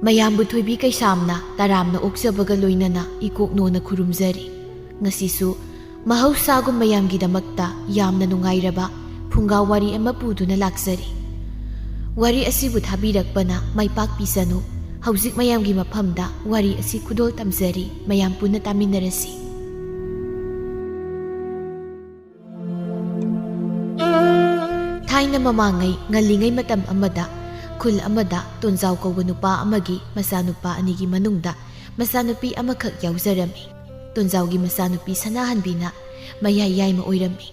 ꯃꯌꯥꯝꯕꯨ ꯊꯣꯏꯕꯤ ꯀꯩꯁꯥꯝꯅ ꯇꯔꯥꯝꯅ ꯑꯣꯛꯆꯕꯒ ꯂꯣꯏꯅꯅ ꯏꯀꯣꯛꯅꯣꯅ ꯈꯨꯔꯨꯝꯖꯔꯤ꯫ ꯉꯁꯤꯁꯨ ꯃꯍꯧꯁꯥꯒꯨꯝ ꯃꯌꯥꯝꯒꯤꯗꯃꯛꯇ ꯌꯥꯝꯅ ꯅꯨꯡꯉꯥꯏꯔꯕ ꯐꯨꯡꯒꯥ ꯋꯥꯔꯤ ꯑꯃ ꯄꯨꯗꯨꯅ ꯂꯥꯛꯆꯔꯤ꯫ ꯋꯥꯔꯤ ꯑꯁꯤꯕꯨ ꯊꯥꯕꯤꯔꯛꯄꯅ ꯃꯥꯏꯄꯥꯛ ꯄꯤꯖꯅꯨ꯫ ꯍꯧꯖꯤꯛ ꯃꯌꯥꯝꯒꯤ ꯃꯐꯝꯗ ꯋꯥꯔꯤ ꯑꯁꯤ ꯈꯨꯗꯣꯜ ꯇꯝꯖꯔꯤ, ꯃꯌꯥꯝ ꯄꯨꯟꯅ ꯇꯥꯃꯤꯟꯅꯔꯁꯤ꯫ ꯊꯥꯏꯅ ꯃꯃꯥꯡꯉꯩ ꯉꯜꯂꯤꯉꯩ ꯃꯇꯝ ꯑꯃꯗ ꯈꯨꯜ ꯑꯃꯗ ꯇꯣꯟꯖꯥꯎ ꯀꯧꯕ ꯅꯨꯄꯥ ꯑꯃꯒꯤ ꯃꯆꯥꯅꯨꯄꯥ ꯑꯅꯤꯒꯤ ꯃꯅꯨꯡꯗ ꯃꯆꯥꯅꯨꯄꯤ ꯑꯃꯈꯛ ꯌꯥꯎꯖꯔꯝꯃꯤ꯫ ꯇꯣꯟꯖꯥꯎꯒꯤ ꯃꯆꯥꯅꯨꯄꯤ ꯁꯅꯥꯍꯟꯕꯤꯅ ꯃꯌꯥꯏ ꯌꯥꯏꯃ ꯑꯣꯏꯔꯝꯃꯤ꯫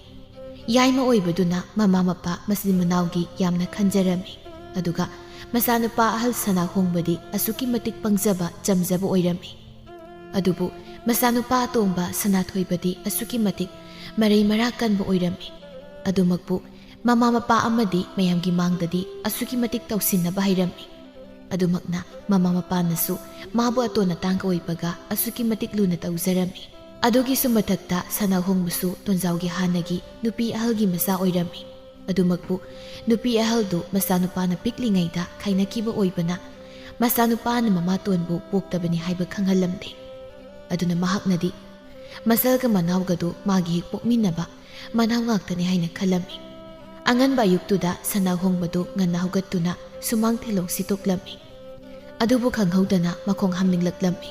ꯌꯥꯏꯃ ꯑꯣꯏꯕꯗꯨꯅ ꯃꯃꯥ ꯃꯄꯥ ꯃꯆꯤꯟ ꯃꯅꯥꯎꯒꯤ ꯌꯥꯝꯅ ꯈꯟꯖꯔꯝꯃꯤ꯫ ꯑꯗꯨꯒ ꯃꯆꯥꯅꯨꯄꯥ ꯑꯍꯜ ꯁꯅꯥꯍꯣꯡꯕꯗꯤ ꯑꯁꯨꯛꯀꯤ ꯃꯇꯤꯛ ꯄꯪꯖꯕ ꯆꯝꯖꯕ ꯑꯣꯏꯔꯝꯃꯤ꯫ ꯑꯗꯨꯕꯨ ꯃꯆꯥꯅꯨꯄꯥ ꯑꯇꯣꯡꯕ ꯁꯅꯥꯊꯣꯏꯕꯗꯤ ꯑꯁꯨꯛꯀꯤ ꯃꯇꯤꯛ ꯃꯔꯩ ꯃꯔꯥ ꯀꯟꯕ ꯑꯣꯏꯔꯝꯃꯤ꯫ ꯑꯗꯨꯃꯛꯄꯨ ꯃꯃꯥ ꯃꯄꯥ ꯑꯃꯗꯤ ꯃꯌꯥꯝꯒꯤ ꯃꯥꯡꯗꯗꯤ ꯑꯁꯨꯛꯀꯤ ꯃꯇꯤꯛ ꯇꯧꯁꯤꯟꯅꯕ ꯍꯩꯔꯝꯃꯤ꯫ ꯑꯗꯨꯃꯛꯅ ꯃꯃꯥ ꯃꯄꯥꯅꯁꯨ ꯃꯥꯕꯨ ꯑꯇꯣꯟ ꯑꯇꯥꯡ ꯑꯣꯏꯕꯒ ꯑꯁꯨꯛꯀꯤ ꯃꯇꯤꯛ ꯂꯨꯅ ꯇꯧꯖꯔꯝꯃꯤ꯫ ꯑꯗꯨꯒꯤꯁꯨ ꯃꯊꯛꯇ ꯁꯅꯥꯍꯣꯡꯕꯁꯨ ꯇꯣꯟꯖꯥꯎꯒꯤ ꯍꯥꯟꯅꯒꯤ ꯅꯨꯄꯤ ꯑꯍꯜꯒꯤ ꯃꯆꯥ ꯑꯣꯏꯔꯝꯃꯤ꯫ ꯑꯗꯨꯃꯛꯄꯨ ꯅꯨꯄꯤ ꯑꯍꯜꯗꯨ ꯃꯆꯥꯅꯨꯄꯥꯅ ꯄꯤꯛꯂꯤꯉꯩꯗ ꯈꯥꯏꯅꯈꯤꯕ ꯑꯣꯏꯕꯅ ꯃꯆꯥꯅꯨꯄꯥꯅ ꯃꯃꯥꯇꯣꯟꯕꯨ ꯄꯣꯛꯇꯕꯅꯤ ꯍꯥꯏꯕ ꯈꯪꯍꯜꯂꯝꯗꯦ꯫ ꯑꯗꯨꯅ ꯃꯍꯥꯛꯅꯗꯤ ꯃꯆꯜꯒ ꯃꯅꯥꯎꯒꯗꯨ ꯃꯥꯒꯤ ꯍꯦꯛ ꯄꯣꯛꯃꯤꯟꯅꯕ ꯃꯅꯥꯎ ꯉꯥꯛꯇꯅꯤ ꯍꯥꯏꯅ ꯈꯜꯂꯝꯃꯤ꯫ ꯑꯉꯟꯕ ꯑꯌꯨꯛꯇꯨꯗ ꯁꯅꯥꯍꯣꯡꯕꯗꯨ ꯉꯟꯅ ꯍꯧꯒꯠꯇꯨꯅ ꯁꯨꯃꯥꯡ ꯊꯦꯂꯣꯡ ꯁꯤꯠꯇꯣꯛꯂꯝꯃꯤ꯫ ꯑꯗꯨꯕꯨ ꯈꯪꯍꯧꯗꯅ ꯃꯈꯣꯡ ꯍꯥꯝꯅꯤꯡꯂꯛꯂꯝꯃꯤ꯫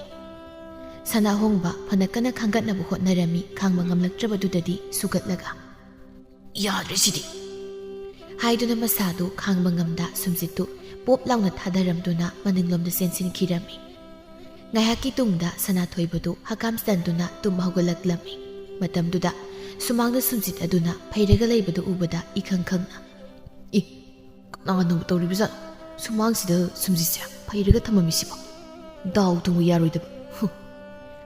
ꯁꯅꯥꯍꯣꯡꯕ ꯐꯅ ꯀꯟꯅ ꯈꯥꯡꯒꯠꯅꯕ ꯍꯣꯠꯅꯔꯝꯃꯤ꯫ ꯈꯥꯡꯕ ꯉꯝꯂꯛꯇ꯭ꯔꯕꯗꯨꯗꯗꯤ ꯁꯨꯒꯠꯂꯒ "ꯌꯥꯗ꯭ꯔꯦꯁꯤꯗꯤ" ꯍꯥꯏꯗꯨꯅ ꯃꯁꯥꯗꯨ ꯈꯥꯡꯕ ꯉꯝꯗ ꯁꯨꯝꯖꯤꯠꯇꯨ ꯄꯣꯞ ꯂꯥꯎꯅ ꯊꯥꯗꯔꯝꯗꯨꯅ ꯃꯅꯤꯡꯂꯣꯝꯗ ꯆꯦꯟꯁꯤꯟꯈꯤꯔꯝꯃꯤ꯫ ꯉꯥꯏꯍꯥꯛꯀꯤ ꯇꯨꯡꯗ ꯁꯅꯥꯊꯣꯏꯕꯗꯨ ꯍꯀꯥꯝ ꯆꯟꯗꯨꯅ ꯇꯨꯝ ꯍꯧꯒꯠꯂꯛꯂꯝꯃꯤ꯫ ꯃꯇꯝꯗꯨꯗ ꯁꯨꯃꯥꯡꯗ ꯁꯨꯝꯖꯤꯠ ꯑꯗꯨꯅ ꯐꯩꯔꯒ ꯂꯩꯕꯗꯨ ꯎꯕꯗ ꯏꯈꯪ ꯈꯪꯅ "ꯀꯅꯥꯅꯣꯕꯨ ꯇꯧꯔꯤꯕꯖꯥꯠꯅꯣ? ꯁꯨꯃꯥꯡꯁꯤꯗ ꯁꯨꯝꯖꯤꯠꯁꯦ ꯐꯩꯔꯒ ꯊꯝꯃꯝꯃꯤꯁꯤꯕꯣ? ꯗꯥꯎ ꯊꯨꯝꯕ ꯌꯥꯔꯣꯏꯗꯕ"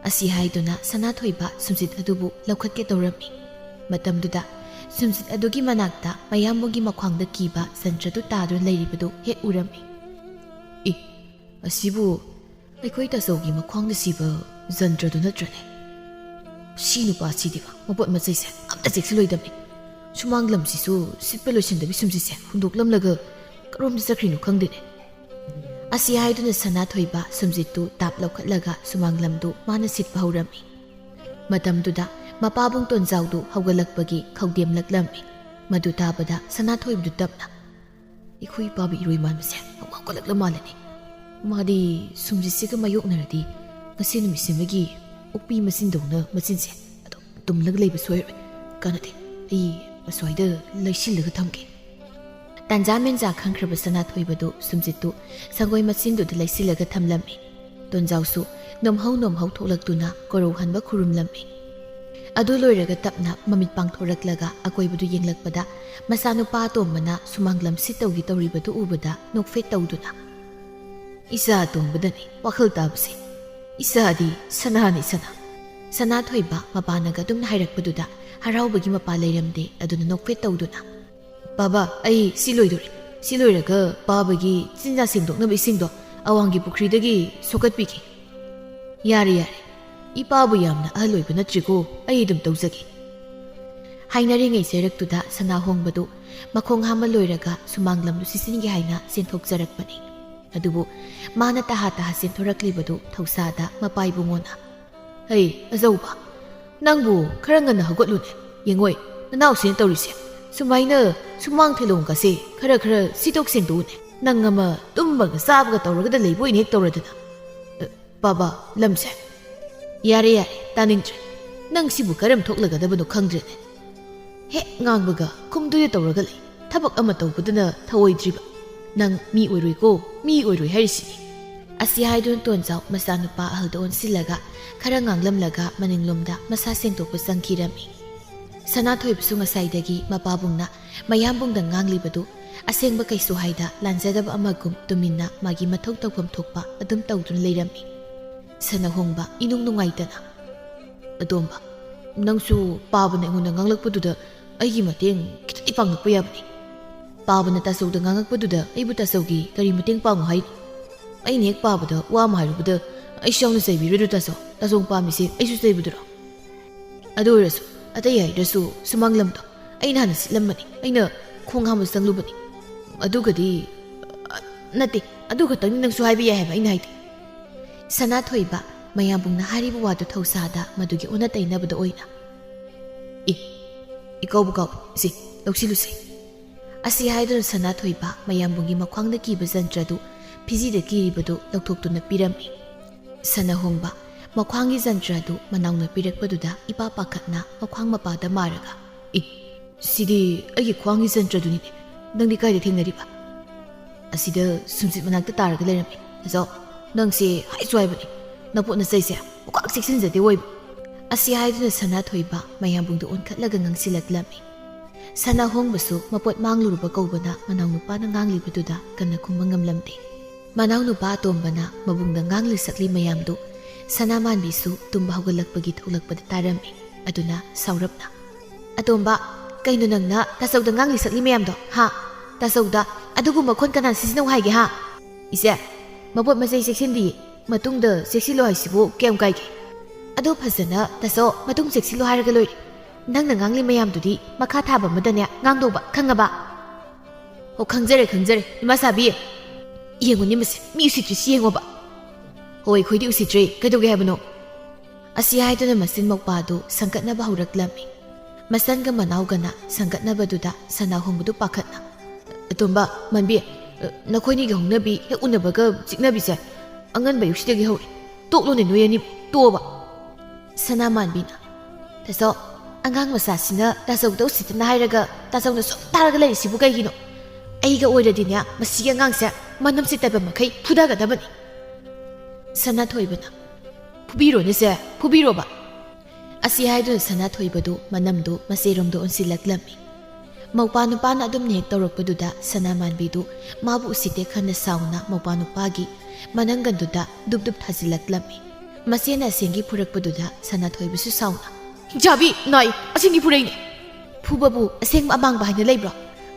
ꯑꯁꯤ ꯍꯥꯏꯗꯨꯅ ꯁꯅꯥꯊꯣꯏꯕ ꯁꯨꯝꯖꯤꯠ ꯑꯗꯨꯕꯨ ꯂꯧꯈꯠꯀꯦ ꯇꯧꯔꯝꯃꯤ꯫ ꯃꯇꯝꯗꯨꯗ ꯁꯨꯝꯖꯤꯠ ꯑꯗꯨꯒꯤ ꯃꯅꯥꯛꯇ ꯃꯌꯥꯝꯕꯒꯤ ꯃꯈ꯭ꯋꯥꯡꯗ ꯀꯤꯕ ꯖꯟꯇ꯭ꯔꯗꯨ ꯇꯥꯗꯨꯅ ꯂꯩꯔꯤꯕꯗꯨ ꯍꯦꯛ ꯎꯔꯝꯃꯤ꯫ "ꯑꯁꯤꯕꯨ ꯑꯩꯈꯣꯏ ꯇꯥꯆꯧꯒꯤ ꯃꯈ꯭ꯋꯥꯡꯗ ꯁꯤꯕ ꯖꯟꯇ꯭ꯔꯗꯨ ꯅꯠꯇ꯭ꯔꯅꯦ? ꯁꯤ ꯅꯨꯄꯥꯁꯤꯗꯤꯕ ꯃꯄꯣꯠ ꯃꯆꯩꯁꯦ ꯑꯝꯇ ꯆꯦꯛꯁꯤꯜꯂꯣꯏꯗꯕꯅꯤ꯫ ꯁꯨꯃꯥꯡ ꯂꯝꯁꯤꯁꯨ ꯁꯤꯠꯄ ꯂꯣꯏꯁꯤꯟꯗꯕꯤ ꯁꯨꯝꯖꯤꯠꯁꯦ ꯍꯨꯟꯗꯣꯛꯂꯝꯂꯒ ꯀꯔꯣꯝꯗ ꯆꯠꯈ꯭ꯔꯤꯅꯣ ꯈꯪꯗꯦꯅꯦ." ꯑꯁꯤ ꯍꯥꯏꯗꯨꯅ ꯁꯅꯥꯊꯣꯏꯕ ꯁꯨꯝꯖꯤꯠꯇꯨ ꯇꯥꯞ ꯂꯧꯈꯠꯂꯒ ꯁꯨꯃꯥꯡ ꯂꯝꯗꯨ ꯃꯥꯅ ꯁꯤꯠꯄ ꯍꯧꯔꯝꯃꯤ꯫ ꯃꯇꯝꯗꯨꯗ ꯃꯄꯥꯕꯨꯡ ꯇꯣꯟꯖꯥꯎꯗꯨ ꯍꯧꯒꯠꯂꯛꯄꯒꯤ ꯈꯧꯗꯦꯝꯂꯛꯂꯝꯃꯤ꯫ ꯃꯗꯨ ꯇꯥꯕꯗ ꯁꯅꯥꯊꯣꯏꯕꯗꯨ ꯇꯞꯅ "ꯑꯩꯈꯣꯏ ꯏꯄꯥꯕꯨ ꯏꯔꯣꯏ ꯃꯥꯟꯕꯁꯦ ꯑꯃꯨꯛ ꯍꯧꯒꯠꯂꯛꯂ ꯃꯥꯜꯂꯦꯅꯦ꯫ ꯃꯥꯗꯤ ꯁꯨꯝꯖꯤꯠꯁꯤꯒ ꯃꯥꯌꯣꯛꯅꯔꯗꯤ ꯉꯁꯤ ꯅꯨꯃꯤꯠꯁꯤꯃꯒꯤ ꯑꯣꯛꯄꯤ ꯃꯆꯤꯟꯗꯧꯅ ꯃꯆꯤꯟꯁꯦ ꯑꯗꯨꯝ ꯇꯨꯝꯂꯒ ꯂꯩꯕ ꯁꯣꯏꯔꯣꯏ꯫ ꯀꯥꯟꯅꯗꯦ, ꯑꯩ ꯑꯁ꯭ꯋꯥꯏꯗ ꯂꯩꯁꯤꯜꯂꯒ ꯊꯝꯒꯦ." ꯇꯥꯟꯖꯥ ꯃꯦꯟꯖꯥ ꯈꯪꯈ꯭ꯔꯕ ꯁꯅꯥꯊꯣꯏꯕꯗꯨ ꯁꯨꯝꯖꯤꯠꯇꯨ ꯁꯪꯒꯣꯏ ꯃꯆꯤꯟꯗꯨꯗ ꯂꯩꯁꯤꯜꯂꯒ ꯊꯝꯂꯝꯃꯤ꯫ ꯇꯣꯟꯖꯥꯎꯁꯨ ꯅꯣꯝꯍꯧ ꯅꯣꯝꯍꯧ ꯊꯣꯛꯂꯛꯇꯨꯅ ꯀꯣꯔꯧꯍꯟꯕ ꯈꯨꯔꯨꯝꯂꯝꯃꯤ꯫ ꯑꯗꯨ ꯂꯣꯏꯔꯒ ꯇꯞꯅ ꯃꯃꯤꯠ ꯄꯥꯡꯊꯣꯔꯛꯂꯒ ꯑꯀꯣꯏꯕꯗꯨ ꯌꯦꯡꯂꯛꯄꯗ ꯃꯆꯥꯅꯨꯄꯥ ꯑꯇꯣꯝꯕꯅ ꯁꯨꯃꯥꯡꯂꯝ ꯁꯤꯠꯇꯧꯒꯤ ꯇꯧꯔꯤꯕꯗꯨ ꯎꯕꯗ ꯅꯣꯛꯐꯦꯠ ꯇꯧꯗꯨꯅ "ꯏꯆꯥ ꯑꯇꯣꯝꯕꯗꯅꯤ ꯋꯥꯈꯜ ꯇꯥꯕꯁꯦ. ꯏꯆꯥꯗꯤ ꯁꯅꯥꯅꯤ ꯁꯅꯥ." ꯁꯅꯥꯊꯣꯏꯕ ꯃꯄꯥꯅꯒ ꯑꯗꯨꯝꯅ ꯍꯥꯏꯔꯛꯄꯗꯨꯗ ꯍꯔꯥꯎꯕꯒꯤ ꯃꯄꯥ ꯂꯩꯔꯝꯗꯦ꯫ ꯑꯗꯨꯅ ꯅꯣꯛꯐꯦꯠ ꯇꯧꯗꯨꯅ "ꯕꯥꯕꯥ, ꯑꯩ ꯁꯤ ꯂꯣꯏꯗꯣꯔꯤ. ꯁꯤ ꯂꯣꯏꯔꯒ ꯄꯥꯕꯒꯤ ꯆꯤꯟꯖꯥꯛ ꯁꯦꯡꯗꯣꯛꯅꯕ ꯏꯁꯤꯡꯗꯣ ꯑꯋꯥꯡꯒꯤ ꯄꯨꯈ꯭ꯔꯤꯗꯒꯤ ꯁꯣꯛꯀꯠꯄꯤꯒꯦ." "ꯌꯥꯔꯦ ꯌꯥꯔꯦ, ꯏꯄꯥꯕꯨ ꯌꯥꯝꯅ ꯑꯍꯜ ꯑꯣꯏꯕ ꯅꯠꯇ꯭ꯔꯤꯀꯣ. ꯑꯩ ꯑꯗꯨꯝ ꯇꯧꯖꯒꯦ." ꯍꯥꯏꯅꯔꯤꯉꯩ ꯆꯩꯔꯛꯇꯨꯗ ꯁꯅꯥꯍꯣꯡꯕꯗꯨ ꯃꯈꯣꯡ ꯍꯥꯝꯕ ꯂꯣꯏꯔꯒ ꯁꯨꯃꯥꯡ ꯂꯝꯗꯨ ꯁꯤꯠꯆꯤꯟꯒꯦ ꯍꯥꯏꯅ ꯆꯦꯟꯊꯣꯛꯆꯔꯛꯄꯅꯤ꯫ ꯑꯗꯨꯕꯨ ꯃꯥꯅ ꯇꯍꯥ ꯇꯍꯥ ꯆꯦꯟꯊꯣꯔꯛꯂꯤꯕꯗꯨ ꯊꯧꯁꯥꯗ ꯃꯄꯥ ꯏꯕꯨꯡꯉꯣꯅ "ꯍꯩ ꯑꯖꯧꯕ, ꯅꯪꯕꯨ ꯈꯔ ꯉꯟꯅ ꯍꯧꯒꯠꯂꯨꯅꯦ. ꯌꯦꯡꯉꯣꯏ, ꯅꯅꯥꯎꯁꯤꯅ ꯇꯧꯔꯤꯁꯦ. ꯁꯨꯃꯥꯏꯅ ꯁꯨꯃꯥꯡ ꯊꯦꯂꯣꯡꯒꯁꯦ ꯈꯔ ꯈꯔ ꯁꯤꯠꯇꯣꯛ ꯁꯦꯡꯗꯣꯛꯎꯅꯦ. ꯅꯪ ꯑꯃ ꯇꯨꯝꯕꯒ ꯆꯥꯕꯒ ꯇꯧꯔꯒꯗ ꯂꯩꯕ ꯑꯣꯏꯅ ꯍꯦꯛ ꯇꯧꯔꯗꯅ." "ꯕꯥꯕꯥ, ꯂꯝꯁꯦ..." "ꯌꯥꯔꯦ ꯌꯥꯔꯦ, ꯇꯥꯅꯤꯡꯗ꯭ꯔꯦ. ꯅꯪ ꯁꯤꯕꯨ ꯀꯔꯝ ꯊꯣꯛꯂꯒꯗꯕꯅꯣ ꯈꯪꯗ꯭ꯔꯦꯅꯦ. ꯍꯦꯛ ꯉꯥꯡꯕꯒ ꯈꯨꯝꯗꯨꯗ ꯇꯧꯔꯒ ꯂꯩ. ꯊꯕꯛ ꯑꯃ ꯇꯧꯕꯗꯅ ꯊꯑꯣꯏꯗ꯭ꯔꯤꯕ. ꯅꯪ ꯃꯤ ꯑꯣꯏꯔꯣꯏꯀꯣ, ꯃꯤ ꯑꯣꯏꯔꯣꯏ ꯍꯥꯏꯔꯤꯁꯤꯅꯤ." ꯑꯁꯤ ꯍꯥꯏꯗꯨꯅ ꯇꯣꯟꯖꯥꯎ ꯃꯆꯥꯅꯨꯄꯥ ꯑꯍꯜꯗ ꯑꯣꯟꯁꯤꯜꯂꯒ ꯈꯔ ꯉꯥꯡꯂꯝꯂꯒ ꯃꯅꯤꯡꯂꯣꯝꯗ ꯃꯁꯥ ꯁꯦꯡꯗꯣꯛꯄ ꯆꯪꯈꯤꯔꯝꯃꯤ꯫ ꯁꯅꯥꯊꯣꯏꯕꯁꯨ ꯉꯁꯥꯏꯗꯒꯤ ꯃꯄꯥꯕꯨꯡꯅ ꯃꯌꯥꯝꯕꯨꯡꯗ ꯉꯥꯡꯂꯤꯕꯗꯨ ꯑꯁꯦꯡꯕ ꯀꯩꯁꯨ ꯍꯥꯏꯗ ꯂꯥꯟꯖꯗꯕ ꯑꯃꯒꯨꯝ ꯇꯨꯃꯤꯟꯅ ꯃꯥꯒꯤ ꯃꯊꯧ ꯇꯧꯐꯝ ꯊꯣꯛꯄ ꯑꯗꯨꯝ ꯇꯧꯗꯨꯅ ꯂꯩꯔꯝꯃꯤ꯫ ꯁꯅꯥꯍꯣꯡꯕ ꯏꯅꯨꯡ ꯅꯨꯡꯉꯥꯏꯇꯅ "ꯑꯇꯣꯝꯕ, ꯅꯪꯁꯨ ꯄꯥꯕꯅ ꯑꯩꯉꯣꯟꯗ ꯉꯥꯡꯂꯛꯄꯗꯨꯗ ꯑꯩꯒꯤ ꯃꯇꯦꯡ ꯈꯤꯇꯪꯗꯤ ꯄꯥꯡꯂꯛꯄ ꯌꯥꯕꯅꯤ. ꯄꯥꯕꯅ ꯇꯥꯆꯧꯗ ꯉꯥꯡꯂꯛꯄꯗꯨꯗ ꯑꯩꯕꯨ ꯇꯥꯆꯧꯒꯤ ꯀꯔꯤ ꯃꯇꯦꯡ ꯄꯥꯡꯉꯨ ꯍꯥꯏꯅꯣ? ꯑꯩꯅ ꯍꯦꯛ ꯄꯥꯕꯗ ꯋꯥ ꯑꯃ ꯍꯥꯏꯔꯨꯕꯗ ꯑꯩꯁꯨ ꯌꯥꯎꯅ ꯆꯩꯕꯤꯔꯣꯏꯗ꯭ꯔꯣ ꯇꯥꯆꯧ? ꯇꯥꯆꯧ ꯄꯥꯝꯃꯤꯁꯦ ꯑꯩꯁꯨ ꯆꯩꯕꯗꯨꯔꯣ? ꯑꯗꯨ ꯑꯣꯏꯔꯁꯨ ꯑꯇꯩ ꯍꯥꯏꯗ꯭ꯔꯁꯨ ꯁꯨꯃꯥꯡ ꯂꯝꯗꯣ ꯑꯩꯅ ꯍꯥꯟꯅ ꯁꯤꯠꯂꯝꯕꯅꯤ. ꯑꯩꯅ ꯈꯣꯡ ꯍꯥꯝꯕ ꯆꯪꯂꯨꯕꯅꯤ. ꯑꯗꯨꯒꯗꯤ..." "ꯅꯠꯇꯦ, ꯑꯗꯨ ꯈꯛꯇꯪꯅꯤ ꯅꯪꯁꯨ ꯍꯥꯏꯕ ꯌꯥꯏ ꯍꯥꯏꯕ ꯑꯩꯅ ꯍꯥꯏꯗꯤ ꯁꯅꯥꯊꯣꯏꯕ ꯃꯌꯥꯝꯕꯨꯡꯅ ꯍꯥꯏꯔꯤꯕ ꯋꯥꯗꯨ ꯊꯧꯁꯥꯗ ꯃꯗꯨꯒꯤ ꯑꯣꯟꯅ ꯇꯩꯅꯕꯗ ꯑꯣꯏꯅ ꯏꯀꯧꯕ ꯀꯧ ꯁꯤ ꯂꯧꯁꯤꯜꯂꯨꯁꯤ ꯑꯁꯤ ꯍꯥꯏꯗꯨꯅ ꯁꯅꯥꯊꯣꯏꯕ ꯃꯌꯥꯝꯕꯨꯡꯒꯤ ꯃꯈ꯭ꯋꯥꯡꯗ ꯀꯤꯕ ꯖꯟꯇ꯭ꯔꯗꯨ ꯐꯤꯖꯤꯗ ꯀꯤꯔꯤꯕꯗꯨ ꯂꯧꯊꯣꯛꯇꯨꯅ ꯄꯤꯔꯝꯃꯤ ꯁꯅꯥꯍꯣꯡꯕ ꯃꯈ꯭ꯋꯥꯡꯒꯤ ꯖꯟꯇ꯭ꯔꯗꯨ ꯃꯅꯥꯎꯅ ꯄꯤꯔꯛꯄꯗꯨꯗ ꯏꯄꯥ ꯄꯥꯈꯠꯅ ꯃꯈ꯭ꯋꯥꯡ ꯃꯄꯥꯗ ꯃꯥꯔꯒ ꯁꯤꯗꯤ ꯑꯩꯒꯤ ꯈ꯭ꯋꯥꯡꯒꯤ ꯖꯟꯇ꯭ꯔꯗꯨꯅꯤꯅꯦ ꯅꯪꯗꯤ ꯀꯥꯏꯗ ꯊꯦꯡꯅꯔꯤꯕ ꯑꯁꯤꯗ ꯁꯨꯝꯆꯤꯠ ꯃꯅꯥꯛꯇ ꯇꯥꯔꯒ ꯂꯩꯔꯝꯃꯤ ꯑꯖꯥꯎ ꯅꯪꯁꯦ ꯍꯥꯏꯁꯨ ꯍꯥꯏꯕꯅꯤ ꯅꯄꯣꯠ ꯅꯆꯩꯁꯦ ꯄꯨꯀꯥꯛ ꯆꯦꯛꯁꯤꯟꯖꯗꯦ ꯑꯣꯏꯕ ꯑꯁꯤ ꯍꯥꯏꯗꯨꯅ ꯁꯅꯥꯊꯣꯏꯕ ꯃꯌꯥꯝꯕꯨꯡꯗ ꯑꯣꯟꯈꯠꯂꯒ ꯉꯥꯡꯁꯤꯜꯂꯛꯂꯝꯃꯤ ꯁꯅꯥꯍꯣꯡꯕꯁꯨ ꯃꯄꯣꯠ ꯃꯥꯡꯂꯨꯔꯕ ꯀꯧꯕꯅ ꯃꯅꯥꯎꯅꯨꯄꯥꯅ ꯉꯥꯡꯂꯤꯕꯗꯨꯗ ꯀꯟꯅ ꯈꯨꯝꯕ ꯉꯝꯂꯝꯗꯦ ꯃꯅꯥꯎꯅꯨꯄꯥ ꯑꯇꯣꯝꯕꯅ ꯃꯕꯨꯡꯗ ꯉꯥꯡꯂꯤ ꯁꯛꯂꯤ ꯃꯌꯥꯝꯗꯨ ꯁꯅꯥꯃꯥꯟꯕꯤꯁꯨ ꯇꯨꯝꯕ ꯍꯧꯒꯠꯂꯛꯄꯒꯤ ꯊꯣꯛꯂꯛꯄꯗ ꯇꯥꯔꯝꯃꯤ ꯑꯗꯨꯅ ꯁꯥꯎꯔꯞꯅ ꯑꯇꯣꯝꯕ ꯀꯩꯅꯣ ꯅꯪꯅ ꯇꯥꯆꯧꯗ ꯉꯥꯡꯂꯤ ꯁꯛꯂꯤ ꯃꯌꯥꯝꯗꯣ ꯍꯥ ꯇꯥꯆꯧꯗ ꯑꯗꯨꯒꯨꯝꯕ ꯈꯣꯟ ꯀꯅꯥ ꯁꯤꯖꯤꯟꯅꯧ ꯍꯥꯏꯒꯦ ꯍꯥ ꯏꯆꯦ ꯃꯄꯣꯠ ꯃꯆꯩ ꯆꯦꯛꯁꯤꯟꯗꯤꯌꯦ ꯃꯇꯨꯡꯗ ꯆꯦꯛꯁꯤꯜꯂꯣ ꯍꯥꯏꯁꯤꯕꯨ ꯀꯌꯥꯝ ꯀꯥꯏꯒꯦ ꯑꯗꯣ ꯐꯖꯅ ꯇꯥꯆꯧ ꯃꯇꯨꯡ ꯆꯦꯛꯁꯤꯜꯂꯣ ꯍꯥꯏꯔꯒ ꯂꯣꯏꯔꯦ ꯅꯪꯅ ꯉꯥꯡꯂꯤ ꯃꯌꯥꯝꯗꯨꯗꯤ ꯃꯈꯥ ꯊꯥꯕ ꯑꯃꯗꯅꯦ ꯉꯥꯡꯗꯧꯕ ꯈꯪꯉꯕ ꯑꯣ ꯈꯪꯖꯔꯦ ꯏꯃꯥ ꯁꯥꯕꯤ ꯌꯦꯡꯉꯨꯅꯦ ꯃꯁꯤ ꯃꯤ ꯎꯁꯤꯠꯇ꯭ꯔꯤꯁꯤ ꯌꯦꯡꯉꯣꯕ ꯍꯣꯏ ꯑꯩꯈꯣꯏꯗꯤ ꯎꯁꯤꯠꯇ꯭ꯔꯦ ꯀꯩꯗꯧꯒꯦ ꯍꯥꯏꯕꯅꯣ ꯑꯁꯤ ꯍꯥꯏꯗꯨꯅ ꯃꯆꯤꯟ ꯃꯧꯄꯥꯗꯨ ꯁꯪꯒꯠꯅꯕ ꯍꯧꯔꯛꯂꯝꯃꯤ ꯃꯆꯟꯒ ꯃꯅꯥꯎꯒꯅ ꯁꯪꯒꯠꯅꯕꯗꯨꯗ ꯁꯅꯥꯍꯣꯡꯕꯗꯨ ꯄꯥꯈꯠꯅ ꯑꯇꯣꯝꯕ ꯃꯟꯕꯤ ꯅꯈꯣꯏꯅꯤꯒꯤ ꯍꯧꯅꯕꯤ ꯍꯦꯛ ꯎꯅꯕꯒ ꯆꯤꯛꯅꯕꯤꯁꯦ ꯑꯉꯟꯕ ꯑꯌꯨꯛꯁꯤꯗꯒꯤ ꯍꯧꯔꯦ ꯇꯣꯛꯂꯣꯅꯦ ꯅꯣꯏ ꯑꯅꯤ ꯇꯣꯛꯑꯕ ꯁꯅꯥꯃꯥꯟꯕꯤꯅ ꯇꯥꯆꯧ ꯑꯉꯥꯡ ꯃꯆꯥꯁꯤꯅ ꯇꯥꯆꯧꯗ ꯎꯁꯤꯠꯇꯅ ꯍꯥꯏꯔꯒ ꯇꯥꯆꯧꯅ ꯁꯨꯝ ꯇꯥꯔꯒ ꯂꯩꯔꯤꯁꯤꯕꯨ ꯀꯩꯒꯤꯅꯣ ꯑꯩꯒ ꯑꯣꯏꯔꯗꯤꯅꯦ ꯃꯁꯤꯒꯤ ꯑꯉꯥꯡꯁꯦ ꯃꯅꯝ ꯆꯤꯠꯇꯕ ꯃꯈꯩ ꯐꯨꯗꯒꯗꯕꯅꯤ ꯁꯅꯥꯊꯣꯏꯕꯅ ꯐꯨꯕꯤꯔꯣꯅꯦꯁꯦ ꯐꯨꯕꯤꯔꯣꯕ ꯑꯁꯤ ꯍꯥꯏꯗꯨꯅ ꯁꯅꯥꯊꯣꯏꯕꯗꯨ ꯃꯅꯝꯗꯨ ꯃꯆꯦꯔꯣꯝꯗ ꯑꯣꯟꯁꯤꯜꯂꯛꯂꯝꯃꯤ ꯃꯧꯄꯥ ꯅꯨꯄꯥꯅ ꯑꯗꯨꯝ ꯍꯦꯛ ꯇꯧꯔꯛꯄꯗꯨꯗ ꯁꯅꯥꯃꯥꯟꯕꯤꯗꯨ ꯃꯥꯕꯨ ꯎꯁꯤꯠꯇꯦ ꯈꯟꯅ ꯁꯥꯎꯅ ꯃꯧꯄꯥ ꯅꯨꯄꯥꯒꯤ ꯃꯅꯪꯒꯟꯗꯨꯗ ꯗꯨꯞ ꯗꯨꯞ ꯊꯥꯖꯤꯜꯂꯛꯂꯝꯃꯤ ꯃꯆꯦꯅ ꯑꯁꯦꯡꯒꯤ ꯐꯨꯔꯛꯄꯗꯨꯗ ꯁꯅꯥꯊꯣꯏꯕꯁꯨ ꯁꯥꯎꯅ ꯍꯤꯡꯆꯥꯕꯤ ꯅꯥꯏ ꯑꯁꯦꯡꯒꯤ ꯐꯨꯔꯛꯏꯅꯦ ꯐꯨꯕꯕꯨ ꯑꯁꯦꯡꯕ ꯑꯃꯥꯡꯕ ꯍꯥꯏꯅ ꯂꯩꯕ꯭ꯔꯣ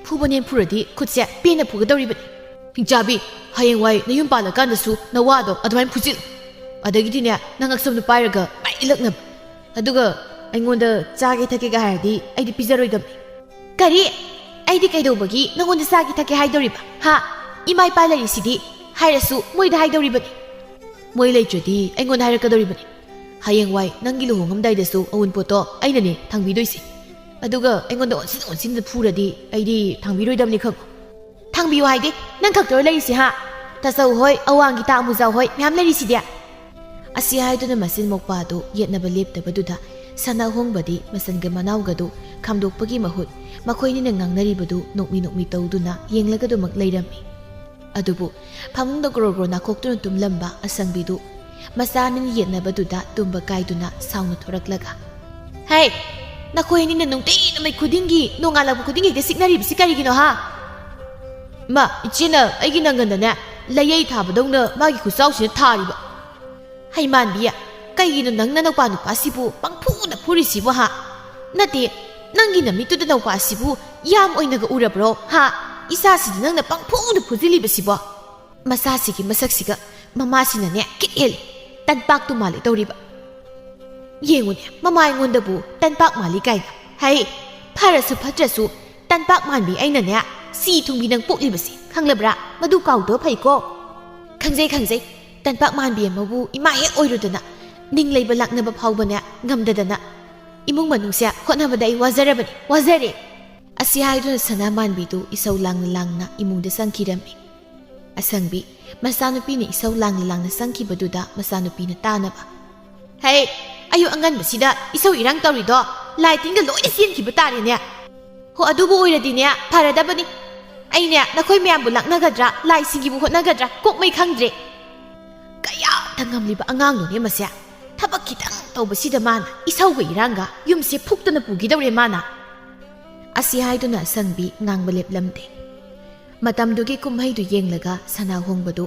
ꯐꯨꯕꯅꯦ ꯐꯨꯔꯗꯤ ꯈꯨꯠꯁꯦ ꯄꯦꯟꯅ ꯐꯨꯒꯗꯧꯔꯤꯕꯅꯤ ꯍꯤꯡꯆꯥꯕꯤ ꯍꯌꯦꯡꯋꯥꯏ ꯅꯌꯨꯝ ꯄꯥꯜꯂꯀꯥꯟꯗꯁꯨ ꯅꯋꯥꯗꯣ ꯑꯗꯨꯃꯥꯏꯅ ꯐꯨꯖꯤꯜꯂꯨ ꯑꯗꯒꯤꯗꯤꯅꯦ ꯅꯪ ꯑꯛꯁꯝꯗꯨ ꯄꯥꯏꯔꯒ ꯄꯥꯏꯂꯛꯅꯕ ꯑꯗꯨꯒ ꯑꯩꯉꯣꯟꯗ ꯆꯥꯒꯦ ꯊꯛꯀꯦꯒ ꯍꯥꯏꯔꯗꯤ ꯑꯩꯗꯤ ꯄꯤꯖꯔꯣꯏꯗꯕꯅꯤ ꯀꯔꯤ ꯑꯩꯗꯤ ꯀꯩꯗꯧꯕꯒꯤ ꯅꯪꯉꯣꯟꯗ ꯆꯥꯒꯦ ꯊꯛꯀꯦ ꯍꯥꯏꯗꯧꯔꯤꯕ ꯍꯥ ꯏꯃꯥ ꯏꯄꯥ ꯂꯩꯔꯤꯁꯤꯗꯤ ꯍꯥꯏꯔꯁꯨ ꯃꯣꯏꯗ ꯍꯥꯏꯗꯧꯔꯤꯕꯅꯤ ꯃꯣꯏ ꯂꯩꯇ꯭ꯔꯗꯤ ꯑꯩꯉꯣꯟꯗ ꯍꯥꯏꯔꯛꯀꯗꯧꯔꯤꯕꯅꯤ ꯍꯌꯦꯡꯋꯥꯏ ꯅꯪꯒꯤ ꯂꯨꯍꯣꯡꯉꯝꯗꯥꯏꯗꯁꯨ ꯑꯎꯟꯄꯣꯠꯇꯣ ꯑꯩꯅꯅꯦ ꯊꯥꯡꯕꯤꯗꯣꯏꯁꯤ ꯑꯗꯨꯒ ꯑꯩꯉꯣꯟꯗ ꯑꯣꯟꯁꯤꯟꯗ ꯐꯨꯔꯗꯤ ꯑꯩꯗꯤ ꯊꯥꯡꯕꯤꯔꯣꯏꯗꯕꯅꯤ ꯈꯪꯉꯣ ꯊꯥꯡꯕꯤꯌꯨ ꯍꯥꯏꯗꯤ ꯅꯪ ꯈꯛꯇꯔꯣ ꯂꯩꯔꯤꯁꯤ ꯍꯥ ꯇꯥꯆꯧ ꯍꯣꯏ ꯑꯋꯥꯡꯒꯤ ꯇꯥ ꯑꯃꯨꯖꯥꯎ ꯍꯣꯏ ꯃꯌꯥꯝ ꯂꯩꯔꯤꯁꯤꯗꯤ ꯑꯁꯤ ꯍꯥꯏꯗꯨꯅ ꯃꯆꯤꯟ ꯃꯧꯄꯥꯗꯨ ꯌꯦꯠꯅꯕ ꯂꯦꯞꯇꯕꯗꯨꯗ ꯁꯅꯥꯍꯣꯡꯕꯗꯤ ꯃꯆꯟꯒ ꯃꯅꯥꯎꯒꯗꯨ ꯈꯥꯝꯗꯣꯛꯄꯒꯤ ꯃꯍꯨꯠ ꯃꯈꯣꯏꯅꯤꯅ ꯉꯥꯡꯅꯔꯤꯕꯗꯨ ꯅꯣꯛꯃꯤ ꯇꯧꯗꯨꯅ ꯌꯦꯡꯂꯒꯗꯨꯃꯛ ꯂꯩꯔꯝꯃꯤ ꯑꯗꯨꯕꯨ ꯐꯃꯨꯡꯗ ꯒ꯭ꯔꯣ ꯅꯥꯀꯣꯛꯇꯨꯅ ꯇꯨꯝꯂꯝꯕ ꯑꯁꯪꯕꯤꯗꯨ ꯃꯆꯥꯅꯤꯅ ꯌꯦꯠꯅꯕꯗꯨꯗ ꯇꯨꯝꯕ ꯀꯥꯏꯗꯨꯅ ꯁꯥꯎꯅ ꯊꯣꯔꯛꯂꯒ ꯍꯦ ꯅꯈꯣꯏ ꯑꯅꯤꯅ ꯅꯨꯡꯇꯤ ꯅꯨꯃꯤꯠ ꯈꯨꯗꯤꯡꯒꯤ ꯅꯣꯡꯉꯥꯜꯂꯛꯄ ꯈꯨꯗꯤꯡꯒꯤ ꯍꯦꯛꯇ ꯁꯤꯛꯅꯔꯤꯕꯁꯤ ꯀꯔꯤꯒꯤꯅꯣ ꯍꯥ ꯏꯃꯥ ꯏꯆꯦꯅ ꯑꯩꯒꯤ ꯅꯪꯒꯟꯗꯅꯦ ꯂꯩꯌꯩ ꯊꯥꯕꯗꯧꯅ ꯃꯥꯒꯤ ꯈꯨꯆꯥꯎꯁꯤꯅ ꯊꯥꯔꯤꯕ ꯍꯩꯃꯥꯟꯕꯤ ꯀꯩꯒꯤꯅꯣ ꯅꯪꯅ ꯅꯧꯄꯥ ꯅꯨꯄꯥꯁꯤꯕꯨ ꯄꯪꯐꯨꯗ ꯐꯨꯔꯤꯁꯤꯕꯨ ꯍꯥ ꯅꯠꯇꯦ ꯅꯪꯒꯤ ꯅꯃꯤꯠꯇꯨꯗ ꯅꯧꯄꯥꯁꯤꯕꯨ ꯌꯥꯝ ꯑꯣꯏꯅꯒ ꯎꯔꯕ꯭ꯔꯣ ꯍꯥ ꯏꯆꯥꯁꯤꯗ ꯅꯪꯅ ꯄꯪꯐꯨꯗ ꯐꯨꯖꯤꯜꯂꯤꯕꯁꯤꯕꯣ ꯃꯆꯥꯁꯤꯒꯤ ꯃꯁꯛꯁꯤꯒ ꯃꯃꯥꯁꯤꯅꯅꯦ ꯀꯤꯠ ꯍꯦꯜꯂꯤ ꯇꯟꯄꯥꯛꯇꯨ ꯃꯥꯜꯂꯤ ꯇꯧꯔꯤꯕ ꯌꯦꯡꯉꯨꯅꯦ ꯃꯃꯥ ꯑꯩꯉꯣꯟꯗꯕꯨ ꯇꯟꯄꯥꯛ ꯃꯥꯜꯂꯤ ꯀꯥꯏꯅ ꯍꯩ ꯐꯔꯁꯨ ꯐꯠꯇ꯭ꯔꯁꯨ ꯇꯟꯄꯥꯛ ꯃꯥꯟꯕꯤ ꯑꯩꯅꯅꯦ ꯁꯤ ꯊꯨꯡꯕꯤ ꯅꯪ ꯄꯣꯛꯂꯤꯕꯁꯤ ꯈꯪꯂꯕ꯭ꯔꯥ ꯃꯗꯨ ꯀꯥꯎꯗꯕ ꯐꯩꯀꯣ ꯈꯪꯖꯩ ꯇꯟꯄꯥꯛ ꯃꯥꯟꯕꯤ ꯑꯃꯕꯨ ꯏꯃꯥ ꯍꯦꯛ ꯑꯣꯏꯔꯨꯗꯅ ꯅꯤꯡ ꯂꯩꯕ ꯂꯥꯛꯅꯕ ꯐꯥꯎꯕꯅꯦ ꯉꯝꯗꯗꯅ ꯏꯃꯨꯡ ꯃꯅꯨꯡꯁꯦ ꯍꯣꯠꯅꯕꯗ ꯑꯩ ꯋꯥꯖꯔꯦ ꯑꯁꯤ ꯍꯥꯏꯗꯨꯅ ꯁꯅꯥꯃꯥꯟꯕꯤꯗꯨ ꯏꯁꯧ ꯂꯥꯡꯅ ꯏꯃꯨꯡꯗ ꯆꯪꯈꯤꯔꯝꯃꯤ ꯑꯁꯪꯕꯤ ꯃꯆꯥꯅꯨꯄꯤꯅ ꯏꯁꯧ ꯂꯥꯡꯅ ꯆꯪꯈꯤꯕꯗꯨꯗ ꯃꯆꯥꯅꯨꯄꯤꯅ ꯇꯥꯅꯕ ꯍꯦ ꯑꯌꯨꯛ ꯑꯉꯟꯕꯁꯤꯗ ꯏꯁꯧ ꯏꯔꯥꯡ ꯇꯧꯔꯤꯗꯣ ꯂꯥꯏ ꯇꯤꯟꯒ ꯂꯣꯏꯅ ꯆꯦꯟꯈꯤꯕ ꯇꯥꯔꯦꯅꯦ ꯍꯣ ꯑꯗꯨꯕꯨ ꯑꯣꯏꯔꯗꯤꯅꯦ ꯐꯔꯗꯕꯅꯤ ꯑꯩꯅꯦ ꯅꯈꯣꯏ ꯃꯌꯥꯝꯕꯨ ꯂꯥꯛꯅꯒꯗ꯭ꯔꯥ ꯂꯥꯏꯁꯤꯡꯒꯤꯕꯨ ꯍꯣꯠꯅꯒꯗ꯭ꯔꯥ ꯀꯣꯛꯃꯩ ꯈꯪꯗ꯭ꯔꯦ ꯀꯌꯥꯗ ꯉꯝꯂꯤꯕ ꯑꯉꯥꯡꯅꯣꯅꯦ ꯃꯁꯦ ꯊꯕꯛ ꯈꯤꯇꯪ ꯇꯧꯕꯁꯤꯗ ꯃꯥꯅ ꯏꯁꯧꯒ ꯏꯔꯥꯡꯒ ꯌꯨꯝꯁꯦ ꯐꯨꯛꯇꯅ ꯄꯨꯈꯤꯗꯧꯔꯦ ꯃꯥꯅ ꯑꯁꯤ ꯍꯥꯏꯗꯨꯅ ꯑꯁꯪꯕꯤ ꯉꯥꯡꯕ ꯂꯦꯞꯂꯝꯗꯦ ꯃꯇꯝꯗꯨꯒꯤ ꯀꯨꯝꯍꯩꯗꯨ ꯌꯦꯡꯂꯒ ꯁꯅꯥꯍꯣꯡꯕꯗꯨ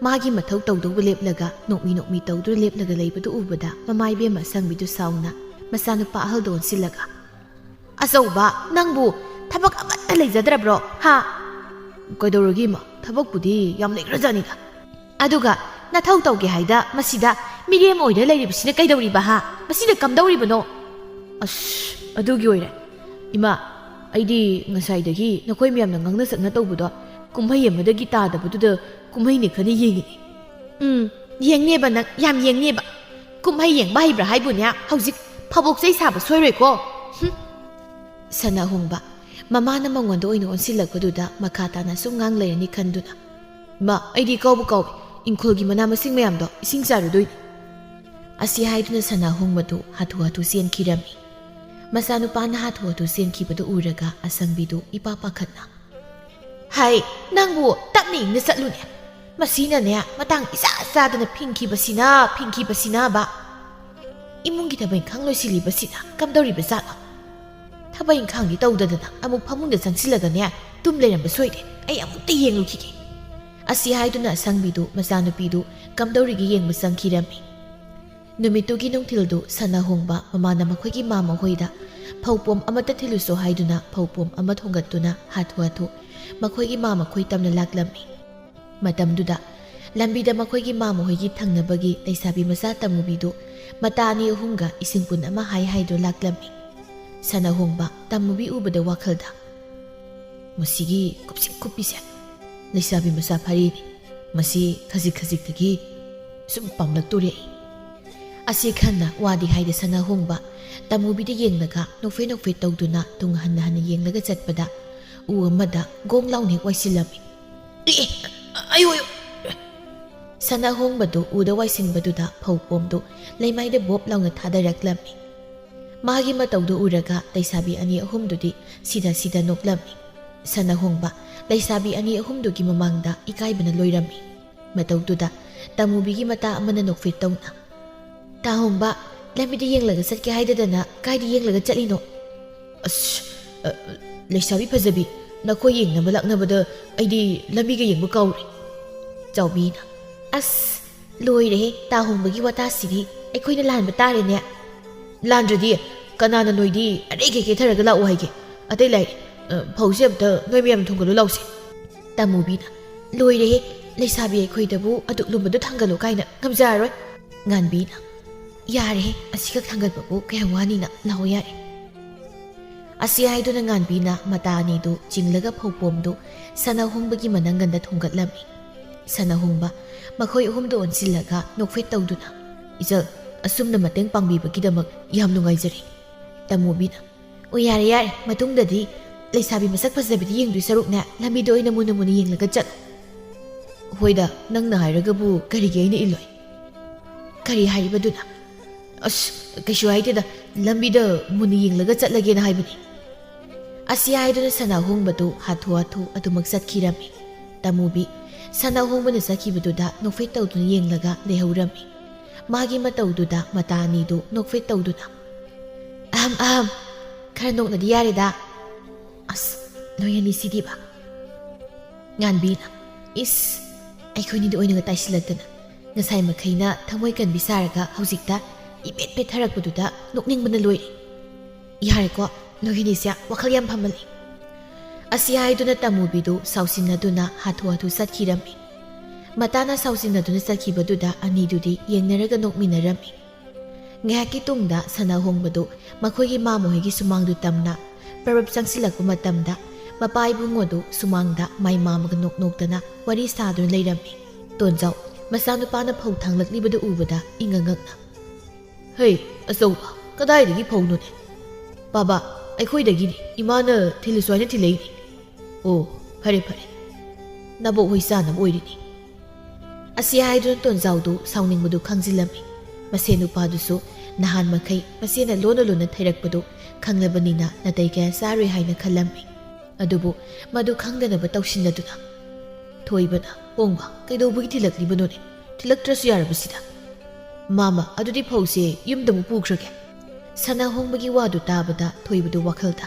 ꯃꯥꯒꯤ ꯃꯊꯧ ꯇꯧꯗꯧꯕ ꯂꯦꯞꯂꯒ ꯅꯣꯛꯃꯤ ꯇꯧꯗꯨꯅ ꯂꯦꯞꯂꯒ ꯂꯩꯕꯗꯨ ꯎꯕꯗ ꯃꯃꯥꯏꯕꯦꯝ ꯑꯁꯪꯕꯤꯗꯨ ꯁꯥꯎꯅ ꯃꯆꯥꯅꯨꯄꯥ ꯑꯍꯜꯗ ꯑꯣꯟꯁꯤꯜꯂꯒ ꯑꯆꯧꯕ ꯅꯪꯕꯨ ꯊꯕꯛ ꯑꯃꯠꯇ ꯂꯩꯖꯗ꯭ꯔꯕ꯭ꯔꯣ ꯍꯥ ꯀꯩꯗꯧꯔꯒꯦ ꯏꯃꯥ ꯊꯕꯛꯄꯨꯗꯤ ꯌꯥꯝ ꯂꯩꯈ꯭ꯔꯖꯥꯅꯤꯗ ꯑꯗꯨꯒ ꯅꯊꯧ ꯇꯧꯒꯦ ꯍꯥꯏꯗ ꯃꯁꯤꯗ ꯃꯤꯔꯦꯝ ꯑꯣꯏꯅ ꯂꯩꯔꯤꯕꯁꯤꯅ ꯀꯩꯗꯧꯔꯤꯕ ꯍꯥ ꯃꯁꯤꯅ ꯀꯝꯗꯧꯔꯤꯕꯅꯣ ꯑꯗꯨꯒꯤ ꯑꯣꯏꯔꯦ ꯏꯃꯥ ꯑꯩꯗꯤ ꯉꯁꯥꯏꯗꯒꯤ ꯅꯈꯣꯏ ꯃꯌꯥꯝꯅ ꯉꯥꯡꯅ ꯁꯛꯅ ꯇꯧꯕꯗꯣ ꯀꯨꯝꯍꯩ ꯑꯃꯗꯒꯤ ꯇꯥꯗꯕꯗꯨꯗ ꯀꯨꯝꯍꯩꯅꯤ ꯈꯔ ꯌꯦꯡꯉꯤꯅꯤ ꯌꯦꯡꯅꯦꯕ ꯅꯪ ꯌꯥꯝ ꯌꯦꯡꯅꯦꯕ ꯀꯨꯝꯍꯩ ꯌꯦꯡꯕ ꯍꯩꯕ꯭ꯔꯥ ꯍꯥꯏꯕꯨꯅꯦ ꯍꯧꯖꯤꯛ ꯐꯕꯣꯛ ꯆꯩ ꯁꯥꯕ ꯁꯣꯏꯔꯣꯏꯀꯣ ꯁꯅꯥꯍꯣꯡꯕ ꯃꯃꯥꯅ ꯃꯉꯣꯟꯗ ꯑꯣꯏꯅ ꯑꯣꯟꯁꯤꯜꯂꯛꯄꯗꯨꯗ ꯃꯈꯥ ꯇꯥꯅ ꯁꯨꯝ ꯉꯥꯡ ꯂꯩꯔꯅꯤ ꯈꯟꯗꯨꯅ ꯃꯥ ꯑꯩꯗꯤ ꯀꯥꯎꯕ ꯀꯥꯎꯏ ꯏꯪꯈꯣꯜꯒꯤ ꯃꯅꯥ ꯃꯁꯤꯡ ꯃꯌꯥꯝꯗꯣ ꯏꯁꯤꯡ ꯆꯥꯔꯨꯗꯣꯏꯅꯤ ꯑꯁꯤ ꯍꯥꯏꯗꯨꯅ ꯁꯅꯥꯍꯣꯡꯕꯗꯨ ꯍꯥꯊꯨ ꯍꯥꯊꯨ ꯆꯦꯟꯈꯤꯔꯝꯃꯤ ꯃꯆꯥꯅꯨꯄꯥꯅ ꯍꯥꯊꯨ ꯍꯥꯊꯨ ꯆꯦꯟꯈꯤꯕꯗꯨ ꯎꯔꯒ ꯑꯁꯪꯕꯤꯗꯨ ꯏꯄꯥ ꯄꯥꯈꯠꯅ ꯍꯥꯏ ꯅꯪꯕꯨ ꯇꯞꯅ ꯏꯪꯅ ꯆꯠꯂꯨꯅꯦ ꯃꯁꯤꯅꯅꯦ ꯃꯇꯥꯡ ꯏꯆꯥ ꯆꯥꯗꯅ ꯐꯤꯡꯈꯤꯕꯁꯤꯅꯕ ꯏꯃꯨꯡꯒꯤ ꯊꯕꯛ ꯏꯪꯈꯥꯡ ꯂꯣꯏꯁꯤꯜꯂꯤꯕꯁꯤꯅ ꯀꯝꯗꯧꯔꯤꯕ ꯖꯥꯠꯅꯣ ꯊꯕꯛ ꯏꯪꯈꯥꯡꯗꯤ ꯇꯧꯗꯗꯅ ꯑꯃꯨꯛ ꯐꯃꯨꯡꯗ ꯆꯪꯁꯤꯜꯂꯒꯅꯦ ꯇꯨꯝ ꯂꯩꯔꯝꯕ ꯁꯣꯏꯗꯦ ꯑꯩ ꯑꯃꯨꯛꯇ ꯌꯦꯡꯂꯨꯈꯤꯒꯦ ꯑꯁꯤ ꯍꯥꯏꯗꯨꯅ ꯑꯁꯪꯕꯤꯗꯨ ꯃꯆꯥꯅꯨꯄꯤꯗꯨ ꯀꯝꯗꯧꯔꯤꯒꯦ ꯌꯦꯡꯕ ꯆꯪꯈꯤꯔꯝꯃꯤ ꯅꯨꯃꯤꯠꯇꯨꯒꯤ ꯅꯨꯡꯊꯤꯜꯗꯨ ꯁꯅꯥꯍꯣꯡꯕ ꯃꯃꯥꯅ ꯃꯈꯣꯏꯒꯤ ꯃꯥꯃ ꯍꯣꯏꯗ ꯐꯧꯄꯣꯝ ꯑꯃꯠꯇ ꯊꯤꯜꯂꯨꯁꯣ ꯍꯥꯏꯗꯨꯅ ꯐꯧꯄꯣꯝ ꯑꯃ ꯊꯣꯡꯒꯠꯇꯨꯅ ꯍꯥꯊꯨ ꯍꯥꯊꯨ ꯃꯈꯣꯏꯒꯤ ꯃꯥꯃ ꯈꯣꯏ ꯇꯝꯅ ꯂꯥꯛꯂꯝꯃꯤ ꯃꯇꯝꯗꯨꯗ ꯂꯝꯕꯤꯗ ꯃꯈꯣꯏꯒꯤ ꯃꯥꯃ ꯍꯣꯏꯒꯤ ꯊꯪꯅꯕꯒꯤ ꯂꯩꯁꯥꯕꯤ ꯃꯆꯥ ꯇꯝꯃꯨꯕꯤꯗꯨ ꯃꯇꯥ ꯑꯅꯤ ꯑꯍꯨꯝꯒ ꯏꯁꯤꯡ ꯄꯨꯟ ꯑꯃ ꯍꯥꯏꯗꯨ ꯂꯥꯛꯂꯝꯃꯤ ꯁꯅꯥꯍꯣꯡꯕ ꯇꯝꯃꯨꯕꯤ ꯎꯕꯗ ꯋꯥꯈꯜꯗ ꯃꯁꯤꯒꯤ ꯀꯨꯞꯁꯤꯛ ꯀꯨꯞꯄꯤꯁꯦ ꯂꯩꯁꯥꯕꯤ ꯃꯆꯥ ꯐꯔꯤꯅꯤ ꯃꯁꯤ ꯈꯖꯤꯛ ꯈꯖꯤꯛꯇꯒꯤ ꯁꯨꯝ ꯄꯥꯝꯂꯛꯇꯣꯔꯦ ꯑꯁꯤ ꯈꯟꯅ ꯋꯥꯗꯤ ꯍꯥꯏꯗ ꯁꯅꯥꯍꯣꯡꯕ ꯇꯝꯃꯨꯕꯤꯗ ꯌꯦꯡꯂꯒ ꯅꯣꯛꯐꯦꯠ ꯇꯧꯗꯨꯅ ꯇꯨꯡ ꯍꯟꯅ ꯍꯟꯅ ꯌꯦꯡꯂꯒ ꯆꯠꯄꯗ ꯎ ꯑꯃꯗ ꯒꯣꯡ ꯂꯥꯎꯅ ꯍꯦꯛ ꯋꯥꯏꯁꯤꯜꯂꯝꯃꯤ ꯑꯌꯣ ꯁꯅꯥꯍꯣꯡꯕꯗꯨ ꯎꯗ ꯋꯥꯏꯁꯤꯟꯕꯗꯨꯗ ꯐꯧꯄꯣꯝꯗꯨ ꯂꯩꯃꯥꯏꯗ ꯕꯣꯞ ꯂꯥꯎꯅ ꯊꯥꯗꯔꯛꯂꯝꯃꯤ ꯃꯥꯒꯤ ꯃꯇꯧꯗꯨ ꯎꯔꯒ ꯂꯩꯁꯥꯕꯤ ꯑꯅꯤ ꯑꯍꯨꯝꯗꯨꯗꯤ ꯁꯤꯗ ꯅꯣꯛꯂꯝꯃꯤ ꯁꯅꯥꯍꯣꯡꯕ ꯂꯩꯁꯥꯕꯤ ꯑꯅꯤ ꯑꯍꯨꯝꯗꯨꯒꯤ ꯃꯃꯥꯡꯗ ꯏꯀꯥꯏꯕꯅ ꯂꯣꯏꯔꯝꯃꯤ ꯃꯇꯧꯗꯨꯗ ꯇꯝꯃꯨꯕꯤꯒꯤ ꯃꯇꯥ ꯑꯃꯅ ꯅꯣꯛꯐꯦꯠ ꯇꯧꯅ ꯇꯥꯍꯣꯡꯕ ꯂꯝꯕꯤꯗ ꯌꯦꯡꯂꯒ ꯆꯠꯀꯦ ꯍꯥꯏꯗꯗꯅ ꯀꯥꯏꯗ ꯌꯦꯡꯂꯒ ꯆꯠꯂꯤꯅꯣ ꯑꯁ ꯂꯩꯁꯥꯕꯤ ꯐꯖꯕꯤ ꯅꯈꯣꯏ ꯌꯦꯡꯅꯕ ꯂꯥꯛꯅꯕꯗ ꯑꯩꯗꯤ ꯂꯝꯕꯤꯒ ꯌꯦꯡꯕ ꯀꯥꯎꯔꯦ ꯆꯥꯎꯕꯤꯅ ꯑꯁ ꯂꯣꯏꯔꯦꯍꯦ ꯇꯥꯍꯣꯡꯕꯒꯤ ꯋꯥꯇꯥꯁꯤꯗꯤ ꯑꯩꯈꯣꯏꯅ ꯂꯥꯟꯕ ꯇꯥꯔꯦꯅꯦ ꯂꯥꯟꯗ꯭ꯔꯗꯤ ꯀꯅꯥꯅ ꯅꯣꯏꯗꯤ ꯑꯔꯩ ꯀꯦꯊꯔꯒ ꯂꯥꯛꯑꯣ ꯍꯥꯏꯒꯦ ꯑꯇꯩ ꯂꯥꯏꯔꯤ ꯐꯧꯁꯦ ꯑꯝꯇ ꯅꯣꯏ ꯃꯌꯥꯝ ꯊꯣꯡꯒꯠꯂꯨ ꯂꯥꯎꯁꯦ ꯇꯝꯃꯨꯕꯤꯅ ꯂꯣꯏꯔꯦꯍꯦ ꯂꯩꯁꯥꯕꯤ ꯑꯩꯈꯣꯏꯗꯕꯨ ꯑꯗꯨꯛ ꯂꯨꯝꯕꯗꯨ ꯊꯥꯡꯒꯠꯂꯨ ꯀꯥꯏꯅ ꯉꯝꯖꯔꯔꯣꯏ ꯉꯥꯟꯕꯤꯅ ꯌꯥꯔꯦꯍꯦ ꯑꯁꯤꯈꯛ ꯊꯥꯡꯒꯠꯄꯕꯨ ꯀꯌꯥꯝ ꯋꯥꯅꯤꯅ ꯂꯥꯛꯑꯣ ꯌꯥꯔꯦ ꯑꯁꯤ ꯍꯥꯏꯗꯨꯅ ꯉꯥꯟꯕꯤꯅ ꯃꯇꯥ ꯑꯅꯤꯗꯨ ꯆꯤꯡꯂꯒ ꯐꯧꯄꯣꯝꯗꯨ ꯁꯅꯥꯍꯣꯡꯕꯒꯤ ꯃꯅꯪꯒꯟꯗ ꯊꯣꯡꯒꯠꯂꯝꯃꯤ ꯁꯅꯥꯍꯣꯡꯕ ꯃꯈꯣꯏ ꯑꯍꯨꯝꯗ ꯑꯣꯟꯁꯤꯜꯂꯒ ꯅꯣꯛꯐꯦꯠ ꯇꯧꯗꯨꯅ ꯏꯆꯜ ꯑꯁꯨꯝꯅ ꯃꯇꯦꯡ ꯄꯥꯡꯕꯤꯕꯒꯤꯗꯃꯛ ꯌꯥꯝ ꯅꯨꯡꯉꯥꯏꯖꯔꯦ ꯇꯝꯃꯨꯕꯤꯅ ꯑꯣ ꯌꯥꯔꯦ ꯃꯇꯨꯡꯗꯗꯤ ꯂꯩꯁꯥꯕꯤ ꯃꯁꯛ ꯐꯖꯕꯤꯗ ꯌꯦꯡꯗꯣꯏ ꯁꯔꯨꯛꯅꯦ ꯂꯝꯕꯤꯗ ꯑꯣꯏꯅ ꯃꯨꯟꯅ ꯌꯦꯡꯂꯒ ꯆꯠꯂꯨ ꯍꯣꯏꯗ ꯅꯪꯅ ꯍꯥꯏꯔꯒꯕꯨ ꯀꯔꯤꯒꯤ ꯑꯩꯅ ꯏꯜꯂꯣꯏ ꯀꯔꯤ ꯍꯥꯏꯔꯤꯕꯗꯨꯅ ꯑꯁ ꯀꯩꯁꯨ ꯍꯥꯏꯗꯦꯗ ꯂꯝꯕꯤꯗ ꯃꯨꯟꯅ ꯌꯦꯡꯂꯒ ꯆꯠꯂꯒꯦꯅ ꯍꯥꯏꯕꯅꯤ ꯑꯁꯤ ꯍꯥꯏꯗꯨꯅ ꯁꯅꯥꯍꯣꯡꯕꯗꯨ ꯍꯥꯊꯨ ꯍꯥꯊꯨ ꯑꯗꯨꯃꯛ ꯆꯠꯈꯤꯔꯝꯃꯤ ꯇꯝꯃꯨꯕꯤ ꯁꯅꯥꯍꯣꯡꯕꯅ ꯆꯠꯈꯤꯕꯗꯨꯗ ꯅꯣꯛꯐꯦꯠ ꯇꯧꯗꯨꯅ ꯌꯦꯡꯂꯒ ꯂꯩꯍꯧꯔꯝꯃꯤ ꯃꯥꯒꯤ ꯃꯇꯧꯗꯨꯗ ꯃꯇꯥ ꯑꯅꯤꯗꯨ ꯅꯣꯛꯐꯦꯠ ꯇꯧꯗꯨꯅ ꯑꯍꯝ ꯈꯔ ꯅꯣꯛꯅꯗꯤ ꯌꯥꯔꯦꯗ ꯑꯁ ꯅꯣꯏ ꯑꯅꯤꯁꯤꯗꯤꯕ ꯉꯥꯟꯕꯤꯅ ꯏꯁ ꯑꯩꯈꯣꯏꯅꯤꯗ ꯑꯣꯏꯅꯒ ꯇꯥꯏꯁꯤꯜꯂꯛꯇꯅ ꯉꯁꯥꯏ ꯃꯈꯩꯅ ꯊꯃꯣꯏ ꯀꯟꯕꯤ ꯁꯥꯔꯒ ꯍꯧꯖꯤꯛꯇ ꯏꯄꯦꯠ ꯄꯦꯠꯊꯔꯛꯄꯗꯨꯗ ꯅꯣꯛꯅꯤꯡꯕꯅ ꯂꯣꯏꯔꯦ ꯌꯥꯔꯦꯀꯣ ꯅꯣꯏ ꯑꯅꯤꯁꯦ ꯋꯥꯈꯜ ꯌꯥꯝ ꯐꯃꯜꯂꯤ ꯑꯁꯤ ꯍꯥꯏꯗꯨꯅ ꯇꯝꯃꯨꯕꯤꯗꯨ ꯁꯥꯎꯁꯤꯟꯅꯗꯨꯅ ꯍꯥꯊꯨ ꯍꯥꯊꯨ ꯆꯠꯈꯤꯔꯝꯃꯤ ꯃꯇꯥꯅ ꯁꯥꯎꯁꯤꯟꯅꯗꯨꯅ ꯆꯠꯈꯤꯕꯗꯨꯗ ꯑꯅꯤꯗꯨꯗꯤ ꯌꯦꯡꯅꯔꯒ ꯅꯣꯛꯃꯤꯟꯅꯔꯝꯃꯤ ꯉꯥꯏꯍꯥꯛꯀꯤ ꯇꯨꯡꯗ ꯁꯅꯥꯍꯣꯡꯕꯗꯨ ꯃꯈꯣꯏꯒꯤ ꯃꯥꯃꯍꯣꯏꯒꯤ ꯁꯨꯃꯥꯡꯗꯨ ꯇꯝꯅ ꯄꯔꯕ ꯆꯪꯁꯤꯜꯂꯛꯄ ꯃꯇꯝꯗ ꯃꯄꯥ ꯏꯕꯨꯡꯉꯣꯗꯨ ꯁꯨꯃꯥꯡꯗ ꯃꯥꯏ ꯃꯥꯃꯒ ꯅꯣꯛꯅꯣꯛꯇꯅ ꯋꯥꯔꯤ ꯁꯥꯗꯨꯅ ꯂꯩꯔꯝꯃꯤ ꯇꯣꯟꯖꯥꯎ ꯃꯆꯥꯅꯨꯄꯥꯅ ꯐꯧ ꯊꯥꯡꯂꯛꯂꯤꯕꯗꯨ ꯎꯕꯗ ꯏꯪꯉꯉꯛꯅ ꯍꯩ ꯑꯆꯧꯕ ꯀꯗꯥꯏꯗꯒꯤ ꯐꯧꯅꯣꯅꯦ ꯕꯥꯕꯥ ꯑꯩꯈꯣꯏꯗꯒꯤꯅꯤ ꯏꯃꯥꯅ ꯊꯤꯜꯂꯁꯨ ꯍꯥꯏꯅ ꯊꯤꯜꯂꯛꯏꯅꯤ ꯑꯣ ꯐꯔꯦ ꯅꯕꯣꯛ ꯍꯣꯏ ꯆꯥꯅꯕ ꯑꯣꯏꯔꯤꯅꯤ ꯑꯁꯤ ꯍꯥꯏꯗꯨꯅ ꯇꯣꯟꯖꯥꯎꯗꯨ ꯁꯥꯎꯅꯤꯡꯕꯗꯨ ꯈꯪꯖꯤꯜꯂꯝꯃꯤ ꯃꯁꯦ ꯅꯨꯄꯥꯗꯨꯁꯨ ꯅꯍꯥꯟ ꯃꯈꯩ ꯃꯁꯦꯅ ꯂꯣꯟꯅ ꯊꯩꯔꯛꯄꯗꯨ ꯈꯪꯂꯕꯅꯤꯅ ꯅꯥꯇꯩ ꯀꯌꯥ ꯆꯥꯔꯣꯏ ꯍꯥꯏꯅ ꯈꯜꯂꯝꯃꯤ ꯑꯗꯨꯕꯨ ꯃꯗꯨ ꯈꯪꯗꯅꯕ ꯇꯧꯁꯤꯟꯅꯗꯨꯅ ꯊꯣꯏꯕꯅ ꯄꯣꯡꯕ ꯀꯩꯗꯧꯕꯒꯤ ꯊꯤꯜꯂꯛꯂꯤꯕꯅꯣꯅꯦ ꯊꯤꯜꯂꯛꯇ꯭ꯔꯁꯨ ꯌꯥꯔꯕꯁꯤꯗ ꯃꯥꯃ ꯑꯗꯨꯗꯤ ꯐꯧꯁꯦ ꯌꯨꯝꯗꯃꯨꯛ ꯄꯨꯈ꯭ꯔꯒꯦ ꯁꯅꯥꯍꯣꯡꯕꯒꯤ ꯋꯥꯗꯨ ꯇꯥꯕꯗ ꯊꯣꯏꯕꯗꯨ ꯋꯥꯈꯜꯗ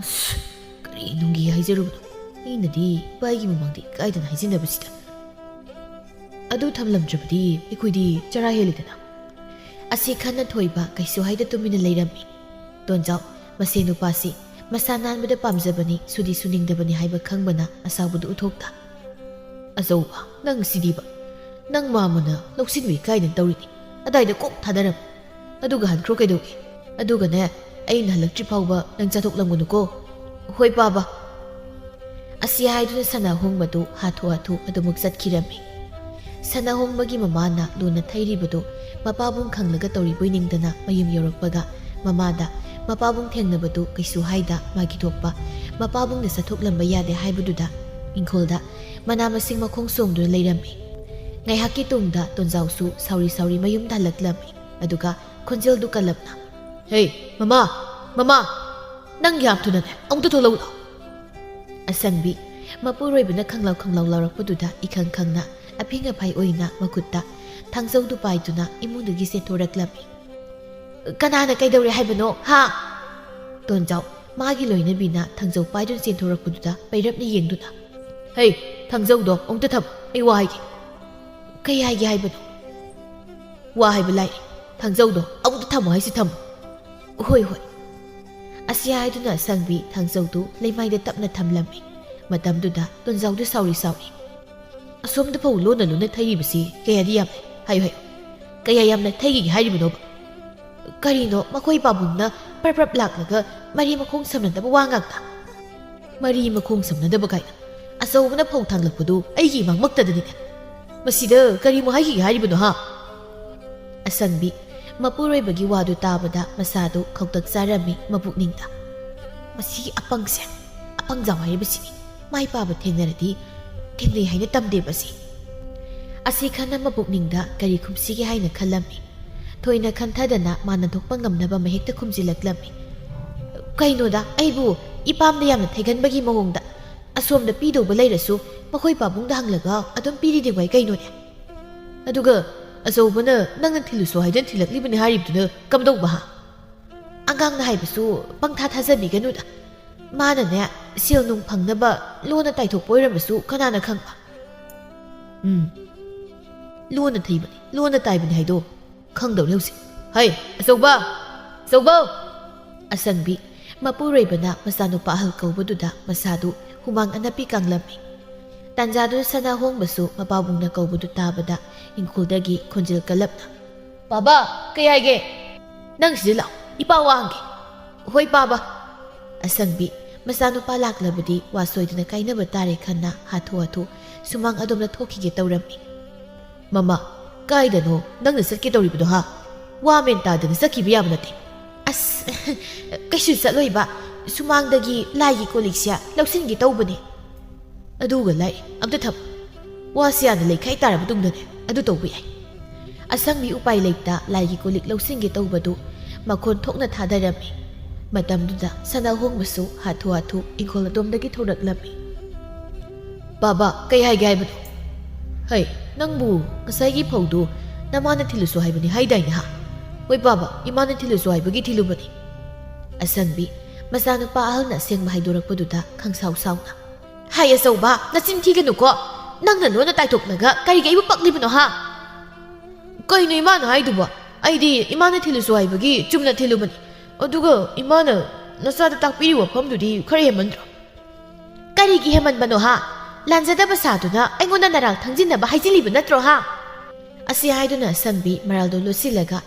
ꯑꯁ ꯀꯔꯤ ꯅꯨꯡꯒꯤ ꯍꯥꯏꯖꯔꯨꯕꯅꯣ ꯑꯩꯅꯗꯤ ꯏꯄꯥꯒꯤ ꯃꯃꯥꯡꯗ ꯏꯀꯥꯏꯗꯅ ꯍꯥꯏꯖꯤꯟꯅꯕꯁꯤꯗ ꯑꯗꯨ ꯊꯝꯂꯝꯗ꯭ꯔꯕꯗꯤ ꯑꯩꯈꯣꯏꯗꯤ ꯆꯔꯥ ꯍꯦꯜꯂꯤꯗꯅ ꯑꯁꯤ ꯈꯟꯅ ꯊꯣꯏꯕ ꯀꯩꯁꯨ ꯍꯥꯏꯗ ꯇꯨꯃꯤꯟꯅ ꯂꯩꯔꯝꯃꯤ ꯇꯣꯟꯖꯥꯎ ꯃꯁꯦ ꯅꯨꯄꯥꯁꯤ ꯃꯁꯥ ꯅꯥꯟꯕꯗ ꯄꯥꯝꯖꯕꯅꯤ ꯁꯨꯗꯤ ꯁꯨꯅꯤꯡꯗꯕꯅꯤ ꯍꯥꯏꯕ ꯈꯪꯕꯅ ꯑꯁꯥꯎꯕꯗꯨ ꯎꯠꯊꯣꯛꯇ ꯑꯆꯧꯕ ꯅꯪ ꯁꯤꯗꯤꯕ ꯅꯪ ꯃꯥꯃꯅ ꯂꯧꯁꯤꯟꯕ ꯏꯀꯥꯏꯗꯅ ꯇꯧꯔꯤꯅꯤ ꯑꯗꯥꯏꯗ ꯀꯣꯛ ꯊꯥꯗꯔꯝ ꯑꯗꯨꯒ ꯍꯟꯈ꯭ꯔꯣ ꯀꯩꯗꯧꯒꯦ ꯑꯗꯨꯒꯅꯦ ꯑꯩꯅ ꯍꯜꯂꯛꯇ꯭ꯔꯤ ꯐꯥꯎꯕ ꯅꯪ ꯆꯥꯊꯣꯛꯂꯝꯒꯅꯨꯀꯣ ꯍꯣꯏ ꯄꯥꯕ ꯑꯁꯤ ꯍꯥꯏꯗꯨꯅ ꯁꯅꯥꯍꯣꯡꯕꯗꯨ ꯍꯥꯊꯨ ꯑꯗꯨꯃꯛ ꯆꯠꯈꯤꯔꯝꯃꯤ꯫ ꯁꯅꯥꯍꯣꯡꯕꯒꯤ ꯃꯃꯥꯅ ꯂꯨꯅ ꯊꯩꯔꯤꯕꯗꯨ ꯃꯄꯥꯕꯨꯡ ꯈꯪꯂꯒ ꯇꯧꯔꯤꯕꯣꯏ ꯅꯤꯡꯗꯅ ꯃꯌꯨꯝ ꯌꯧꯔꯛꯄꯒ ꯃꯃꯥꯗ ꯃꯄꯥꯕꯨꯡ ꯊꯦꯡꯅꯕꯗꯨ ꯀꯩꯁꯨ ꯍꯥꯏꯗ ꯃꯥꯒꯤ ꯊꯣꯛꯄ ꯃꯄꯥꯕꯨꯡꯅ ꯆꯠꯊꯣꯛꯂꯝꯕ ꯌꯥꯗꯦ ꯍꯥꯏꯕꯗꯨꯗ ꯏꯪꯈꯣꯜꯗ ꯃꯅꯥ ꯃꯁꯤꯡ ꯃꯈꯣꯡ ꯁꯣꯡꯗꯨꯅ ꯂꯩꯔꯝꯃꯤ꯫ ꯉꯥꯏꯍꯥꯛꯀꯤ ꯇꯨꯡꯗ ꯇꯣꯟꯖꯥꯎꯁꯨ ꯁꯥꯎꯔꯤ ꯃꯌꯨꯝꯗ ꯍꯜꯂꯛꯂꯝꯃꯤ꯫ ꯑꯗꯨꯒ ꯈꯣꯟꯖꯦꯜꯗꯨ ꯀꯜꯂꯞꯅ "ꯍꯦ ꯃꯃꯥ ꯅꯪ ꯌꯥꯝ ꯊꯨꯅꯅꯦ ꯑꯃꯨꯛꯇ ꯊꯣꯛꯂꯛꯎ ꯂꯥꯎ." ꯑꯁꯪꯕꯤ ꯃꯄꯨꯔꯣꯏꯕꯅ ꯈꯪꯂꯥꯎ ꯂꯥꯎꯔꯛꯄꯗꯨꯗ ꯏꯈꯪ ꯈꯪꯅ ꯑꯐꯤꯡ ꯑꯐꯥꯏ ꯑꯣꯏꯅ ꯃꯈꯨꯠꯇ ꯊꯥꯡꯖꯧꯗꯨ ꯄꯥꯏꯗꯨꯅ ꯏꯃꯨꯡꯗꯒꯤ ꯆꯦꯟꯊꯣꯔꯛꯂꯝꯃꯤ꯫ "ꯀꯅꯥꯅ ꯀꯩꯗꯧꯔꯦ ꯍꯥꯏꯕꯅꯣ ꯍꯥ?" ꯇꯣꯟꯖꯥꯎ ꯃꯥꯒꯤ ꯂꯣꯏꯅꯕꯤꯅ ꯊꯥꯡꯖꯧ ꯄꯥꯏꯗꯨꯅ ꯆꯦꯟꯊꯣꯔꯛꯄꯗꯨꯗ ꯄꯩꯔꯞꯅ ꯌꯦꯡꯗꯨꯅ "ꯍꯩ ꯊꯥꯡꯖꯧꯗꯣ ꯑꯃꯨꯛꯇ ꯊꯝ, ꯑꯩ ꯋꯥ ꯍꯥꯏꯒꯦ." "ꯀꯩ ꯍꯥꯏꯒꯦ ꯍꯥꯏꯕꯅꯣ?" "ꯋꯥ ꯍꯥꯏꯕ ꯂꯥꯏꯔꯤ, ꯊꯥꯡꯖꯧꯗꯣ ꯑꯃꯨꯛꯇ ꯊꯝꯃꯣ ꯍꯥꯏꯁꯤ ꯊꯝꯃꯣ." "ꯍꯣꯏ." ꯑꯁꯤ ꯍꯥꯏꯗꯨꯅ ꯑꯁꯪꯕꯤ ꯊꯥꯡꯖꯧꯗꯨ ꯂꯩꯃꯥꯏꯗ ꯇꯞꯅ ꯊꯝꯂꯝꯃꯤ꯫ ꯃꯇꯝꯗꯨꯗ ꯇꯣꯟꯖꯥꯎꯗꯨ ꯁꯥꯎꯔꯤ "ꯑꯁꯣꯝꯗ ꯐꯧ ꯂꯣꯟꯅ ꯊꯩꯔꯤꯕꯁꯤ ꯀꯌꯥꯗꯤ ꯌꯥꯝꯃꯦ, ꯍꯥꯏꯌꯨ ꯀꯌꯥ ꯌꯥꯝꯅ ꯊꯩꯈꯤꯒꯦ ꯍꯥꯏꯔꯤꯕꯅꯣꯕ?" "ꯀꯔꯤꯅꯣ ꯃꯈꯣꯏ ꯄꯥꯕꯨꯡꯅ ꯄ꯭ꯔꯞ ꯂꯥꯛꯂꯒ ꯃꯔꯤ ꯃꯈꯣꯡ ꯁꯝꯅꯗꯕ ꯋꯥ ꯉꯥꯛꯇ." "ꯃꯔꯤ ꯃꯈꯣꯡ ꯁꯝꯅꯗꯕ ꯀꯥꯏꯅ ꯑꯆꯧꯕꯅ ꯐꯧ ꯊꯥꯡꯂꯛꯄꯗꯨ ꯑꯩꯒꯤ ꯏꯃꯥꯡꯃꯛꯇꯗꯅꯤꯅꯦ, ꯃꯁꯤꯗ ꯀꯔꯤꯃꯨꯛ ꯍꯥꯏꯈꯤꯒꯦ ꯍꯥꯏꯔꯤꯕꯅꯣ ꯍꯥ?" ꯑꯁꯪꯕꯤ ꯃꯄꯨꯔꯣꯏꯕꯒꯤ ꯋꯥꯗꯨ ꯇꯥꯕꯗ ꯃꯁꯥꯗꯨ ꯈꯧꯇꯛ ꯆꯥꯔꯝꯃꯤ ꯃꯄꯨꯛꯅꯤꯡꯗ꯫ ꯃꯁꯤꯒꯤ ꯑꯄꯪꯁꯦ, ꯑꯄꯪꯖꯥꯎ ꯍꯥꯏꯔꯤꯕꯁꯤꯅꯤ, ꯃꯥꯏ ꯄꯥꯕ ꯊꯦꯡꯅꯔꯗꯤ ꯊꯦꯡꯅꯩ ꯍꯥꯏꯅ ꯇꯝꯗꯦꯕꯁꯤ꯫ ꯑꯁꯤ ꯈꯟꯅ ꯃꯄꯨꯛꯅꯤꯡꯗ ꯀꯔꯤ ꯈꯨꯝꯁꯤꯒꯦ ꯍꯥꯏꯅ ꯈꯜꯂꯝꯃꯤ꯫ ꯊꯣꯏꯅ ꯈꯟꯊꯗꯅ ꯃꯥꯅ ꯊꯣꯛꯄ ꯉꯝꯅꯕ ꯃꯍꯦꯛꯇ ꯈꯨꯝꯖꯤꯜꯂꯛꯂꯝꯃꯤ꯫ "ꯀꯩꯅꯣꯗ ꯑꯩꯕꯨ ꯏꯄꯥꯝꯗ ꯌꯥꯝꯅ ꯊꯩꯒꯟꯕꯒꯤ ꯃꯑꯣꯡꯗ ꯑꯁꯣꯝꯗ ꯄꯤꯗꯧꯕ ꯂꯩꯔꯁꯨ ꯃꯈꯣꯏ ꯄꯥꯕꯨꯡꯗ ꯍꯪꯂꯒ ꯑꯗꯨꯝ ꯄꯤꯔꯤꯗꯤꯉꯥꯏ ꯀꯩꯅꯣꯅꯦ? ꯑꯗꯨꯒ ꯑꯆꯧꯕꯅ ꯅꯪꯅ ꯊꯤꯜꯂꯨꯁꯨ ꯍꯥꯏꯗꯅ ꯊꯤꯜꯂꯛꯂꯤꯕꯅꯤ ꯍꯥꯏꯔꯤꯕꯗꯨꯅ ꯀꯝꯗꯧꯕ ꯍꯥ? ꯑꯉꯥꯡꯅ ꯍꯥꯏꯕꯁꯨ ꯄꯪꯊꯥ ꯊꯥꯖꯕꯤꯒꯅꯨꯗ, ꯃꯥꯅꯅꯦ ꯁꯦꯜ ꯅꯨꯡ ꯐꯪꯅꯕ ꯂꯣꯟꯅ ꯇꯥꯏꯊꯣꯛꯄ ꯑꯣꯏꯔꯝꯕꯁꯨ ꯀꯅꯥꯅ ꯈꯪꯕ?" "ꯂꯣꯟꯅ ꯊꯩꯕꯅꯤ, ꯂꯣꯟꯅ ꯇꯥꯏꯕꯅꯤ ꯍꯥꯏꯗꯣ ꯈꯪꯗꯧꯅꯤ ꯍꯧꯖꯤꯛ꯫ ꯍꯩ ꯑꯆꯧꯕ!" ꯑꯁꯪꯕꯤ ꯃꯄꯨꯔꯣꯏꯕꯅ ꯃꯆꯥꯅꯨꯄꯥ ꯑꯍꯜ ꯀꯧꯕꯗꯨꯗ ꯃꯁꯥꯗꯨ ꯍꯨꯃꯥꯡ ꯑꯅꯞꯄꯤ ꯀꯥꯡꯂꯝꯃꯤ꯫ ꯇꯥꯟꯖꯥꯗꯨꯗ ꯁꯅꯥꯍꯣꯡꯕꯁꯨ ꯃꯄꯥꯕꯨꯡꯅ ꯀꯧꯕꯗꯨ ꯇꯥꯕꯗ ꯏꯪꯈꯣꯜꯗꯒꯤ ꯈꯣꯟꯖꯦꯜ ꯀꯜꯂꯞꯅ "ꯄꯥꯕꯥ ꯀꯩ ꯍꯥꯏꯒꯦ? ꯅꯪ ꯁꯤꯗ ꯂꯥꯛꯑꯣ, ꯏꯄꯥ ꯋꯥ ꯍꯪꯒꯦ." "ꯍꯣꯏ ꯄꯥꯕꯥ." ꯑꯁꯪꯕꯤ ꯃꯆꯥꯅꯨꯄꯥ ꯂꯥꯛꯂꯕꯗꯤ ꯋꯥ ꯁꯣꯏꯗꯅ ꯀꯥꯏꯅꯕ ꯇꯥꯔꯦ ꯈꯟꯅ ꯍꯥꯊꯨ ꯁꯨꯃꯥꯡ ꯑꯗꯣꯝꯗ ꯊꯣꯛꯈꯤꯒꯦ ꯇꯧꯔꯝꯃꯤ꯫ "ꯃꯃꯥ ꯀꯥꯏꯗꯅꯣ ꯅꯪꯅ ꯆꯠꯀꯦ ꯇꯧꯔꯤꯕꯗꯣ ꯍꯥ? ꯋꯥ ꯃꯦꯟ ꯇꯥꯗꯅ ꯆꯠꯈꯤꯕ ꯌꯥꯕ ꯅꯠꯇꯦ." "ꯑꯁ ꯀꯩꯁꯨ ꯆꯠꯂꯣꯏꯕ, ꯁꯨꯃꯥꯡꯗꯒꯤ ꯂꯥꯏꯒꯤ ꯀꯣꯂꯤꯛꯁꯦ ꯂꯧꯁꯤꯟꯒꯦ ꯇꯧꯕꯅꯦ." "ꯑꯗꯨꯒ ꯂꯥꯏꯔꯤ, ꯑꯝꯇ ꯊꯝ, ꯋꯥꯁꯤ ꯌꯥꯝꯅ ꯂꯩꯈꯥꯏ ꯇꯥꯔꯕ ꯃꯇꯨꯡꯗꯅꯦ ꯑꯗꯨ ꯇꯧꯕ ꯌꯥꯏ." ꯑꯁꯪꯕꯤ ꯎꯄꯥꯏ ꯂꯩꯇ ꯂꯥꯏꯒꯤ ꯀꯣꯂꯤꯛ ꯂꯧꯁꯤꯟꯒꯦ ꯇꯧꯕꯗꯨ ꯃꯈꯣꯟ ꯊꯣꯛꯅ ꯊꯥꯗꯔꯝꯃꯤ꯫ ꯃꯇꯝꯗꯨꯗ ꯁꯅꯥꯍꯣꯡꯕꯁꯨ ꯍꯥꯊꯨ ꯏꯪꯈꯣꯜ ꯑꯗꯣꯝꯗꯒꯤ ꯊꯣꯔꯛꯂꯝꯃꯤ꯫ "ꯕꯥꯕꯥ ꯀꯩ ꯍꯥꯏꯒꯦ ꯍꯥꯏꯕꯅꯣ? ꯍꯩ ꯅꯪꯕꯨ ꯉꯁꯥꯏꯒꯤ ꯐꯧꯗꯨ ꯅꯃꯥꯅ ꯊꯤꯜꯂꯨꯁꯨ ꯍꯥꯏꯕꯅꯤ ꯍꯥꯏꯗꯥꯏꯅꯦ ꯍꯥ?" "ꯍꯣꯏ ꯕꯥꯕꯥ, ꯏꯃꯥꯅ ꯊꯤꯜꯂꯨꯁꯨ ꯍꯥꯏꯕꯒꯤ ꯊꯤꯜꯂꯨꯕꯅꯤ." ꯑꯁꯪꯕꯤ ꯃꯆꯥꯅꯨꯄꯥ ꯑꯍꯜꯅ ꯑꯁꯦꯡꯕ ꯍꯥꯏꯗꯣꯔꯛꯄꯗꯨꯗ ꯈꯪꯁꯥꯎꯅ "ꯍꯥꯏ ꯑꯆꯧꯕ, ꯅꯆꯤꯟ ꯊꯤꯒꯅꯨꯀꯣ, ꯅꯪꯅ ꯂꯣꯟꯅ ꯇꯥꯏꯊꯣꯛꯂꯒ ꯀꯔꯤꯒꯤ ꯑꯩꯕꯨ ꯄꯛꯂꯤꯕꯅꯣ ꯍꯥ?" "ꯀꯩꯅꯣ ꯏꯃꯥꯅ ꯍꯥꯏꯗꯨꯕ? ꯑꯩꯗꯤ ꯏꯃꯥꯅ ꯊꯤꯜꯂꯨꯁꯨ ꯍꯥꯏꯕꯒꯤ ꯆꯨꯝꯅ ꯊꯤꯜꯂꯨꯕꯅꯤ, ꯑꯗꯨꯒ ꯏꯃꯥꯅ ꯅꯆꯥꯗ ꯇꯥꯛꯄꯤꯔꯤꯕ ꯋꯥꯐꯝꯗꯨꯗꯤ ꯈꯔ ꯍꯦꯟꯃꯟꯗ꯭ꯔꯣ?" "ꯀꯔꯤꯒꯤ ꯍꯦꯟꯃꯟꯕꯅꯣ ꯍꯥ? ꯂꯥꯟꯖꯗꯕ ꯁꯥꯗꯨꯅ ꯑꯩꯉꯣꯟꯗ ꯅꯔꯥꯜ ꯊꯪꯖꯤꯟꯅꯕ ꯍꯥꯏꯖꯤꯜꯂꯤꯕ ꯅꯠꯇ꯭ꯔꯣ ꯍꯥ?" ꯑꯁꯤ ꯍꯥꯏꯗꯨꯅ ꯑꯁꯪꯕꯤ ꯃꯔꯥꯜꯗꯣ ꯂꯣꯠꯁꯤꯜꯂꯒ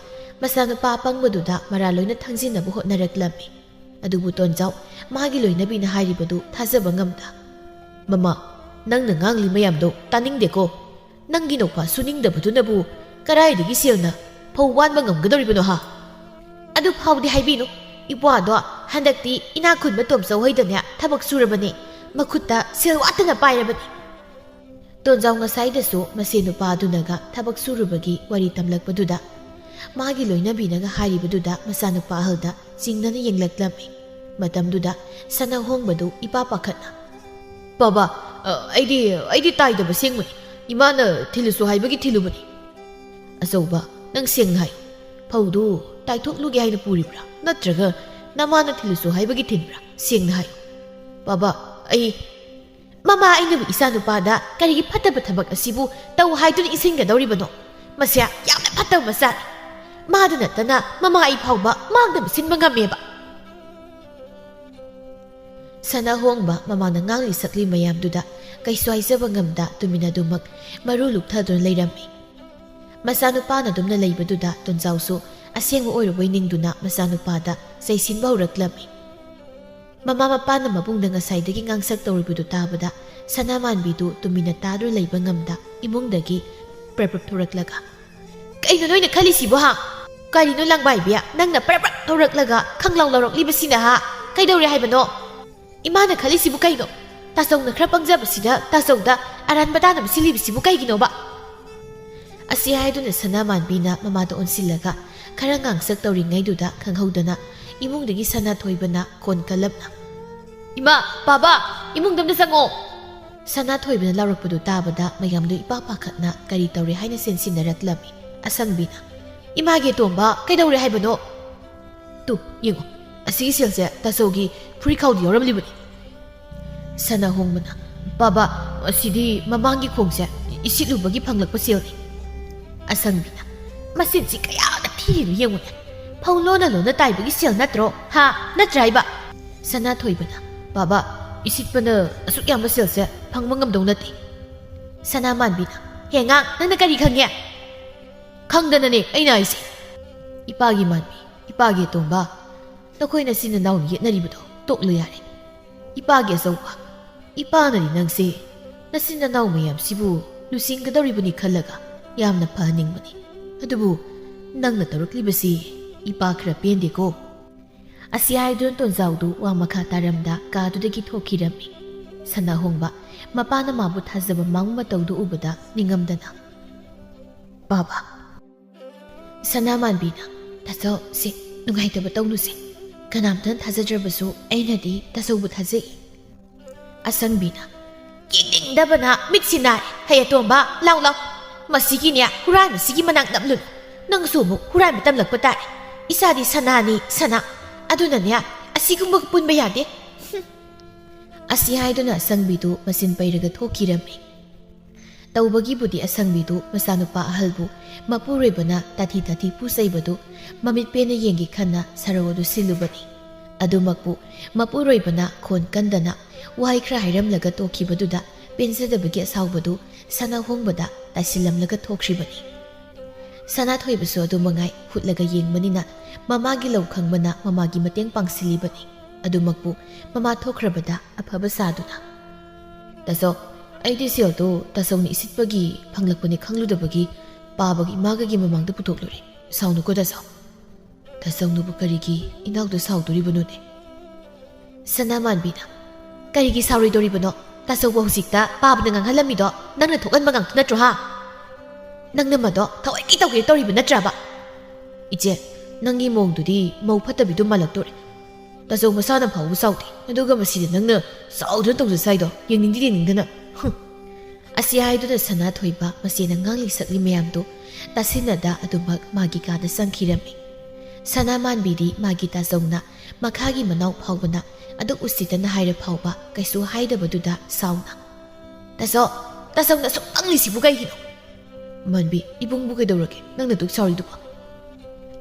ꯃꯆꯥꯅꯨꯄꯥ ꯑꯄꯪꯕꯗꯨꯗ ꯃꯔꯥꯜ ꯂꯣꯏꯅ ꯊꯪꯖꯤꯟꯅꯕ ꯍꯣꯠꯅꯔꯛꯂꯝꯃꯤ꯫ ꯑꯗꯨꯕꯨ ꯇꯣꯟꯖꯥꯎ ꯃꯥꯒꯤ ꯂꯣꯏꯅꯕꯤꯅ ꯍꯥꯏꯔꯤꯕꯗꯨ ꯊꯥꯖꯕ ꯉꯝꯗ "ꯃꯃꯥ ꯅꯪꯅ ꯉꯥꯡꯂꯤ ꯃꯌꯥꯝꯗꯣ ꯇꯥꯅꯤꯡꯗꯦꯀꯣ, ꯅꯪꯒꯤ ꯅꯧꯄꯥ ꯁꯨꯅꯤꯡꯗꯕꯗꯨꯅꯕꯨ ꯀꯔꯥꯏꯗꯒꯤ ꯁꯦꯜꯅ ꯐꯧ ꯋꯥꯟꯕ ꯉꯝꯒꯗꯧꯔꯤꯕꯅꯣ ꯍꯥ?" "ꯑꯗꯨ ꯐꯥꯎꯗꯤ ꯍꯥꯏꯕꯤꯅꯨ, ꯏꯄ꯭ꯋꯥꯗꯣ ꯍꯟꯗꯛꯇꯤ ꯏꯅꯥꯛ ꯈꯨꯟꯕ ꯇꯣꯝꯆꯧ ꯍꯣꯏꯗꯅꯦ ꯊꯕꯛ ꯁꯨꯔꯕꯅꯦ, ꯃꯈꯨꯠꯇ ꯁꯦꯜ ꯋꯥꯠꯇꯅ ꯄꯥꯏꯔꯕꯅꯤ." ꯇꯣꯟꯖꯥꯎ ꯉꯁꯥꯏꯗꯁꯨ ꯃꯁꯤ ꯅꯨꯄꯥꯗꯨꯅꯒ ꯊꯕꯛ ꯁꯨꯔꯨꯕꯒꯤ ꯋꯥꯔꯤ ꯇꯝꯂꯛꯄꯗꯨꯗ ꯃꯥꯒꯤ ꯂꯣꯏꯅꯕꯤꯅꯒ ꯍꯥꯏꯔꯤꯕꯗꯨꯗ ꯃꯆꯥꯅꯨꯄꯥ ꯑꯍꯜꯗ ꯆꯤꯡꯅꯅ ꯌꯦꯡꯂꯛꯂꯝꯃꯤ꯫ ꯃꯇꯝꯗꯨꯗ ꯁꯅꯥꯍꯣꯡꯕꯗꯨ ꯏꯄꯥ ꯄꯥꯈꯠꯅ "ꯕꯥꯕꯥ ꯑꯩꯗꯤ ꯇꯥꯏꯗꯕ ꯁꯦꯡꯕꯅꯤ, ꯏꯃꯥꯅ ꯊꯤꯜꯂꯨꯁꯨ ꯍꯥꯏꯕꯒꯤ ꯊꯤꯜꯂꯨꯕꯅꯤ." "ꯑꯆꯧꯕ ꯅꯪ ꯁꯦꯡꯅ ꯍꯥꯏꯌꯨ, ꯐꯧꯗꯨ ꯇꯥꯏꯊꯣꯛꯂꯨꯒꯦ ꯍꯥꯏꯅ ꯄꯨꯔꯤꯕ꯭ꯔꯥ ꯅꯠꯇ꯭ꯔꯒ ꯅꯃꯥꯅ ꯊꯤꯜꯂꯨꯁꯨ ꯍꯥꯏꯕꯒꯤ ꯊꯤꯟꯕ꯭ꯔꯥ? ꯁꯦꯡꯅ ꯍꯥꯏꯌꯨ." "ꯕꯥꯕꯥ ꯃꯃꯥ ꯑꯩꯅꯕꯨ ꯏꯆꯥꯅꯨꯄꯥꯗ ꯀꯔꯤꯒꯤ ꯐꯠꯇꯕ ꯊꯕꯛ ꯑꯁꯤꯕꯨ ꯇꯧ ꯍꯥꯏꯗꯨꯅ ꯏꯟꯁꯤꯟꯒꯗꯧꯔꯤꯕꯅꯣ? ꯃꯁꯤ ꯌꯥꯝꯅ ꯐꯠꯇꯕ ꯃꯆꯥꯅꯤ, ꯃꯥꯗ ꯅꯠꯇꯅ ꯃꯃꯥ ꯑꯩ ꯐꯥꯎꯕ ꯃꯥꯡꯗꯕ ꯁꯤꯟꯕ ꯉꯝꯃꯦꯕ." ꯁꯅꯥꯍꯣꯡꯕ ꯃꯃꯥꯅ ꯉꯥꯡꯂꯤ ꯁꯛꯂꯤ ꯃꯌꯥꯝꯗꯨꯗ ꯀꯩꯁꯨ ꯍꯥꯏꯖꯕ ꯉꯝꯗ ꯇꯨꯃꯤꯟꯅ ꯑꯗꯨꯃꯛ ꯃꯔꯨ ꯂꯨꯛꯊꯗꯨꯅ ꯂꯩꯔꯝꯃꯤ꯫ ꯃꯆꯥꯅꯨꯄꯥꯅ ꯑꯗꯨꯝꯅ ꯂꯩꯕꯗꯨꯗ ꯇꯣꯟꯖꯥꯎꯁꯨ ꯑꯁꯦꯡꯕ ꯑꯣꯏꯔꯕꯣꯏ ꯅꯤꯡꯗꯨꯅ ꯃꯆꯥꯅꯨꯄꯥꯗ ꯆꯩꯁꯤꯟꯕ ꯍꯧꯔꯛꯂꯝꯃꯤ꯫ Mama mapana mabungda ngasaydagi ngangsak tawribudu tabada Sanamanbidu tumina tadro layba ngamda imungdagi prep thuraklaga. Kaino noyna khalisibo ha? Karino langbaibiya nangna prep thuraklaga khanglaw lawrok libasina ha? Kaidawre haibano? Imana khalisibo kaino? Tasongna khra pangjabasida tasongda aranbadana masilibisibo kaigino ba? Asi haiduna Sanamanbina mamada onsilaga khara ngangsak tawringaiduda khanghaudana imungdagi sana thoibana kon kalapna. Ima, baba, imungdamda sango. Sana thoibana laurakpadu tabada mayamdu ipapakhatna kari tawre haina sensinaraklami. Asangbina, image tomba kaidawre haibano? Tu, yengo, asigi silse tasogi furi khawdi yoramlibani. Sana hongmana, baba, asidi mamangi khongse isitlubagi phanglakpa selni. Asangbina, masinsi kayada thirinu yengone. Paulona lona taibagi sel natro, ha, natraiba. Sana thoibana, baba, isitpana asuk yamba selse phangma ngamdau nati. Sanamanbina, henga nangna kari khangye? Khangdanane aina aise. Ipagi manbi, ipagi tomba, nakoina sina nauni yetnaribado toklo yare. Ipagi asauba, ipanari nangse, nasina naw mayam sibu lusinggadawribani khallaga yamna phaningbani. Adubu nangna tawraklibasi ipa khra pendeko. Asi haidun tonzaudu wa makha taramda kadudagi thokirami. Sana hongba mapana mabu thazaba mangma tawdu ubada ningamdana. Baba. Sanamanbina taso si nungaitaba tawnusi. Kanamtan thazadrabasu ainadi tasobu thazai. Asangbina. Yingdabana mitsinai hayatomba law law. Masigi niya huran masigi manang namlun. Nang sumu huran matamlakpa tayo. Isadi sanani sana. Aduna niya, asigong magpunba yade. Asi haiduna asangbidu masin pairaga thokirami. Tawbagi budi asangbidu masanupa ahalbu mapurebana tati pusaibadu mamitpena yengi khana sarawadu silubani. Adumakbu mapurebana khon kandana wahay khra hairamlaga tokhibaduda pensadabagi asawbadu sana hongbada tasilamlaga thokhribani. Sana thoibasu adu mangai hutlaga yengmanina mamagi law khangmana mamagi mateng pangsilibani. Adumakbu mama thokhrabada afaba saduna. Taso aidi selto tasongni isitpagi phanglakpani khangludabagi pabagi magagi mamangda putoklore. Saunu ko taso. Tasongnu bu karigi inawdu sauduribano ne. Sanamanbina karigi sauridoribano taso bo hujikta pabna nganghalamido nangna thokan magang natro ha. Nangna mado thawai ki tawge toriba natraba. Ije nangi mongdudi mau phatabidu malaktore. Taso masana phawu sauti aduga masida nangna saudun tawja saido yeningdi ningdana. Asi haiduna sana thoiba masina ngangli sakli mayamdo tasinada adumak magi kada sangkhirami. Sanamanbidi magi tasongna makhagi manaw phawbana aduk usitana haira phawba kaisu haidabaduda sauna. Taso tasongna sukangli sibu kaigino. Manbi ibung bu kaidawrake nangna duk sorry dupa.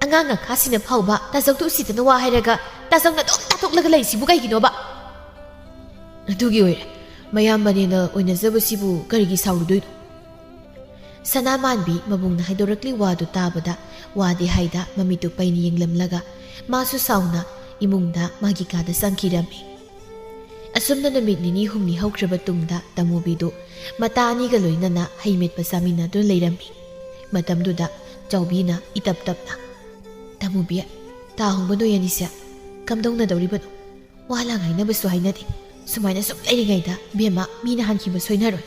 Anganga khasina phawba tasongtu usitana wa hairaga tasongna dok tathoklaga laisibu kaigino ba. Adugi oire mayambanena oinazabasibu karigi saurudoino. Sanamanbi mabungna haidorakli wadu tabada wadi haida mamitu paini yenglamlaga masu sauna imungda magi kada sangkhirami. Asumna namit nini humni haukraba tungda tamubidu mata aniga loinana haimet pasamina dun leirami. Matamduda chawbina itap tapna. Tamubiya tahongbano yanisya kamdongna dawribano wala ngainabasu hainadi. Sumaina sum leirigaida bema mina hankiba soinaroi.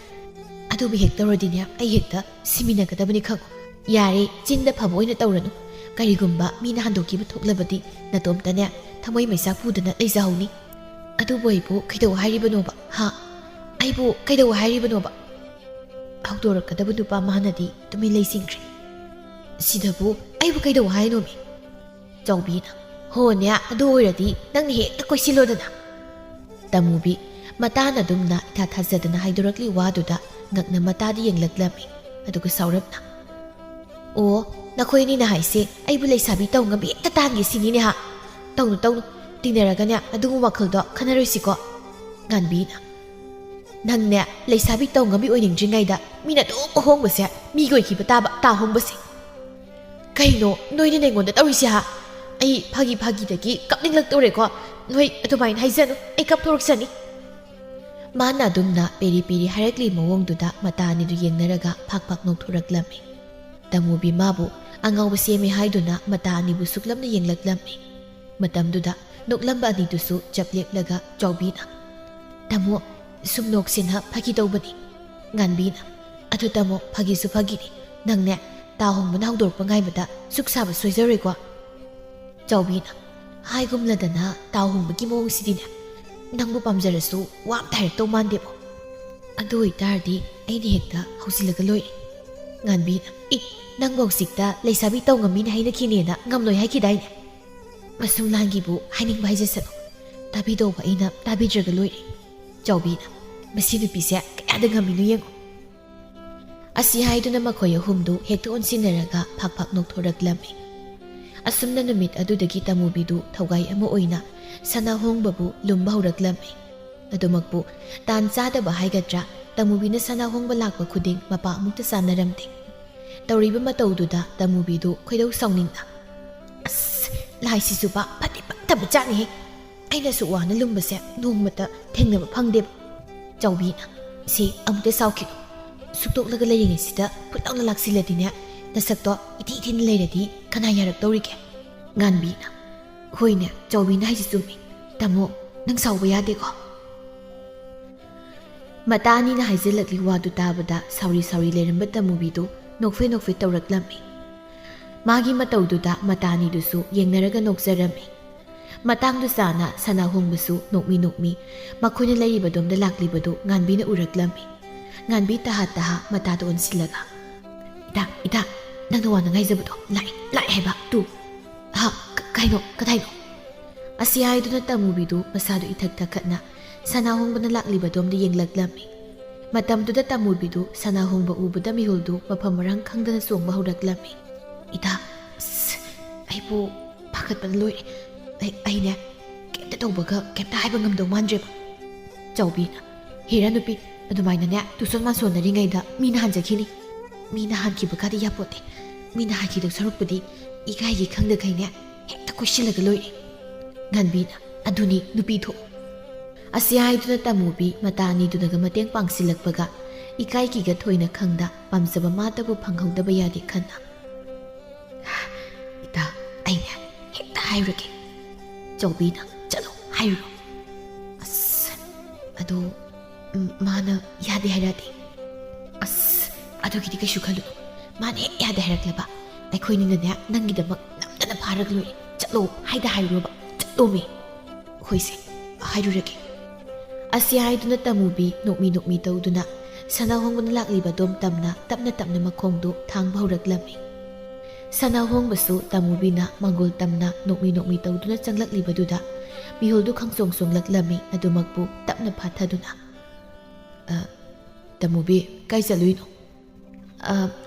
Adubi hektarodinya ai hekta siminagadabani khango. Yare jinda phabo oina tawranu. Karigumba mina handokiba thoklabadi natomtane thamoi maisa pudana leizahoni. Adubu aibu kaidaw hairibanoba ha aibu kaidaw hairibanoba. Haudorakadabu nupa mahanadi tumi leisingkri. Sidabu aibu kaidaw hainomi. Chawbina honya adu oiradi nangna hekta koisilodana. Tamubi matana dumna itha thazadana haidorakli waduda ngakna matadi yenglaklami aduga saurapna. O nakoini na haise aibu leisabi taw ngabi ekta tangi sinine ha. Tawnu tinaraganya adugu wakhaldo khanaroisiko. Nganbina nangna leisabi taw ngabi oiningdringaida mina dum hongbase migoi khiba taba ta hongbase. Kaino noine nengonda tawrisi ha. ꯑꯩ ꯐꯥꯒꯤꯗꯒꯤ ꯀꯞꯅꯤꯡꯂꯛꯇꯣꯔꯦꯀꯣ ꯅꯣꯏ ꯑꯗꯨꯃꯥꯏꯅ ꯍꯥꯏꯖꯅꯨ ꯑꯩ ꯀꯞꯊꯣꯔꯛꯆꯅꯤ ꯃꯥꯅ ꯑꯗꯨꯝꯅ ꯄꯦꯔꯤ ꯄꯦꯔꯤ ꯍꯥꯏꯔꯛꯂꯤ ꯃꯑꯣꯡꯗꯨꯗ ꯃꯇꯥ ꯑꯅꯤꯗꯨ ꯌꯦꯡꯅꯔꯒ ꯐꯥꯛ ꯐꯥꯛ ꯅꯣꯛꯊꯣꯔꯛꯂꯝꯃꯤ ꯇꯃꯨꯕꯤ ꯃꯥꯕꯨ ꯑꯉꯥꯎꯕ ꯁꯦꯝꯃꯦ ꯍꯥꯏꯗꯨꯅ ꯃꯇꯥ ꯑꯅꯤꯕꯨ ꯁꯨꯛꯂꯝꯅ ꯌꯦꯡꯂꯛꯂꯝꯃꯤ ꯃꯇꯝꯗꯨꯗ ꯅꯣꯛꯂꯝꯕ ꯑꯅꯤꯗꯨꯁꯨ ꯆꯞ ꯂꯦꯞꯂꯒ ꯆꯥꯎꯕꯤꯅ ꯇꯥꯃꯣ ꯁꯨꯝ ꯅꯣꯛꯁꯤꯅ ꯐꯥꯒꯤ ꯇꯧꯕꯅꯤ ꯉꯥꯟꯕꯤꯅ ꯑꯗꯨ ꯇꯥꯃꯣ ꯐꯥꯒꯤꯁꯨ ꯐꯥꯒꯤꯅꯤ ꯅꯪꯅꯦ ꯇꯥ ꯍꯣꯡꯕꯅ ꯍꯧꯗꯣꯔꯛꯄ ꯉꯥꯏꯕꯗ ꯁꯨꯛ ꯁꯥꯕ ꯁꯣꯏꯖꯔꯣꯏꯀꯣ ꯆꯥꯎꯕꯤꯅ ꯍꯥꯏꯒꯨꯝꯂꯗꯅ ꯇꯥ ꯍꯣꯡꯕꯒꯤ ꯃꯑꯣꯡꯁꯤꯗꯤꯅꯦ ꯅꯪꯕꯨ ꯄꯥꯝꯖꯔꯁꯨ ꯋꯥ ꯑꯝꯇ ꯍꯥꯏꯔꯛꯇꯧ ꯃꯥꯟꯗꯦꯕꯣ ꯑꯗꯨ ꯑꯣꯏꯇꯥꯔꯗꯤ ꯑꯩꯅ ꯍꯦꯛꯇ ꯍꯧꯖꯤꯜꯂꯒ ꯂꯣꯏꯔꯦ ꯉꯥꯟꯕꯤꯅ ꯅꯪ ꯍꯧꯖꯤꯛꯇ ꯂꯩꯁꯥꯕꯤ ꯇꯧ ꯉꯝꯃꯤꯅ ꯍꯩꯅꯈꯤꯅꯦꯅ ꯉꯝꯂꯣꯏ ꯍꯥꯏꯈꯤꯗꯥꯏꯅꯦ ꯃꯁꯨꯝ ꯂꯥꯡꯒꯤꯕꯨ ꯍꯥꯏꯅꯤꯡꯕ ꯍꯥꯏꯖꯁꯅꯨ ꯇꯥꯕꯤꯗꯧꯕ ꯑꯩꯅ ꯇꯥꯕꯤꯗ꯭ꯔꯒ ꯂꯣꯏꯔꯦ ꯆꯥꯎꯕꯤꯅ ꯃꯁꯤ ꯅꯨꯄꯤꯁꯦ ꯀꯌꯥꯗ ꯉꯝꯃꯤꯅꯣ ꯌꯦꯡꯉꯨ ꯑꯁꯤ ꯍꯥꯏꯗꯨꯅ ꯃꯈꯣꯏ ꯑꯍꯨꯝꯗꯨ ꯍꯦꯛꯇ ꯑꯣꯟꯁꯤꯟꯅꯔꯒ ꯐꯥꯛ ꯐꯥꯛ ꯅꯣꯛꯊꯣꯔꯛꯂꯝꯃꯤ ꯑꯁꯨꯝꯅ ꯅꯨꯃꯤꯠ ꯑꯗꯨꯗꯒꯤ ꯇꯃꯨꯕꯤꯗꯨ ꯊꯧꯒꯥꯏ ꯑꯃ ꯑꯣꯏꯅ ꯁꯅꯥꯍꯣꯡꯕꯕꯨ ꯂꯨꯝꯕ ꯍꯧꯔꯛꯂꯝꯃꯤ ꯑꯗꯨꯃꯛꯄꯨ ꯇꯥꯟ ꯆꯥꯗꯕ ꯍꯥꯏꯒꯗ꯭ꯔꯥ ꯇꯃꯨꯕꯤꯅ ꯁꯅꯥꯍꯣꯡꯕ ꯂꯥꯛꯄ ꯈꯨꯗꯤꯡ ꯃꯄꯥ ꯑꯃꯨꯛꯇ ꯆꯥꯅꯔꯝꯗꯦ ꯇꯧꯔꯤꯕ ꯃꯇꯧꯗꯨꯗ ꯇꯃꯨꯕꯤꯗꯨ ꯈꯣꯏꯗꯧ ꯁꯥꯎꯅꯤꯡꯅ ꯑꯁ ꯂꯥꯏꯁꯤꯁꯨ ꯄꯥ ꯐꯠꯇꯤ ꯐꯠꯇꯕ ꯖꯥꯠꯅꯤꯍꯦ ꯑꯩꯅꯁꯨ ꯋꯥꯅ ꯂꯨꯝꯕꯁꯦ ꯅꯣꯡꯃꯇ ꯊꯦꯡꯅꯕ ꯐꯪꯗꯦꯕ ꯆꯥꯎꯕꯤꯅ ꯁꯤ ꯑꯃꯨꯛꯇ ꯁꯥꯎꯈꯤꯅꯨ ꯁꯨꯛꯇꯣꯛꯂꯒ ꯂꯩꯔꯤꯉꯩꯁꯤꯗ ꯐꯨꯠꯂꯥꯎꯅ ꯂꯥꯛꯁꯤꯜꯂꯗꯤꯅꯦ ꯅꯁꯛꯇꯣ ꯏꯊꯤ ꯊꯤꯅ ꯂꯩꯔꯗꯤ ꯀꯅꯥ ꯌꯥꯔꯛꯇꯧꯔꯤꯒꯦ ꯉꯥꯟꯕꯤꯅ ꯍꯣꯏꯅꯦ ꯆꯥꯎꯕꯤꯅ ꯍꯥꯏꯁꯤ ꯆꯨꯝꯃꯤ ꯇꯥꯃꯣ ꯅꯪ ꯁꯥꯎꯕ ꯌꯥꯗꯦꯀꯣ ꯃꯇꯥ ꯑꯅꯤꯅ ꯍꯥꯏꯖꯤꯜꯂꯛꯂꯤ ꯋꯥꯗꯨ ꯇꯥꯕꯗ ꯁꯥꯎꯔꯤ ꯂꯩꯔꯝꯕ ꯇꯃꯨꯕꯤꯗꯨ ꯅꯣꯛꯐꯦ ꯇꯧꯔꯛꯂꯝꯃꯤ ꯃꯥꯒꯤ ꯃꯇꯧꯗꯨꯗ ꯃꯇꯥ ꯑꯅꯤꯗꯨꯁꯨ ꯌꯦꯡꯅꯔꯒ ꯅꯣꯛꯆꯔꯝꯃꯤ ꯃꯇꯥꯡꯗꯨ ꯆꯥꯅ ꯁꯅꯥꯍꯣꯡꯕꯁꯨ ꯅꯣꯛꯃꯤ ꯃꯈꯣꯏꯅ ꯂꯩꯔꯤꯕꯗꯣꯝꯗ ꯂꯥꯛꯂꯤꯕꯗꯨ ꯉꯥꯟꯕꯤꯅ ꯎꯔꯛꯂꯝꯃꯤ ꯉꯥꯟꯕꯤ ꯇꯍꯥ ꯃꯇꯥꯗ ꯑꯣꯟꯁꯤꯜꯂꯒ ꯏꯇꯥ ꯅꯪꯅ ꯋꯥꯅ ꯉꯥꯏꯖꯕꯗꯣ ꯂꯥꯛꯑꯦ ꯍꯥꯏꯕ ꯇꯨ ꯀꯩꯅꯣ ꯀꯗꯥꯏꯅꯣ ꯑꯁꯤ ꯍꯥꯏꯗꯨꯅ ꯇꯃꯨꯕꯤꯗꯨ ꯃꯁꯥꯗꯨ ꯏꯊꯛ ꯊꯛꯈꯠꯅ ꯁꯅꯥꯍꯣꯡꯕꯅ ꯂꯥꯛꯂꯤꯕꯗꯣꯝꯗ ꯌꯦꯡꯂꯛꯂꯝꯃꯤ ꯃꯇꯝꯗꯨꯗ ꯇꯃꯨꯕꯤꯗꯨ ꯁꯅꯥꯍꯣꯡꯕ ꯎꯕꯗ ꯃꯤꯍꯨꯜꯗꯨ ꯃꯐꯝ ꯃꯔꯥꯡ ꯈꯪꯗꯅ ꯆꯣꯡꯕ ꯍꯧꯔꯛꯂꯝꯃꯤ ꯏꯇꯥ ꯑꯩꯕꯨ ꯄꯥꯈꯠꯄꯅ ꯂꯣꯏꯔꯦ ꯑꯩꯅꯦ ꯀꯩꯝꯇ ꯇꯧꯕꯒ ꯀꯩꯝꯇ ꯍꯥꯏꯕ ꯉꯝꯗꯧ ꯃꯥꯟꯗ꯭ꯔꯦꯕ ꯆꯥꯎꯕꯤꯅ ꯍꯦꯔꯥ ꯅꯨꯄꯤ ꯑꯗꯨꯃꯥꯏꯅꯅꯦ ꯇꯨꯁꯣꯟ ꯃꯥꯟꯁꯣꯟꯅꯔꯤꯉꯩꯗ ꯃꯤꯅ ꯍꯥꯟꯖꯈꯤꯅꯤ ꯃꯤꯅ ꯍꯥꯟꯈꯤꯕꯒꯗꯤ ꯌꯥꯄꯣꯠꯇꯦ ꯃꯤꯅ ꯍꯥꯟꯈꯤꯗꯧ ꯁꯔꯨꯛꯄꯨꯗꯤ ꯏꯀꯥꯏꯒꯤ ꯈꯪꯗꯈꯩꯅꯦ ꯍꯦꯛꯇ ꯀꯣꯏꯁꯤꯜꯂꯒ ꯂꯣꯏꯔꯦ ꯉꯥꯟꯕꯤꯅ ꯑꯗꯨꯅꯤ ꯅꯨꯄꯤ ꯊꯣꯛ ꯑꯁꯤ ꯍꯥꯏꯗꯨꯅ ꯇꯃꯨꯕꯤ ꯃꯇꯥ ꯑꯅꯤꯗꯨꯅꯒ ꯃꯇꯦꯡ ꯄꯥꯡꯁꯤꯜꯂꯛꯄꯒ ꯏꯀꯥꯏꯒꯤꯒ ꯊꯣꯏꯅ ꯈꯪꯗ ꯄꯥꯝꯖꯕ ꯃꯥꯇꯕꯨ ꯐꯪꯍꯧꯗꯕ ꯌꯥꯗꯦ ꯈꯟꯅ ꯏꯇꯥ ꯑꯩꯅꯦ ꯍꯦꯛꯇ ꯍꯥꯏꯔꯨꯔꯒꯦ ꯆꯥꯎꯕꯤꯅ ꯆꯠꯂꯣ ꯍꯥꯏꯔꯨꯔꯣ ꯑꯁ ꯑꯗꯣ ꯃꯥꯅ ꯌꯥꯗꯦ ꯍꯥꯏꯔꯛꯑꯗꯤ ꯑꯁ ꯑꯗꯨꯒꯤꯗꯤ ꯀꯩꯁꯨ ꯈꯜꯂꯨꯅꯨ ꯃꯥꯅ ꯍꯦꯛ ꯌꯥꯗꯦ ꯍꯥꯏꯔꯛꯂꯕ ꯑꯩꯈꯣꯏꯅꯤꯅꯅꯦ ꯅꯪꯒꯤꯗꯃꯛ ꯅꯝꯗꯅ ꯐꯥꯔꯒ ꯂꯣꯏꯔꯦ ꯆꯠꯂꯣ ꯍꯥꯏꯔꯨꯔꯕ ꯆꯠꯂꯣꯃꯤ ꯍꯣꯏꯁꯦ ꯍꯥꯏꯔꯨꯔꯒꯦ ꯑꯁꯤ ꯍꯥꯏꯗꯨꯅ ꯇꯃꯨꯕꯤ ꯅꯣꯛꯃꯤ ꯇꯧꯗꯨꯅ ꯁꯅꯥꯍꯣꯡꯕꯅ ꯂꯥꯛꯂꯤꯕꯗꯣꯝ ꯇꯞꯅ ꯃꯈꯣꯡꯗꯨ ꯊꯥꯡꯕ ꯍꯧꯔꯛꯂꯝꯃꯤ ꯁꯅꯥꯍꯣꯡꯕꯁꯨ ꯇꯃꯨꯕꯤꯅ ꯃꯥꯡꯒꯣꯜ ꯇꯝꯅ ꯅꯣꯛꯃꯤ ꯇꯧꯗꯨꯅ ꯆꯪꯂꯛꯂꯤꯕꯗꯨꯗ ꯃꯤꯍꯨꯜꯗꯨ ꯈꯪꯆꯣꯡꯂꯛꯂꯝꯃꯤ ꯑꯗꯨꯃꯛꯄꯨ ꯇꯞꯅ ꯐꯥꯊꯗꯨꯅ ꯇꯃꯨꯕꯤ ꯀꯥꯏ ꯆꯠꯂꯨꯏꯅꯣ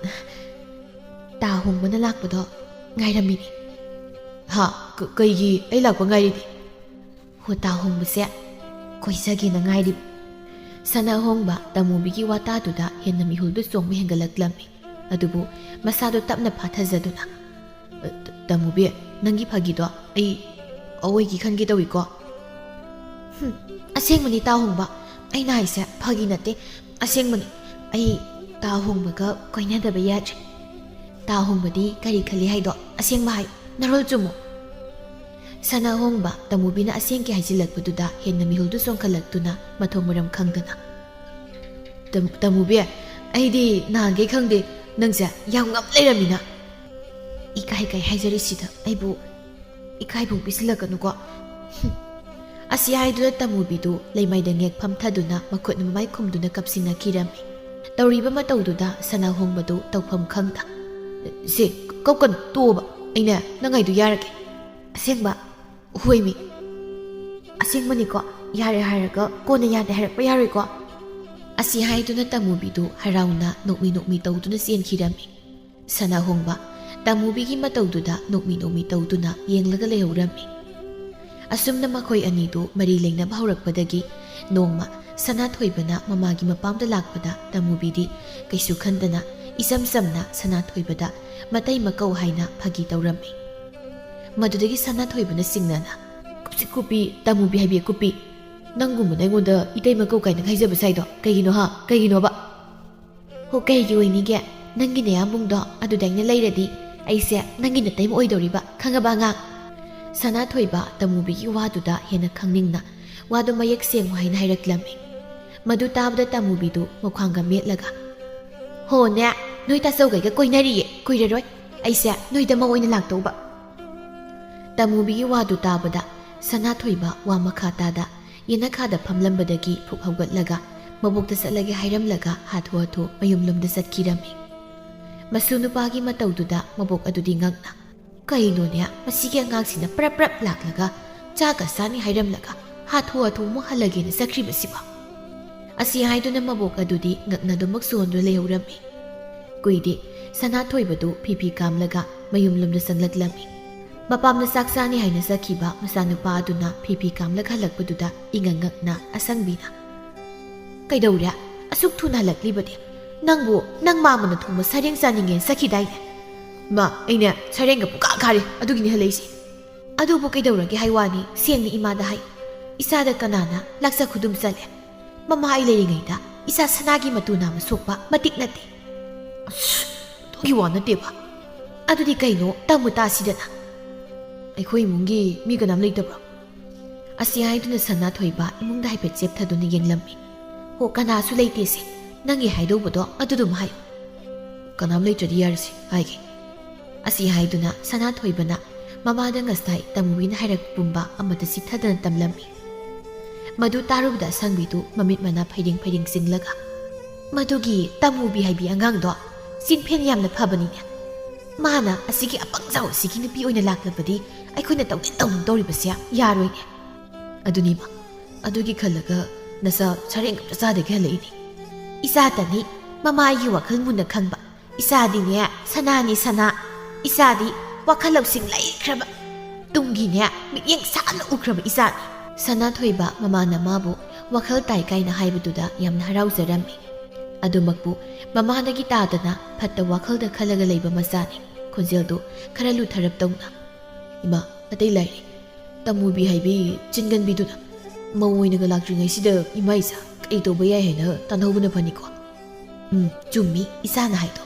ꯇꯥ ꯍꯣꯡꯕꯅ ꯂꯥꯛꯄꯗꯣ ꯉꯥꯏꯔꯝꯃꯤꯅꯤ ꯀꯩꯒꯤ ꯑꯩ ꯂꯥꯛꯄ ꯉꯥꯏꯔꯤꯅꯤ ꯍꯣ ꯇꯥ ꯍꯣꯡꯕꯁꯦ ꯀꯣꯏꯖꯒꯦꯅ ꯉꯥꯏꯔꯤꯕ ꯁꯅꯥꯍꯣꯡꯕ ꯇꯃꯨꯕꯤꯒꯤ ꯋꯥꯇꯥꯗꯨꯗ ꯍꯦꯟꯅ ꯃꯤꯍꯨꯜꯗꯨ ꯆꯣꯡꯕ ꯍꯦꯟꯒꯠꯂꯛꯂꯝꯃꯤ ꯑꯗꯨꯕꯨ ꯃꯁꯥꯗꯨ ꯇꯞꯅ ꯐꯥꯊꯖꯗꯨꯅ ꯇꯃꯨꯕꯤ ꯅꯪꯒꯤ ꯐꯥꯒꯤꯗꯣ ꯑꯩ ꯑꯋꯣꯏꯒꯤ ꯈꯟꯒꯦ ꯇꯧꯏꯀꯣ ꯑꯁꯦꯡꯕꯅꯤ ꯇꯥ ꯍꯣꯡꯕ ꯑꯩꯅ ꯍꯥꯏꯁꯦ ꯐꯥꯒꯤ ꯅꯠꯇꯦ ꯑꯁꯦꯡꯕꯅꯤ ꯑꯩ ꯇꯥ ꯍꯣꯡꯕꯒ ꯀꯣꯏꯅꯗꯕ ꯌꯥꯗ꯭ꯔꯦ ꯇꯥ ꯍꯣꯡꯕꯗꯤ ꯀꯔꯤ ꯈꯜꯂꯤ ꯍꯥꯏꯗꯣ ꯑꯁꯦꯡꯕ ꯍꯥꯏ ꯅꯔꯣꯜ ꯆꯨꯝꯃꯣ ꯁꯅꯥꯍꯣꯡꯕ ꯇꯃꯨꯕꯤꯅ ꯑꯁꯦꯡꯀꯤ ꯍꯥꯏꯖꯤꯜꯂꯛꯄꯗꯨꯗ ꯍꯦꯟꯅ ꯃꯤꯍꯨꯜꯗꯨ ꯆꯣꯡꯈꯠꯂꯛꯇꯨꯅ ꯃꯊꯣꯡ ꯃꯔꯝ ꯈꯪꯗꯅ ꯇꯃꯨꯕꯤ ꯑꯩꯗꯤ ꯅꯍꯥꯟꯈꯩ ꯈꯪꯗꯦ ꯅꯪꯁꯦ ꯌꯥꯝ ꯉꯝ ꯂꯩꯔꯝꯃꯤꯅ ꯏꯀꯥꯏ ꯍꯥꯏꯖꯔꯤꯁꯤꯗ ꯑꯩꯕꯨ ꯏꯀꯥꯏꯕꯨ ꯄꯤꯁꯤꯜꯂꯛꯀꯅꯨꯀꯣ ꯑꯁꯤ ꯍꯥꯏꯗꯨꯅ ꯇꯃꯨꯕꯤꯗꯨ ꯂꯩꯃꯥꯏꯗ ꯉꯦꯛ ꯐꯝꯊꯗꯨꯅ ꯃꯈꯨꯠꯅ ꯃꯃꯥꯏ ꯈꯨꯝꯗꯨꯅ ꯀꯞꯁꯤꯟꯅꯈꯤꯔꯝꯃꯤ ꯇꯧꯔꯤꯕ ꯃꯇꯧꯗꯨꯗ ꯁꯅꯥꯍꯣꯡꯕꯗꯨ ꯇꯧꯐꯝ ꯈꯪꯗ ꯁꯦ ꯀꯞꯀꯅꯨ ꯇꯣꯛꯑꯣꯕ ꯑꯩꯅ ꯅꯪꯉꯥꯏꯗꯨ ꯌꯥꯔꯒꯦ ꯑꯁꯦꯡꯕ ꯍꯣꯏꯃꯤ ꯑꯁꯦꯡꯕꯅꯤꯀꯣ ꯌꯥꯔꯦ ꯍꯥꯏꯔꯒ ꯀꯣꯟꯅ ꯌꯥꯗꯦ ꯍꯥꯏꯔꯛꯄ ꯌꯥꯔꯣꯏꯀꯣ ꯑꯁꯤ ꯍꯥꯏꯗꯨꯅ ꯇꯃꯨꯕꯤꯗꯨ ꯍꯔꯥꯎꯅ ꯅꯣꯛꯃꯤ ꯇꯧꯗꯨꯅ ꯆꯦꯟꯈꯤꯔꯝꯃꯤ ꯁꯅꯥꯍꯣꯡꯕ ꯇꯃꯨꯕꯤꯒꯤ ꯃꯇꯧꯗꯨꯗ ꯅꯣꯛꯃꯤ ꯇꯧꯗꯨꯅ ꯌꯦꯡꯂꯒ ꯂꯩꯍꯧꯔꯝꯃꯤ ꯑꯁꯨꯝꯅ ꯃꯈꯣꯏ ꯑꯅꯤꯗꯨ ꯃꯔꯤ ꯂꯩꯅꯕ ꯍꯧꯔꯛꯄꯗꯒꯤ ꯅꯣꯡꯃ ꯁꯅꯥꯊꯣꯏꯕꯅ ꯃꯃꯥꯒꯤ ꯃꯄꯥꯝꯗ ꯂꯥꯛꯄꯗ ꯇꯃꯨꯕꯤꯗꯤ ꯀꯩꯁꯨ ꯈꯟꯗꯅ ꯏꯆꯝ ꯆꯝꯅ ꯁꯅꯥꯊꯣꯏꯕꯗ ꯃꯇꯩ ꯃꯀꯧ ꯍꯥꯏꯅ ꯐꯥꯒꯤ ꯇꯧꯔꯝꯃꯤ ꯃꯗꯨꯗꯒꯤ ꯁꯅꯥꯊꯣꯏꯕꯅ ꯁꯤꯡꯅꯅ ꯀꯨꯞꯁꯤꯠ ꯀꯨꯞꯄꯤ ꯇꯥꯃꯨꯕꯤ ꯍꯥꯏꯕꯤ ꯀꯨꯞꯄꯤ ꯅꯪꯒꯨꯝꯕꯅ ꯑꯩꯉꯣꯟꯗ ꯏꯇꯩꯃ ꯀꯧ ꯀꯥꯏꯅ ꯍꯥꯏꯖꯕ ꯁꯥꯏꯗꯣ ꯀꯩꯒꯤꯅꯣ ꯀꯩꯒꯤꯅꯣꯕ ꯍꯣ ꯀꯩꯒꯤ ꯑꯣꯏꯅꯤꯒꯦ ꯅꯪꯒꯤ ꯅꯌꯥꯝꯕꯨꯡꯗꯣ ꯑꯗꯨꯗ ꯑꯩꯅ ꯂꯩꯔꯗꯤ ꯑꯩꯁꯦ ꯅꯪꯒꯤ ꯅꯇꯩꯃ ꯑꯣꯏꯗꯧꯔꯤꯕ ꯈꯪꯉꯕ ꯑꯉꯥꯡ ꯁꯅꯥꯊꯣꯏꯕ ꯇꯥꯃꯨꯕꯤꯒꯤ ꯋꯥꯗꯨꯗ ꯍꯦꯟꯅ ꯈꯪꯅꯤꯡꯅ ꯋꯥꯗꯣ ꯃꯌꯦꯛ ꯁꯦꯡꯉꯨ ꯍꯥꯏꯅ ꯍꯥꯏꯔꯛꯂꯝꯃꯤ ꯃꯗꯨ ꯇꯥꯕꯗ ꯇꯥꯃꯨꯕꯤꯗꯨ ꯃꯈ꯭ꯋꯥꯡꯒ ꯃꯦꯠꯂꯒ ꯍꯣꯅꯦ ꯅꯣꯏ ꯇꯥꯆꯧꯒꯩꯒ ꯀꯣꯏꯅꯔꯤꯌꯦ ꯀꯨꯏꯔꯔꯣꯏ ꯑꯩꯁꯦ ꯅꯣꯏꯗ ꯑꯣꯏꯅ ꯂꯥꯛꯇꯧꯕ ꯇꯥꯃꯨꯕꯤꯒꯤ ꯋꯥꯗꯨ ꯇꯥꯕꯗ ꯁꯅꯥꯊꯣꯏꯕ ꯋꯥ ꯃꯈꯥ ꯇꯥꯗ ꯌꯦꯅꯈꯥꯗ ꯐꯝꯂꯝꯕꯗꯒꯤ ꯐꯨꯛ ꯍꯧꯒꯠꯂꯒ ꯃꯕꯣꯛꯇ ꯆꯠꯂꯒꯦ ꯍꯥꯏꯔꯝꯂꯒ ꯍꯥꯊꯨ ꯍꯥꯊꯨ ꯃꯌꯨꯝꯂꯣꯝꯗ ꯆꯠꯈꯤꯔꯝꯃꯤ ꯃꯁꯨ ꯅꯨꯄꯥꯒꯤ ꯃꯇꯧꯗꯨꯗ ꯃꯕꯣꯛ ꯑꯗꯨꯗꯤ ꯉꯛꯅ ꯀꯩꯅꯣꯅꯦ ꯃꯁꯤꯒꯤ ꯑꯉꯥꯡꯁꯤꯅ ꯄ꯭ꯔꯞ ꯄ꯭ꯔꯞ ꯂꯥꯛꯂꯒ ꯆꯥꯒ ꯆꯥꯅꯤ ꯍꯥꯏꯔꯝꯂꯒ ꯍꯥꯊꯨ ꯍꯥꯊꯨ ꯑꯃꯨꯛ ꯍꯜꯂꯒꯦꯅ ꯆꯠꯈ꯭ꯔꯤꯕꯁꯤꯕ ꯑꯁꯤ ꯍꯥꯏꯗꯨꯅ ꯃꯕꯣꯛ ꯑꯗꯨꯗꯤ ꯉꯛꯅꯗꯨꯃꯛ ꯁꯣꯟꯗꯨꯅ ꯂꯩꯍꯧꯔꯝꯃꯤ ꯀꯨꯏꯗꯦ ꯁꯅꯥꯊꯣꯏꯕꯗꯨ ꯐꯤ ꯀꯥꯝꯂꯒ ꯃꯌꯨꯝꯂꯣꯝꯗ ꯆꯪꯂꯛꯂꯝꯃꯤ ꯃꯄꯥꯝꯅ ꯆꯥꯛ ꯆꯥꯅꯤ ꯍꯥꯏꯅ ꯆꯠꯈꯤꯕ ꯃꯆꯥꯅꯨꯄꯥ ꯑꯗꯨꯅ ꯐꯤ ꯀꯥꯝꯂꯒ ꯍꯜꯂꯛꯄꯗꯨꯗ ꯏꯉꯛ ꯉꯛꯅ ꯑꯁꯪꯕꯤꯅ ꯀꯩꯗꯧꯔꯦ ꯑꯁꯨꯛ ꯊꯨꯅ ꯍꯜꯂꯛꯂꯤꯕꯗꯤ ꯅꯪꯕꯨ ꯅꯪ ꯃꯥꯃꯅ ꯊꯣꯡꯕ ꯁꯔꯦꯡ ꯆꯥꯅꯤꯡꯉꯦꯅ ꯆꯠꯈꯤꯗꯥꯏꯅꯦ ꯃꯥ ꯑꯩꯅ ꯁꯔꯦꯡꯒ ꯄꯨꯀꯥ ꯀꯥꯔꯦ ꯑꯗꯨꯒꯤꯅꯤ ꯍꯜꯂꯛꯏꯁꯦ ꯑꯗꯨꯕꯨ ꯀꯩꯗꯧꯔꯒꯦ ꯍꯥꯏ ꯋꯥꯅꯤ ꯁꯦꯡꯅ ꯏꯃꯥꯗ ꯍꯥꯏ ꯏꯆꯥꯗ ꯀꯅꯥꯅ ꯂꯥꯛꯆ ꯈꯨꯗꯨꯝ ꯆꯠꯂꯦ ꯃꯃꯥ ꯑꯩ ꯂꯩꯔꯤꯉꯩꯗ ꯏꯆꯥ ꯁꯅꯥꯒꯤ ꯃꯇꯨ ꯅꯥꯝꯃ ꯁꯣꯛꯄ ꯃꯇꯤꯛ ꯅꯠꯇꯦ ꯑꯁ ꯑꯗꯨꯒꯤ ꯋꯥ ꯅꯠꯇꯦꯕ ꯑꯗꯨꯗꯤ ꯀꯩꯅꯣ ꯇꯝꯃꯨ ꯇꯥꯁꯤꯗꯅ ꯑꯩꯈꯣꯏ ꯏꯃꯨꯡꯒꯤ ꯃꯤ ꯀꯅꯥꯝ ꯂꯩꯇꯕ꯭ꯔꯣ ꯑꯁꯤ ꯍꯥꯏꯗꯨꯅ ꯁꯅꯥꯊꯣꯏꯕ ꯏꯃꯨꯡꯗ ꯍꯥꯏꯐꯦꯠ ꯆꯦꯞꯊꯗꯨꯅ ꯌꯦꯡꯂꯝꯃꯤ ꯍꯣ ꯀꯅꯥꯁꯨ ꯂꯩꯇꯦꯁꯦ ꯅꯪꯒꯤ ꯍꯥꯏꯗꯧꯕꯗꯣ ꯑꯗꯨꯗꯨꯝ ꯍꯥꯏꯌꯨ ꯀꯅꯥꯝ ꯂꯩꯇ꯭ꯔꯗꯤ ꯌꯥꯔꯁꯤ ꯍꯥꯏꯒꯦ ꯑꯁꯤ ꯍꯥꯏꯗꯨꯅ ꯁꯅꯥꯊꯣꯏꯕꯅ ꯃꯃꯥꯗ ꯉꯁꯥꯏ ꯇꯥꯃꯨꯕꯤꯅ ꯍꯥꯏꯔꯛꯄ ꯄꯨꯝꯕ ꯑꯃꯗ ꯆꯤꯊꯗꯅ ꯇꯝꯂꯝꯃꯤ ꯃꯗꯨ ꯇꯥꯔꯨꯕꯗ ꯑꯁꯪꯕꯤꯗꯨ ꯃꯃꯤꯠ ꯃꯅꯥ ꯐꯩꯔꯦꯡ ꯆꯤꯡꯂꯒ ꯃꯗꯨꯒꯤ ꯇꯥꯃꯨꯕꯤ ꯍꯥꯏꯕꯤ ꯑꯉꯥꯡꯗꯣ ꯆꯤꯟꯐꯦꯟ ꯌꯥꯝꯅ ꯐꯕꯅꯤꯅꯦ ꯃꯥꯅ ꯑꯁꯤꯒꯤ ꯑꯄꯪꯖꯥꯎ ꯑꯁꯤꯒꯤ ꯅꯨꯄꯤ ꯑꯣꯏꯅ ꯂꯥꯛꯂꯕꯗꯤ ꯑꯩꯈꯣꯏꯅ ꯇꯧꯅꯤꯡꯗꯧꯔꯤꯕꯁꯦ ꯌꯥꯔꯣꯏꯅꯦ ꯑꯗꯨꯅꯤꯃ ꯑꯗꯨꯒꯤ ꯈꯜꯂꯒ ꯅꯆꯥ ꯁꯔꯦꯡ ꯑꯝꯇ ꯆꯥꯗꯒꯤ ꯍꯜꯂꯛꯏꯅꯤ ꯏꯆꯥꯇꯅꯤ ꯃꯃꯥꯒꯤ ꯋꯥꯈꯜ ꯃꯨꯟꯅ ꯈꯪꯕ ꯏꯆꯥꯗꯤꯅꯦ ꯁꯅꯥꯅꯤ ꯁꯅꯥ ꯏꯆꯥꯗꯤ ꯋꯥꯈꯜ ꯂꯧꯁꯤꯡ ꯂꯩꯈ꯭ꯔꯕ ꯇꯨꯡꯒꯤꯅꯦ ಮಿꯠꯌꯦꯡ ꯁꯥꯡꯅ ꯎꯈ꯭ꯔꯕ ꯏꯆꯥꯅꯤ ꯁꯅꯥꯊꯣꯏꯕ ꯃꯃꯥꯅ ꯃꯥꯕꯨ ꯋꯥꯈꯜ ꯇꯥꯏ ꯀꯥꯏꯅ ꯍꯥꯏꯕꯗꯨꯗ ꯌꯥꯝꯅ ꯍꯔꯥꯎꯖꯔꯝꯃꯤ ꯑꯗꯨꯃꯛꯄꯨ ꯃꯃꯥꯗꯒꯤ ꯇꯥꯗꯅ ꯐꯠꯇ ꯋꯥꯈꯜꯗ ꯈꯜꯂꯒ ꯂꯩꯕ ꯃꯆꯥꯅꯤ ꯈꯣꯟꯖꯦꯜꯗꯨ ꯈꯔ ꯂꯨꯊꯔꯞ ꯇꯧꯅ ꯏꯃꯥ ꯑꯇꯩ ꯂꯥꯏꯔꯤ ꯇꯥꯃꯨꯕꯤ ꯍꯥꯏꯕꯤ ꯆꯤꯟꯒꯟꯕꯤꯗꯨꯅ ꯃꯧ ꯑꯣꯏꯅꯒ ꯂꯥꯛꯇ꯭ꯔꯤꯉꯩꯁꯤꯗ ꯏꯃꯥ ꯏꯆꯥ ꯀꯩ ꯇꯧꯕ ꯌꯥꯏ ꯍꯥꯏꯅ ꯇꯥꯟꯅꯍꯧꯕꯅ ꯐꯅꯤꯀꯣ ꯆꯨꯝꯃꯤ ꯏꯆꯥꯅ ꯍꯥꯏꯗꯣ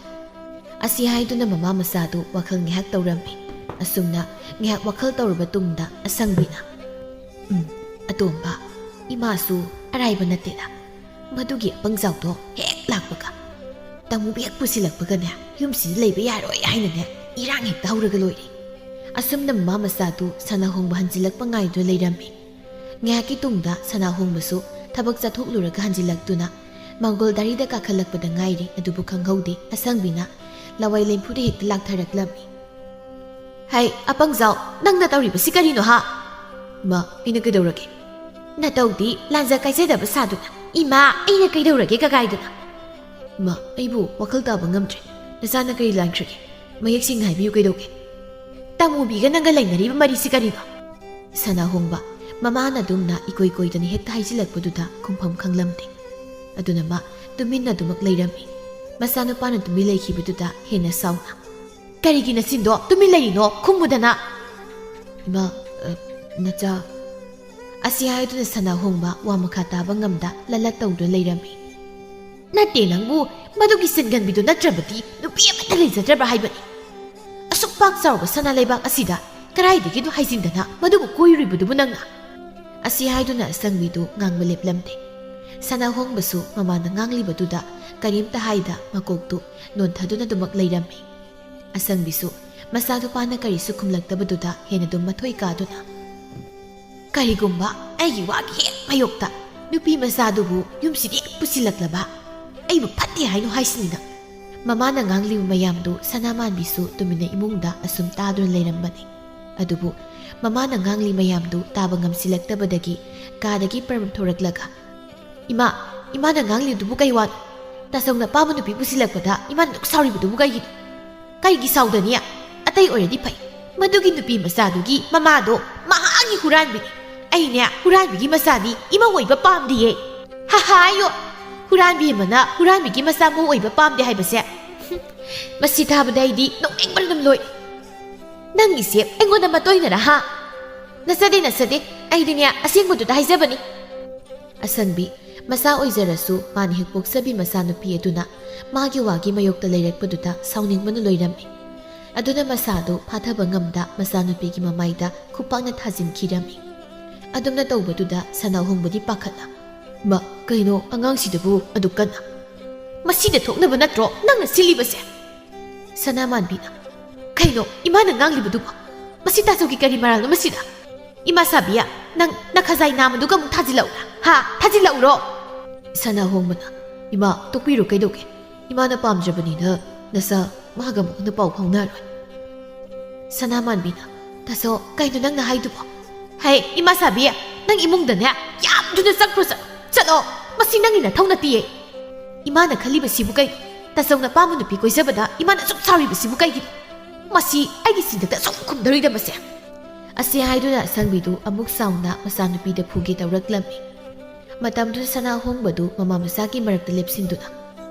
ꯑꯁꯤ ꯍꯥꯏꯗꯨꯅ ꯃꯃꯥ ꯃꯆꯥꯗꯨ ꯋꯥꯈꯜ ꯉꯥꯏꯍꯥꯛ ꯇꯧꯔꯝꯃꯤ ꯑꯁꯨꯝꯅ ꯉꯥꯏꯍꯥꯛ ꯋꯥꯈꯜ ꯇꯧꯔꯕ ꯇꯨꯡꯗ ꯑꯁꯪꯕꯤꯅ ꯑꯇꯣꯝꯕ ꯏꯃꯥꯁꯨ ꯑꯔꯥꯏꯕ ꯅꯠꯇꯦꯗ ꯃꯗꯨꯒꯤ ꯑꯄꯪꯖꯥꯎꯗꯣ ꯍꯦꯛ ꯂꯥꯛꯄꯒ ꯇꯥꯃꯨꯕꯤ ꯍꯦꯛ ꯄꯨꯁꯤꯜꯂꯛꯄꯒꯅꯦ ꯌꯨꯝꯁꯤꯗ ꯂꯩꯕ ꯌꯥꯔꯣꯏ ꯍꯥꯏꯅꯅꯦ ꯏꯔꯥꯡ ꯍꯦꯛꯇ ꯍꯧꯔꯒ ꯂꯣꯏꯔꯦ ꯑꯁꯨꯝꯅ ꯃꯃꯥ ꯃꯆꯥꯗꯨ ꯁꯅꯥꯍꯣꯡꯕ ꯍꯟꯖꯤꯜꯂꯛꯄ ꯉꯥꯏꯗꯨꯅ ꯂꯩꯔꯝꯃꯤ ꯉꯥꯏꯍꯥꯛꯀꯤ ꯇꯨꯡꯗ ꯁꯅꯥꯍꯣꯡꯕꯁꯨ ꯊꯕꯛ ꯆꯠꯊꯣꯛꯂꯨꯔꯒ ꯍꯟꯖꯤꯜꯂꯛꯇꯨꯅ ꯃꯪꯒꯣꯜ ꯗꯥꯔꯤꯗ ꯀꯥꯈꯠꯂꯛꯄꯗ ꯉꯥꯏꯔꯤ ꯑꯗꯨꯕꯨ ꯈꯪꯍꯧꯗꯦ ꯑꯁꯪꯕꯤꯅ ꯂꯋꯥꯏ ꯂꯦꯝꯐꯨꯗ ꯍꯦꯛꯇ ꯂꯥꯛꯊꯔꯛꯂꯝꯃꯤ ꯍꯩ ꯑꯄꯪꯖꯥꯎ ꯅꯪꯅ ꯇꯧꯔꯤꯕꯁꯤ ꯀꯔꯤꯅꯣ ꯃꯥ ꯑꯩꯅ ꯀꯩꯗꯧꯔꯒꯦ ꯅꯇꯧꯗꯤ ꯂꯥꯟꯖ ꯀꯥꯏꯖꯗꯕ ꯁꯥꯗꯨꯅ ꯏꯃꯥ ꯑꯩꯅ ꯀꯩꯗꯧꯔꯒꯦ ꯀꯀꯥꯏꯗꯨꯅ ꯃꯥ ꯑꯩꯕꯨ ꯋꯥꯈꯜ ꯇꯥꯕ ꯉꯝꯗ꯭ꯔꯦ ꯅꯆꯥꯅ ꯀꯔꯤ ꯂꯥꯟꯈ꯭ꯔꯒꯦ ꯃꯌꯦꯛ ꯁꯦꯡꯅ ꯍꯥꯏꯕꯤꯌꯨ ꯀꯩꯗꯧꯒꯦ ꯇꯥꯃꯨꯕꯤꯒ ꯅꯪꯒ ꯂꯩꯅꯔꯤꯕ ꯃꯔꯤꯁꯤ ꯀꯔꯤꯅꯣ ꯁꯅꯥꯍꯣꯡꯕ ꯃꯃꯥꯅ ꯑꯗꯨꯝꯅ ꯏꯀꯣꯏ ꯀꯣꯏꯗꯅ ꯍꯦꯛꯇ ꯍꯥꯏꯖꯤꯜꯂꯛꯄꯗꯨꯗ ꯈꯨꯝꯐꯝ ꯈꯪꯂꯝꯗꯦ ꯑꯗꯨꯅ ꯃꯥ ꯇꯨꯃꯤꯟꯅ ꯑꯗꯨꯃꯛ ꯂꯩꯔꯝꯃꯤ ꯃꯆꯥꯅꯨꯄꯥꯅ ꯇꯨꯃꯤꯟ ꯂꯩꯈꯤꯕꯗꯨꯗ ꯍꯦꯟꯅ ꯁꯥꯎꯅ ꯀꯔꯤꯒꯤ ꯅꯆꯤꯟꯗꯣ ꯇꯨꯃꯤꯟ ꯂꯩꯔꯤꯅꯣ ꯈꯨꯝꯃꯨꯗꯅ ꯏꯃꯥ ꯅꯆꯥ ꯑꯁꯤ ꯍꯥꯏꯗꯨꯅ ꯁꯅꯥꯍꯣꯡꯕ ꯋꯥ ꯃꯈꯥ ꯇꯥꯕ ꯉꯝꯗ ꯂꯂꯠ ꯇꯧꯗꯨꯅ ꯂꯩꯔꯝꯃꯤ ꯅꯠꯇꯦ ꯅꯪꯕꯨ ꯃꯗꯨꯒꯤ ꯆꯤꯟꯒꯟꯕꯤꯗꯨ ꯅꯠꯇ꯭ꯔꯕꯗꯤ ꯅꯨꯄꯤ ꯑꯃꯠꯇ ꯂꯩꯖꯗ꯭ꯔꯕ ꯍꯥꯏꯕꯅꯤ ꯑꯁꯨꯛ ꯄꯥꯛ ꯆꯥꯎꯕ ꯁꯅꯥ ꯂꯩꯕꯥꯛ ꯑꯁꯤꯗ ꯀꯔꯥꯏꯗꯒꯤꯅꯣ ꯍꯥꯏꯖꯤꯟꯗꯅ ꯃꯗꯨꯕꯨ ꯀꯣꯏꯔꯨꯔꯤꯕꯗꯨꯕꯨ ꯅꯪꯅ ꯑꯁꯤ ꯍꯥꯏꯗꯨꯅ ꯑꯁꯪꯕꯤꯗꯨ ꯉꯥꯡꯕ ꯂꯦꯞꯂꯝꯗꯦ ꯁꯅꯥꯍꯣꯡꯕꯁꯨ ꯃꯃꯥꯅ ꯉꯥꯡꯂꯤꯕꯗꯨꯗ ꯀꯔꯤꯝꯇ ꯍꯥꯏꯗ ꯃꯀꯣꯛꯇꯨ ꯅꯣꯟꯊꯗꯨꯅ ꯑꯗꯨꯃꯛ ꯂꯩꯔꯝꯃꯤ ꯑꯁꯪꯕꯤꯁꯨ ꯃꯆꯥꯅꯨꯄꯥꯅ ꯀꯔꯤꯁꯨ ꯈꯨꯝꯂꯛꯇꯕꯗꯨꯗ ꯍꯦꯟꯅ ꯑꯗꯨꯝ ꯃꯊꯣꯏ ꯀꯥꯗꯨꯅ ꯀꯔꯤꯒꯨꯝꯕ ꯑꯩꯒꯤ ꯋꯥꯒꯤ ꯍꯦꯛ ꯃꯌꯣꯛꯇ ꯅꯨꯄꯤ ꯃꯆꯥꯗꯨꯕꯨ ꯌꯨꯝꯁꯤꯗ ꯍꯦꯛ ꯄꯨꯁꯤꯜꯂꯛꯂꯕ ꯑꯩꯕꯨ ꯐꯠꯇꯦ ꯍꯥꯏꯅꯣ ꯍꯥꯏꯁꯤꯅꯤꯅ ꯃꯃꯥꯅ ꯉꯥꯡꯂꯤꯕ ꯃꯌꯥꯝꯗꯨ ꯁꯅꯥꯃꯥꯟꯕꯤꯁꯨ ꯇꯨꯃꯤꯟꯅ ꯏꯃꯨꯡꯗ ꯑꯁꯨꯝ ꯇꯥꯗꯨꯅ ꯂꯩꯔꯝꯕꯅꯤ ꯑꯗꯨꯕꯨ ꯃꯃꯥꯅ ꯉꯥꯡꯂꯤ ꯃꯌꯥꯝꯗꯨ ꯇꯥꯕ ꯉꯝꯁꯤꯜꯂꯛꯇꯕꯗꯒꯤ ꯀꯥꯗꯒꯤ ꯄꯔꯝ ꯊꯣꯔꯛꯂꯒ ꯏꯃꯥꯅ ꯉꯥꯡꯂꯤꯗꯨꯕꯨ ꯀꯩ ꯋꯥꯅꯣ ꯇꯥꯆꯧꯅ ꯑꯄꯥꯝꯕ ꯅꯨꯄꯤ ꯄꯨꯁꯤꯜꯂꯛꯄꯗ ꯏꯃꯥꯅ ꯗꯨꯛ ꯁꯥꯎꯔꯤꯕꯗꯨꯕꯨ ꯀꯩꯒꯤꯅꯣ ꯀꯩꯒꯤ ꯁꯥꯎꯗꯅꯤ ꯑꯇꯩ ꯑꯣꯏꯔꯗꯤ ꯐꯩ ꯃꯗꯨꯒꯤ ꯅꯨꯄꯤ ꯃꯆꯥꯗꯨꯒꯤ ꯃꯃꯥꯗꯣ ꯃꯍꯥꯛꯒꯤ ꯍꯨꯔꯥꯟꯕꯤꯅꯤ ꯑꯩꯅꯦ ꯍꯨꯔꯥꯟꯕꯤꯒꯤ ꯃꯆꯥꯗꯤ ꯏꯃꯧ ꯑꯣꯏꯕ ꯄꯥꯝꯗꯤꯌꯦ ꯍꯥꯏꯌꯣ ꯍꯨꯔꯥꯟꯕꯤ ꯑꯃꯅ ꯍꯨꯔꯥꯟꯕꯤꯒꯤ ꯃꯆꯥ ꯃꯧ ꯑꯣꯏꯕ ꯄꯥꯝꯗꯦ ꯍꯥꯏꯕꯁꯦ ꯃꯁꯤ ꯊꯥꯕꯗ ꯑꯩꯗꯤ ꯅꯣꯛꯅꯤꯡꯕꯅ ꯑꯗꯨꯝ ꯂꯣꯏ ꯅꯪꯒꯤꯁꯦ ꯑꯩꯉꯣꯟꯗ ꯃꯇꯣꯏꯅꯔꯥ ꯍꯥ ꯅꯁꯗꯦ ꯑꯩꯗꯤꯅꯦ ꯑꯁꯦꯡꯕꯗꯨꯗ ꯍꯥꯏꯖꯕꯅꯤ ꯑꯁꯪꯕꯤ ꯃꯁꯥ ꯑꯣꯏꯖꯔꯁꯨ ꯃꯥꯅ ꯍꯦꯛ ꯄꯣꯛꯆꯕꯤ ꯃꯆꯥꯅꯨꯄꯤ ꯑꯗꯨꯅ ꯃꯥꯒꯤ ꯋꯥꯒꯤ ꯃꯌꯣꯛꯇ ꯂꯩꯔꯛꯄꯗꯨꯗ ꯁꯥꯎꯅꯤꯡꯕꯅ ꯂꯣꯏꯔꯝꯃꯤ ꯑꯗꯨꯅ ꯃꯁꯥꯗꯨ ꯐꯥꯊꯕ ꯉꯝꯗ ꯃꯆꯥꯅꯨꯄꯤꯒꯤ ꯃꯃꯥꯏꯗ ꯈꯨꯄꯥꯛꯅ ꯊꯥꯖꯤꯟꯈꯤꯔꯝꯃꯤ ꯑꯗꯨꯝꯅ ꯇꯧꯕꯗꯨꯗ ꯁꯅꯥꯍꯣꯡꯕꯗꯤ ꯄꯥꯈꯠꯅ ꯃꯥ ꯀꯩꯅꯣ ꯑꯉꯥꯡꯁꯤꯗꯕꯨ ꯑꯗꯨ ꯀꯟꯅ ꯃꯁꯤꯗ ꯊꯣꯛꯅꯕ ꯅꯠꯇ꯭ꯔꯣ ꯅꯪꯅ ꯁꯤꯜꯂꯤꯕꯁꯦ ꯁꯅꯥꯃꯥꯟꯕꯤꯅ ꯀꯩꯅꯣ ꯏꯃꯥꯅ ꯉꯥꯡꯂꯤꯕꯗꯨꯕꯣ ꯃꯁꯤ ꯇꯥꯆꯧꯒꯤ ꯀꯔꯤ ꯃꯔꯥꯜꯅꯣ ꯃꯁꯤꯗ ꯏꯃꯥ ꯁꯥꯕꯤꯌꯥ ꯅꯪ ꯅꯈꯖꯥꯏ ꯅꯥꯝꯃꯗꯨꯒ ꯑꯃꯨꯛ ꯊꯥꯖꯤꯜꯂꯛꯎꯔꯥ ꯍꯥ ꯊꯥꯖꯤꯜꯂꯛꯎꯔꯣ ꯁꯅꯥꯍꯣꯡꯕꯅ ꯏꯃꯥ ꯇꯣꯛꯄꯤꯔꯣ ꯀꯩꯗꯧꯒꯦ ꯏꯃꯥꯅ ꯄꯥꯝꯖꯕꯅꯤꯅ ꯅꯁꯥ ꯃꯥꯒ ꯑꯃꯨꯛ ꯍꯟꯅ ꯄꯥꯎ ꯐꯥꯎꯅꯔꯣꯏ ꯁꯅꯥꯃꯥꯟꯕꯤꯅ ꯇꯥꯆꯧ ꯀꯩꯅꯣ ꯅꯪꯅ ꯍꯥꯏꯗꯨꯕꯣ ꯍꯩ ꯏꯃꯥ ꯁꯥꯕꯤ ꯅꯪ ꯏꯃꯨꯡꯗꯅꯦ ꯌꯥꯝꯗꯨꯅ ꯆꯠꯈ꯭ꯔꯣ ꯆꯠꯂꯣ ꯃꯁꯤ ꯅꯪꯒꯤ ꯅꯊꯧ ꯅꯠꯇꯤꯌꯦ 이마는 칼리버시부 까이 따성나 빠무는 비고 있어보다 이마는 쏙 사위버시부 까이기 마시 아이기 신데다 쏙 kum더리다 마세 아시 하이두나 상비도 아묵 사우나 마사누비다 푸기 다락람미 마담두 사나 홍바도 마마 마사기 마락다 lep신두나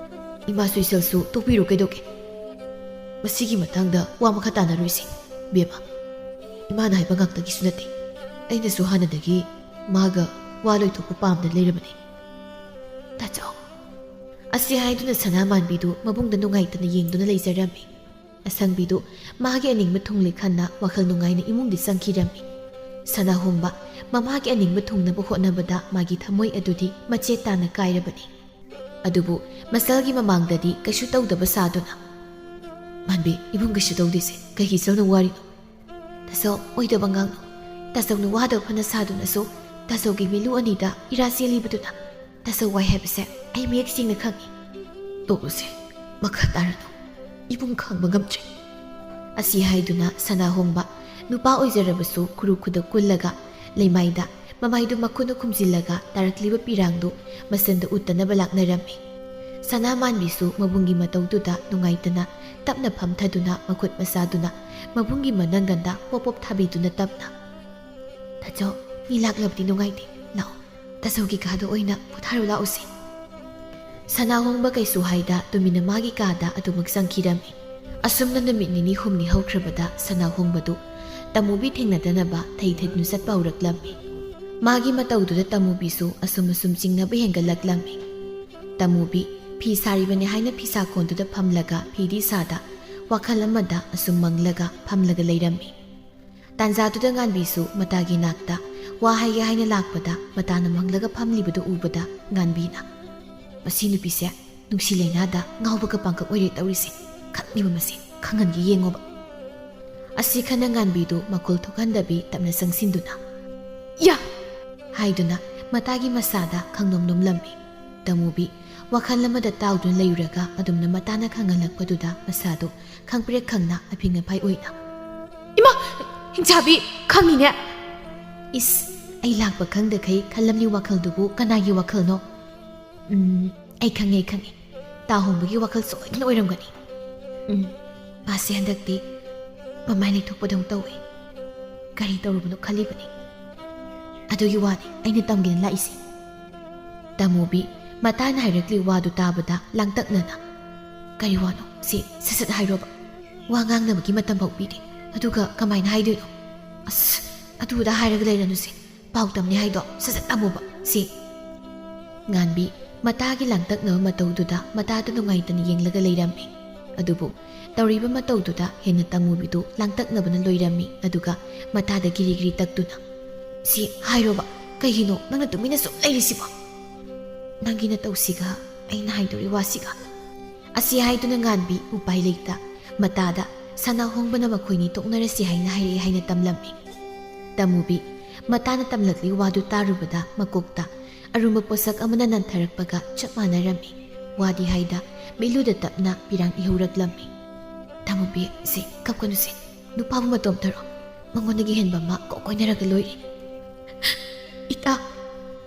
이마 수이설수 똑비로 깨도게 마시기 마탕다 와마카 따나루이시 비에마 이마나 하이바 각다기 수나티 아이나수 하나다기 마가 와로이 토고 빰다 레르바니 따죠 ꯑꯁꯤ ꯍꯥꯏꯗꯨꯅ ꯁꯅꯥꯃꯥꯟꯕꯤꯗꯨ ꯃꯕꯨꯡꯗ ꯅꯨꯡꯉꯥꯏꯇꯅ ꯌꯦꯡꯗꯨꯅ ꯂꯩꯖꯔꯝꯃꯤ ꯑꯁꯪꯕꯤꯗꯨ ꯃꯥꯒꯤ ꯑꯅꯤꯡꯕ ꯊꯨꯡꯂꯦ ꯈꯟꯅ ꯋꯥꯈꯜ ꯅꯨꯡꯉꯥꯏꯅ ꯏꯃꯨꯡꯗ ꯆꯪꯈꯤꯔꯝꯃꯤ ꯁꯅꯥꯍꯣꯡꯕ ꯃꯃꯥꯒꯤ ꯑꯅꯤꯡꯕ ꯊꯨꯡꯅꯕ ꯍꯣꯠꯅꯕꯗ ꯃꯥꯒꯤ ꯊꯃꯣꯏ ꯑꯗꯨꯗꯤ ꯃꯆꯦꯠ ꯇꯥꯅ ꯀꯥꯏꯔꯕꯅꯤ ꯑꯗꯨꯕꯨ ꯃꯁꯜꯒꯤ ꯃꯃꯥꯡꯗꯗꯤ ꯀꯩꯁꯨ ꯇꯧꯗꯕ ꯁꯥꯗꯨꯅ ꯃꯥꯟꯕꯤ ꯏꯕꯨꯡ ꯀꯩꯁꯨ ꯇꯧꯗꯦꯁꯦ ꯀꯩꯒꯤ ꯆꯧꯅ ꯋꯥꯔꯤꯅꯣ ꯇꯥꯆꯧ ꯑꯣꯏꯗꯕ ꯉꯥꯡꯅꯣ ꯇꯥꯆꯧꯅ ꯋꯥꯗꯕ ꯐꯅ ꯁꯥꯗꯨꯅꯁꯨ ꯇꯥꯆꯧꯒꯤ ꯃꯤꯂꯨ ꯑꯅꯤꯗ ꯏꯔꯥ ꯆꯦꯜꯂꯤꯕꯗꯨꯅ ꯇꯥꯆꯧ ꯋꯥꯏ ꯍꯥꯏꯕꯁꯦ ꯑꯩ ꯃꯌꯦꯛ ꯁꯦꯡꯅ ꯈꯪꯉꯤ ꯇꯣꯛꯂꯨꯁꯦ ꯃꯈꯥ ꯇꯥꯔꯅꯨ ꯏꯕꯨꯡ ꯈꯪꯕ ꯉꯝꯗ꯭ꯔꯦ ꯑꯁꯤ ꯍꯥꯏꯗꯨꯅ ꯁꯅꯥꯍꯣꯡꯕ ꯅꯨꯄꯥ ꯑꯣꯏꯖꯔꯕꯁꯨ ꯈꯨꯔꯨ ꯈꯨꯗ ꯀꯨꯜꯂꯒ ꯂꯩꯃꯥꯏꯗ ꯃꯃꯥꯏꯗꯨ ꯃꯈꯨꯠꯅ ꯈꯨꯝꯖꯤꯜꯂꯒ ꯇꯥꯔꯛꯂꯤꯕ ꯄꯤꯔꯥꯡꯗꯨ ꯃꯁꯟꯗ ꯎꯠꯇꯅꯕ ꯂꯥꯛꯅꯔꯝꯃꯤ ꯁꯅꯥꯃꯥꯟꯕꯤꯁꯨ ꯃꯕꯨꯡꯒꯤ ꯃꯇꯧꯗꯨꯗ ꯅꯨꯡꯉꯥꯏꯇꯅ ꯇꯞꯅ ꯐꯝꯊꯗꯨꯅ ꯃꯈꯨꯠ ꯃꯁꯥꯗꯨꯅ ꯃꯕꯨꯡꯒꯤ ꯃꯅꯪꯒꯟꯗ ꯄꯣꯞ ꯄꯣꯞ ꯊꯥꯕꯤꯗꯨꯅ ꯇꯞꯅ ꯇꯥꯆꯧ ꯃꯤ ꯂꯥꯛꯂꯕꯗꯤ ꯅꯨꯡꯉꯥꯏꯇꯦ ꯂꯥꯛꯑꯣ ꯇꯥꯆꯧꯒꯤ ꯀꯥꯗ ꯑꯣꯏꯅ ꯄꯣꯊꯥꯔꯨ ꯂꯥꯛꯎꯁꯤ ꯁꯅꯥꯍꯣꯡꯕ ꯀꯩꯁꯨ ꯍꯥꯏꯗ ꯇꯨꯃꯤꯟꯅ ꯃꯥꯒꯤ ꯀꯥꯗ ꯑꯗꯨꯃꯛ ꯆꯪꯈꯤꯔꯝꯃꯤ ꯑꯁꯨꯝꯅ ꯅꯨꯃꯤꯠ ꯅꯤꯅꯤ ꯍꯨꯝꯅꯤ ꯍꯧꯈ꯭ꯔꯕꯗ ꯁꯅꯥꯍꯣꯡꯕꯗꯨ ꯇꯃꯨꯕꯤ ꯊꯦꯡꯅꯗꯅꯕ ꯊꯩ ꯊꯩꯗꯨꯅ ꯆꯠꯄ ꯍꯧꯔꯛꯂꯝꯃꯤ ꯃꯥꯒꯤ ꯃꯇꯧꯗꯨꯗ ꯇꯃꯨꯕꯤꯁꯨ ꯑꯁꯨꯝ ꯆꯤꯡꯅꯕ ꯍꯦꯟꯒꯠꯂꯛꯂꯝꯃꯤ ꯇꯃꯨꯕꯤ ꯐꯤ ꯁꯥꯔꯤꯕꯅꯤ ꯍꯥꯏꯅ ꯐꯤꯁꯥꯀꯣꯟꯗꯨꯗ ꯐꯝꯂꯒ ꯐꯤꯗꯤ ꯁꯥꯗ ꯋꯥꯈꯜ ꯑꯃꯗ ꯑꯁꯨꯝ ꯃꯪꯂꯒ ꯐꯝꯂꯒ ꯂꯩꯔꯝꯃꯤ ꯇꯥꯟꯖꯥꯗꯨꯗ ꯉꯥꯟꯕꯤꯁꯨ ꯃꯇꯥꯒꯤ ꯅꯥꯛꯇ ꯋꯥ ꯍꯥꯏꯒꯦ ꯍꯥꯏꯅ ꯂꯥꯛꯄꯗ ꯃꯇꯥꯅ ꯃꯪꯂꯒ ꯐꯝꯂꯤꯕꯗꯨ ꯎꯕꯗ ꯉꯥꯟꯕꯤꯅ ꯃꯁꯤ ꯅꯨꯄꯤꯁꯦ ꯅꯨꯡꯁꯤ ꯂꯩꯅꯥꯗ ꯉꯥꯎꯕꯒ ꯄꯥꯡꯀꯛ ꯑꯣꯏꯔꯦ ꯇꯧꯔꯤꯁꯦ ꯈꯪꯅꯤꯕ ꯃꯁꯤ ꯈꯪꯍꯟꯒꯦ ꯌꯦꯡꯉꯣꯕ ꯑꯁꯤ ꯈꯟꯅ ꯉꯥꯟꯕꯤꯗꯨ ꯃꯀꯨꯜ ꯊꯣꯛꯍꯟꯗꯕꯤ ꯇꯞꯅ ꯆꯪꯁꯤꯟꯗꯨꯅ ꯌꯥ ꯍꯥꯏꯗꯨꯅ ꯃꯇꯥꯒꯤ ꯃꯁꯥꯗ ꯈꯪꯅꯣꯝ ꯅꯣꯝꯂꯝꯃꯤ ꯇꯃꯨꯕꯤ ꯋꯥꯈꯜ ꯑꯃꯗ ꯇꯥꯎꯗꯨꯅ ꯂꯩꯔꯨꯔꯒ ꯑꯗꯨꯝꯅ ꯃꯇꯥꯅ ꯈꯪꯍꯜꯂꯛꯄꯗꯨꯗ ꯃꯁꯥꯗꯨ ꯈꯪꯄ꯭ꯔꯦꯛ ꯈꯪꯅ ꯑꯐꯤꯡ ꯑꯐꯥꯏ ꯑꯣꯏꯅ ꯏꯃꯥ ꯍꯤꯡꯆꯥꯕꯤ ꯈꯪꯉꯤꯅꯦ ꯏꯁ ꯑꯩ ꯂꯥꯛꯄ ꯈꯪꯗꯈꯩ ꯈꯜꯂꯝꯂꯤ ꯋꯥꯈꯜꯗꯨꯕꯨ ꯀꯅꯥꯒꯤ ꯋꯥꯈꯜꯅꯣ ꯑꯩ ꯈꯪꯉꯦ ꯇꯥꯍꯣꯡꯕꯒꯤ ꯋꯥꯈꯜ ꯁꯣꯏꯗꯅ ꯑꯣꯏꯔꯝꯒꯅꯤ ꯃꯥꯁꯦ ꯍꯟꯗꯛꯇꯤ ꯃꯃꯥꯏ ꯂꯩꯊꯣꯛꯄꯗꯧ ꯇꯧꯏ ꯀꯔꯤ ꯇꯧꯔꯨꯕꯅꯣ ꯈꯜꯂꯤꯕꯅꯤ ꯑꯗꯨꯒꯤ ꯋꯥꯅꯤ ꯑꯩꯅ ꯇꯝꯒꯦꯅ ꯂꯥꯛꯏꯁꯤ ꯇꯃꯨꯕꯤ ꯃꯇꯥꯅ ꯍꯥꯏꯔꯛꯂꯤ ꯋꯥꯗꯨ ꯇꯥꯕꯗ ꯂꯥꯡꯇꯛꯅꯅ ꯀꯔꯤ ꯋꯥꯅꯣ ꯁꯤ ꯁꯠ ꯍꯥꯏꯔꯣꯕ ꯋꯥ ꯉꯥꯡꯅꯕꯒꯤ ꯃꯇꯝ ꯐꯥꯎ ꯄꯤꯗꯦ ꯑꯗꯨꯒ ꯀꯃꯥꯏꯅ ꯍꯥꯏꯗꯣꯏꯅꯣ ꯑꯁ ꯑꯗꯨꯗ ꯍꯥꯏꯔꯒ ꯂꯩꯔꯅꯨꯁꯦ ꯄꯥꯎ ꯇꯝꯅꯤ ꯍꯥꯏꯗꯣ ꯁꯠ ꯇꯝꯃꯨꯕ ꯁꯤ ꯉꯥꯟꯕꯤ ꯃꯇꯥꯒꯤ ꯂꯥꯡꯇꯛꯅꯕ ꯃꯇꯧꯗꯨꯗ ꯃꯇꯥꯗ ꯅꯨꯡꯉꯥꯏꯇꯅ ꯌꯦꯡꯂꯒ ꯂꯩꯔꯝꯃꯤ ꯑꯗꯨꯕꯨ ꯇꯧꯔꯤꯕ ꯃꯇꯧꯗꯨꯗ ꯍꯦꯟꯅ ꯇꯃꯨꯕꯤꯗꯨ ꯂꯥꯡꯇꯛꯅꯕꯅ ꯂꯣꯏꯔꯝꯃꯤ ꯑꯗꯨꯒ ꯃꯇꯥꯗ ꯒꯤꯔꯤ ꯇꯛꯇꯨꯅ ꯁꯤ ꯍꯥꯏꯔꯣꯕ ꯀꯩꯒꯤꯅꯣ ꯅꯪꯅ ꯇꯨꯃꯤꯟꯅ ꯁꯨꯝ ꯂꯩꯔꯤꯁꯤꯕꯣ ꯅꯪꯒꯤ ꯅꯇꯧꯁꯤꯒ ꯑꯩꯅ ꯍꯥꯏꯗꯣꯔꯤ ꯋꯥꯁꯤꯒ ꯑꯁꯤ ꯍꯥꯏꯗꯨꯅ ꯉꯥꯟꯕꯤ ꯎꯄꯥꯏ ꯂꯩꯇ ꯃꯇꯥꯗ ꯁꯅꯥꯍꯣꯡꯕꯅ ꯃꯈꯣꯏꯅꯤ ꯇꯣꯛꯅꯔꯁꯤ ꯍꯥꯏꯅ ꯍꯥꯏꯔꯛꯏ ꯍꯥꯏꯅ ꯇꯝꯂꯝꯃꯤ ꯇꯃꯨꯕꯤ ꯃꯇꯥꯅ ꯇꯝꯂꯛꯂꯤ ꯋꯥꯗꯨ ꯇꯥꯔꯨꯕꯗ ꯃꯀꯣꯛꯇ ꯑꯔꯨꯝꯕ ꯄꯣꯠꯁꯛ ꯑꯃꯅ ꯅꯟꯊꯔꯛꯄꯒ ꯆꯞ ꯃꯥꯟꯅꯔꯝꯃꯤ ꯋꯥꯗꯤ ꯍꯥꯏꯗ ꯃꯤꯠꯂꯨꯗ ꯇꯞꯅ ꯄꯤꯔꯥꯡ ꯏꯍꯧꯔꯛꯂꯝꯃꯤ ꯇꯃꯨꯕꯤ ꯁꯤ ꯀꯞꯀꯅꯨꯁꯦ ꯅꯨꯄꯥꯕꯨ ꯃꯇꯣꯝꯇꯔꯣ ꯃꯉꯣꯟꯗꯒꯤ ꯍꯦꯟꯕ ꯑꯃ ꯀꯣꯏꯅꯔꯒ ꯂꯣꯏꯔꯦ ꯏꯇꯥ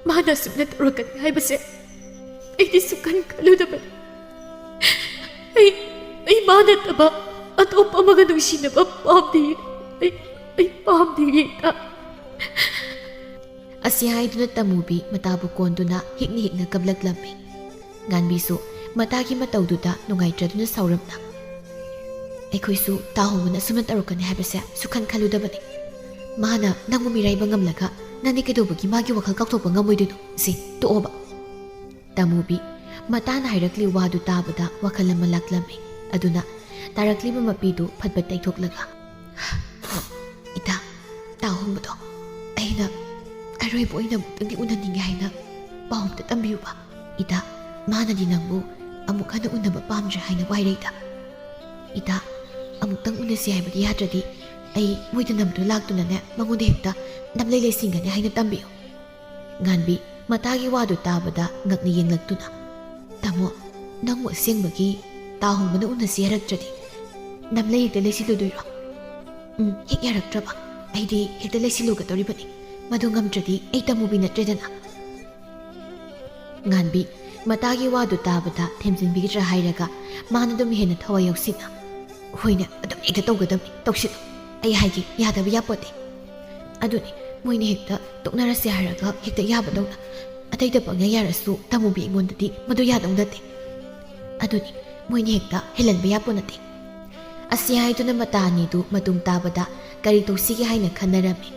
ꯃꯥꯅ ꯑꯁꯨꯝꯅ ꯇꯧꯔꯛꯀꯅꯤ ꯍꯥꯏꯕꯁꯦ ꯑꯩꯗꯤ ꯁꯨꯛꯈꯟ ꯈꯜꯂꯨꯗꯕꯅꯤ ꯑꯩ ꯃꯥ ꯅꯠꯇꯕ ꯑꯇꯣꯞꯄ ꯑꯃꯒ ꯅꯨꯡꯁꯤꯅꯕ ꯄꯥꯝꯗꯦ ꯑꯩ ꯄꯥꯝꯗꯦ ꯏꯇꯥ ꯑꯁꯤ ꯍꯥꯏꯗꯨꯅ ꯇꯃꯨꯕꯤ ꯃꯇꯥꯕꯨ ꯀꯣꯟꯗꯨꯅ ꯍꯤꯛꯅ ꯀꯞꯂꯛꯂꯝꯃꯤ ꯉꯥꯟꯕꯤꯁꯨ ꯃꯇꯥꯒꯤ ꯃꯇꯧꯗꯨꯗ ꯅꯨꯡꯉꯥꯏꯇ꯭ꯔꯗꯨꯅ ꯁꯥꯎꯔꯝꯅ ꯑꯩꯈꯣꯏꯁꯨ ꯇꯥꯍꯣꯡꯕꯅ ꯑꯁꯨꯝꯅ ꯇꯧꯔꯛꯀꯅꯤ ꯍꯥꯏꯕꯁꯦ ꯁꯨꯈꯟ ꯈꯜꯂꯨꯗꯕꯅꯤ ꯃꯥꯅ ꯅꯪꯕꯨ ꯃꯤꯔꯥꯏꯕ ꯉꯝꯂꯒ ꯅꯪꯗꯤ ꯀꯩꯗꯧꯕꯒꯤ ꯃꯥꯒꯤ ꯋꯥꯈꯜ ꯀꯥꯎꯊꯣꯛꯄ ꯉꯝꯃꯣꯏꯗꯣꯏꯅꯣ ꯁꯤ ꯇꯣꯛꯑꯣꯕ ꯇꯥꯃꯨꯕꯤ ꯃꯇꯥꯅ ꯍꯥꯏꯔꯛꯂꯤ ꯋꯥꯗꯨ ꯇꯥꯕꯗ ꯋꯥꯈꯜ ꯑꯃ ꯂꯥꯛꯂꯝꯃꯤ ꯑꯗꯨꯅ ꯇꯥꯔꯛꯂꯤꯕ ꯃꯄꯤꯗꯨ ꯐꯠꯐꯠ ꯇꯩꯊꯣꯛꯂꯒ ꯏꯇꯥ ꯇꯥꯍꯣꯡꯕꯗꯣ ꯑꯩꯅ ꯑꯔꯣꯏꯕ ꯑꯣꯏꯅ ꯑꯃꯨꯛꯇꯪꯗꯤ ꯎꯅꯅꯤꯡꯉꯦ ꯍꯥꯏꯅ ꯄꯥꯎ ꯑꯝꯇ ꯇꯝꯕꯤꯌꯨꯕ ꯏꯇꯥ ꯃꯥꯅꯗꯤ ꯅꯪꯕꯨ ꯑꯃꯨꯛ ꯍꯟꯅ ꯎꯅꯕ ꯄꯥꯝꯗ꯭ꯔꯦ ꯍꯥꯏꯅ ꯋꯥꯏꯔꯩꯗ ꯏꯇꯥ ꯑꯃꯨꯛꯇꯪ ꯎꯅꯁꯤ ꯍꯥꯏꯕꯗꯤ ꯌꯥꯗ꯭ꯔꯗꯤ ꯑꯩ ꯃꯣꯏꯗ ꯅꯝꯗꯨ ꯂꯥꯛꯇꯨꯅꯅꯦ ꯃꯉꯣꯟꯗ ꯍꯦꯛꯇ ꯅꯝꯂꯩ ꯂꯩꯁꯤꯟꯒꯅꯤ ꯍꯥꯏꯅ ꯇꯝꯕꯤꯌꯨ ꯉꯥꯟꯕꯤ ꯃꯇꯥꯒꯤ ꯋꯥꯗꯨ ꯇꯥꯕꯗ ꯉꯛꯅ ꯌꯦꯡꯂꯛꯇꯨꯅ ꯇꯥꯃꯣ ꯅꯪꯕꯨ ꯑꯁꯦꯡꯕꯒꯤ ꯇꯥꯍꯣꯡꯕꯅ ꯎꯅꯁꯤ ꯌꯥꯔꯛꯇ꯭ꯔꯗꯤ ꯅꯝꯂꯩ ꯍꯦꯛꯇ ꯂꯩꯁꯤꯜꯂꯨꯗꯣꯏꯔꯣ ꯍꯦꯛ ꯌꯥꯔꯛꯇ꯭ꯔꯕ ꯑꯩꯗꯤ ꯍꯦꯛꯇ ꯂꯩꯁꯤꯜꯂꯨꯒꯗꯧꯔꯤꯕꯅꯤ ꯃꯗꯨ ꯉꯝꯗ꯭ꯔꯗꯤ ꯑꯩ ꯇꯥꯃꯨꯕꯤ ꯅꯠꯇ꯭ꯔꯦꯗꯅ ꯉꯥꯟꯕꯤ ꯃꯇꯥꯒꯤ ꯋꯥꯗꯨ ꯇꯥꯕꯗ ꯊꯦꯝꯖꯤꯟꯕꯤꯒꯗ꯭ꯔꯥ ꯍꯥꯏꯔꯒ ꯃꯥꯅ ꯑꯗꯨꯝ ꯍꯦꯟꯅ ꯊꯋꯥꯏ ꯌꯥꯎꯁꯤꯟꯅ ꯍꯣꯏꯅꯦ ꯑꯗꯨꯝ ꯍꯦꯛꯇ ꯇꯧꯒꯗꯕꯅꯤ ꯇꯧꯁꯤꯜꯂꯨ ꯑꯩ ꯍꯥꯏꯒꯦ ꯌꯥꯗꯕ ꯌꯥꯄꯣꯠꯇꯦ ꯑꯗꯨꯅꯤ ꯃꯣꯏꯅ ꯍꯦꯛꯇ ꯇꯣꯛꯅꯔꯁꯦ ꯍꯥꯏꯔꯒ ꯍꯦꯛꯇ ꯌꯥꯕꯗꯧꯅ ꯑꯇꯩꯗ ꯄꯪꯌꯥ ꯌꯥꯔꯁꯨ ꯇꯥꯃꯨꯕꯤ ꯑꯩꯉꯣꯟꯗꯗꯤ ꯃꯗꯨ ꯌꯥꯗꯧ ꯅꯠꯇꯦ ꯑꯗꯨꯅꯤ ꯃꯣꯏꯅ ꯍꯦꯛꯇ ꯍꯦꯜꯍꯟꯕ ꯌꯥꯄꯣꯠ ꯅꯠꯇꯦ ꯑꯁꯤ ꯍꯥꯏꯗꯨꯅ ꯃꯇꯥ ꯑꯅꯤꯗꯨ ꯃꯇꯨꯡ ꯇꯥꯕꯗ ꯀꯔꯤ ꯇꯧꯁꯤꯒꯦ ꯍꯥꯏꯅ ꯈꯟꯅꯔꯝꯃꯤ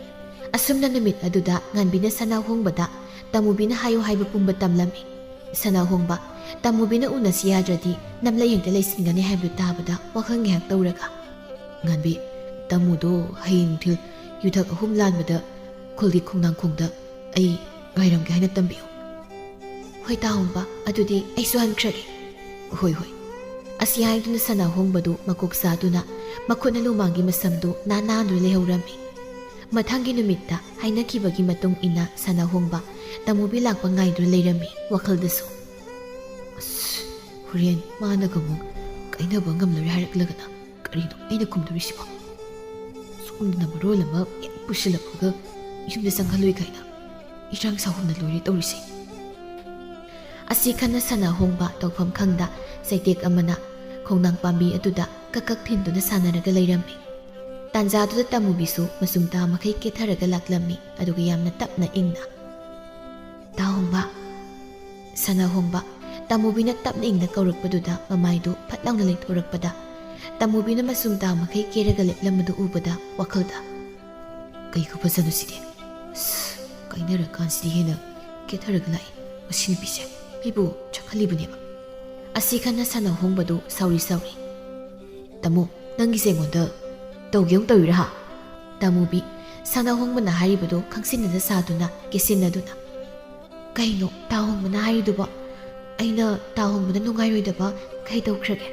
ꯑꯁꯨꯝꯅ ꯅꯨꯃꯤꯠ ꯑꯗꯨꯗ ꯉꯥꯟꯕꯤꯅ ꯁꯅꯥꯍꯣꯡꯕꯗ ꯇꯥꯃꯨꯕꯤꯅ ꯍꯥꯏꯌꯨ ꯍꯥꯏꯕ ꯄꯨꯝꯕ ꯇꯝꯂꯝꯃꯤ ꯁꯅꯥꯍꯣꯡꯕ ꯇꯥꯃꯨꯕꯤꯅ ꯎꯅꯁꯤ ꯌꯥꯗ꯭ꯔꯗꯤ ꯅꯝꯂꯩ ꯍꯦꯛꯇ ꯂꯩꯁꯤꯟꯒꯅꯤ ꯍꯥꯏꯕꯗꯨ ꯇꯥꯕꯗ ꯋꯥꯈꯜ ꯉꯥꯏꯍꯥꯛ ꯇꯧꯔꯒ ꯉꯥꯟꯕꯤ ꯇꯥꯃꯨꯗꯣ ꯍꯌꯦꯡ ꯅꯨꯡꯊꯤꯜ ꯌꯨꯊꯛ 3 ꯂꯥꯟꯕꯗ ꯈꯨꯜꯒꯤ ꯈꯣꯡꯅꯥꯡꯈꯣꯡꯗ ꯑꯩ ꯉꯥꯏꯔꯝꯒꯦ ꯍꯥꯏꯅ ꯇꯝꯕꯤꯌꯨ ꯍꯣꯏ ꯇꯥꯍꯣꯡꯕ ꯑꯗꯨꯗꯤ ꯑꯩꯁꯨ ꯍꯟꯈ꯭ꯔꯒꯦ ꯍꯣꯏ ꯍꯣꯏ ꯑꯁꯤ ꯍꯥꯏꯗꯨꯅ ꯁꯅꯥꯍꯣꯡꯕꯗꯨ ꯃꯀꯣꯛ ꯆꯥꯗꯨꯅ ꯃꯈꯨꯠꯅ ꯂꯨꯃꯥꯡꯒꯤ ꯃꯁꯝꯗꯨ ꯅꯥꯟꯅꯗꯨꯅ ꯂꯩꯍꯧꯔꯝꯃꯤ ꯃꯊꯪꯒꯤ ꯅꯨꯃꯤꯠꯇ ꯍꯥꯏꯅꯈꯤꯕꯒꯤ ꯃꯇꯨꯡ ꯏꯟꯅ ꯁꯅꯥꯍꯣꯡꯕ ꯇꯥꯃꯨꯕꯤ ꯂꯥꯛꯄ ꯉꯥꯏꯗꯨꯅ ꯂꯩꯔꯝꯃꯤ ꯋꯥꯈꯜꯗꯁꯨ ꯑꯁ ꯍꯣꯔꯦꯟ ꯃꯥꯅꯒ ꯑꯃꯨꯛ ꯀꯥꯏꯅꯕ ꯉꯝꯂꯔꯣꯏ ꯍꯥꯏꯔꯛꯂꯒꯅ ꯀꯔꯤꯅꯣ ꯑꯩꯅ ꯈꯨꯝꯗꯣꯔꯤꯁꯤꯕꯣ ꯁꯣꯝꯗꯅ ꯃꯔꯣꯜ ꯑꯃ ꯍꯦꯛ ꯄꯨꯁꯤꯜꯂꯛꯄꯒ ꯌꯨꯝꯗ ꯆꯪꯍꯜꯂꯣꯏ ꯀꯥꯏꯅ ꯏꯔꯥꯡ ꯁꯥꯍꯨꯝꯅ ꯂꯣꯏꯔꯦ ꯇꯧꯔꯤꯁꯦ ꯑꯁꯤ ꯈꯟꯅ ꯁꯅꯥꯍꯣꯡꯕ ꯇꯧꯐꯝ ꯈꯪꯗ ꯆꯩꯇꯦꯛ ꯑꯃꯅ ꯈꯣꯡꯅꯥꯡ ꯄꯥꯝꯕꯤ ꯑꯗꯨꯗ ꯀꯛꯀꯛ ꯊꯤꯟꯗꯨꯅ ꯁꯥꯟꯅꯔꯒ ꯂꯩꯔꯝꯃꯤ ꯇꯥꯟꯖꯥꯗꯨꯗ ꯇꯥꯃꯨꯕꯤꯁꯨ ꯃꯁꯨꯝꯇꯥ ꯃꯈꯩ ꯀꯦꯊꯔꯒ ꯂꯥꯛꯂꯝꯃꯤ ꯑꯗꯨꯒ ꯌꯥꯝꯅ ꯇꯞꯅ ꯏꯪꯅ ꯇꯥꯍꯣꯡꯕ ꯁꯅꯥꯍꯣꯡꯕ ꯇꯥꯃꯨꯕꯤꯅ ꯇꯞꯅ ꯏꯪꯅ ꯀꯧꯔꯛꯄꯗꯨꯗ ꯃꯃꯥꯏꯗꯨ ꯐꯠ ꯂꯥꯎꯅ ꯂꯩꯊꯣꯔꯛꯄꯗ ꯇꯥꯃꯨꯕꯤꯅ ꯃꯁꯨꯝꯇꯥ ꯃꯈꯩ ꯀꯦꯔꯒ ꯂꯦꯞꯂꯝꯕꯗꯨ ꯎꯕꯗ ꯋꯥꯈꯜꯗ ꯀꯩ ꯈꯨꯐꯖꯅꯣ ꯁꯤꯗꯤ ꯑꯁ ꯀꯥꯏꯅꯔꯀꯥꯟꯁꯤꯗꯤ ꯍꯦꯟꯅ ꯀꯦꯊꯔꯒ ꯂꯥꯛꯏ ꯃꯁꯤ ꯅꯨꯄꯤꯁꯦ ꯑꯩꯕꯨ ꯆꯠꯍꯜꯂꯤꯕꯅꯦꯕ ꯑꯁꯤ ꯈꯟꯅ ꯁꯅꯥꯍꯣꯡꯕꯗꯨ ꯁꯥꯎꯔꯤ ꯇꯥꯃꯣ ꯅꯪꯒꯤꯁꯦ ꯑꯩꯉꯣꯟꯗ ꯇꯧꯒꯦ ꯇꯧꯔꯤꯔꯥ ꯍꯥ ꯇꯥꯃꯨꯕꯤ ꯁꯅꯥꯍꯣꯡꯕꯅ ꯍꯥꯏꯔꯤꯕꯗꯨ ꯈꯪꯁꯤꯟꯅꯗ ꯁꯥꯗꯨꯅ ꯀꯦꯁꯤꯟꯅꯗꯨꯅ ꯀꯩꯅꯣ ꯇꯥꯍꯣꯡꯕꯅ ꯍꯥꯏꯔꯤꯗꯨꯕꯣ ꯑꯩꯅ ꯇꯥꯍꯣꯡꯕꯅ ꯅꯨꯡꯉꯥꯏꯔꯣꯏꯗꯕ ꯀꯩ ꯇꯧꯈ꯭ꯔꯒꯦ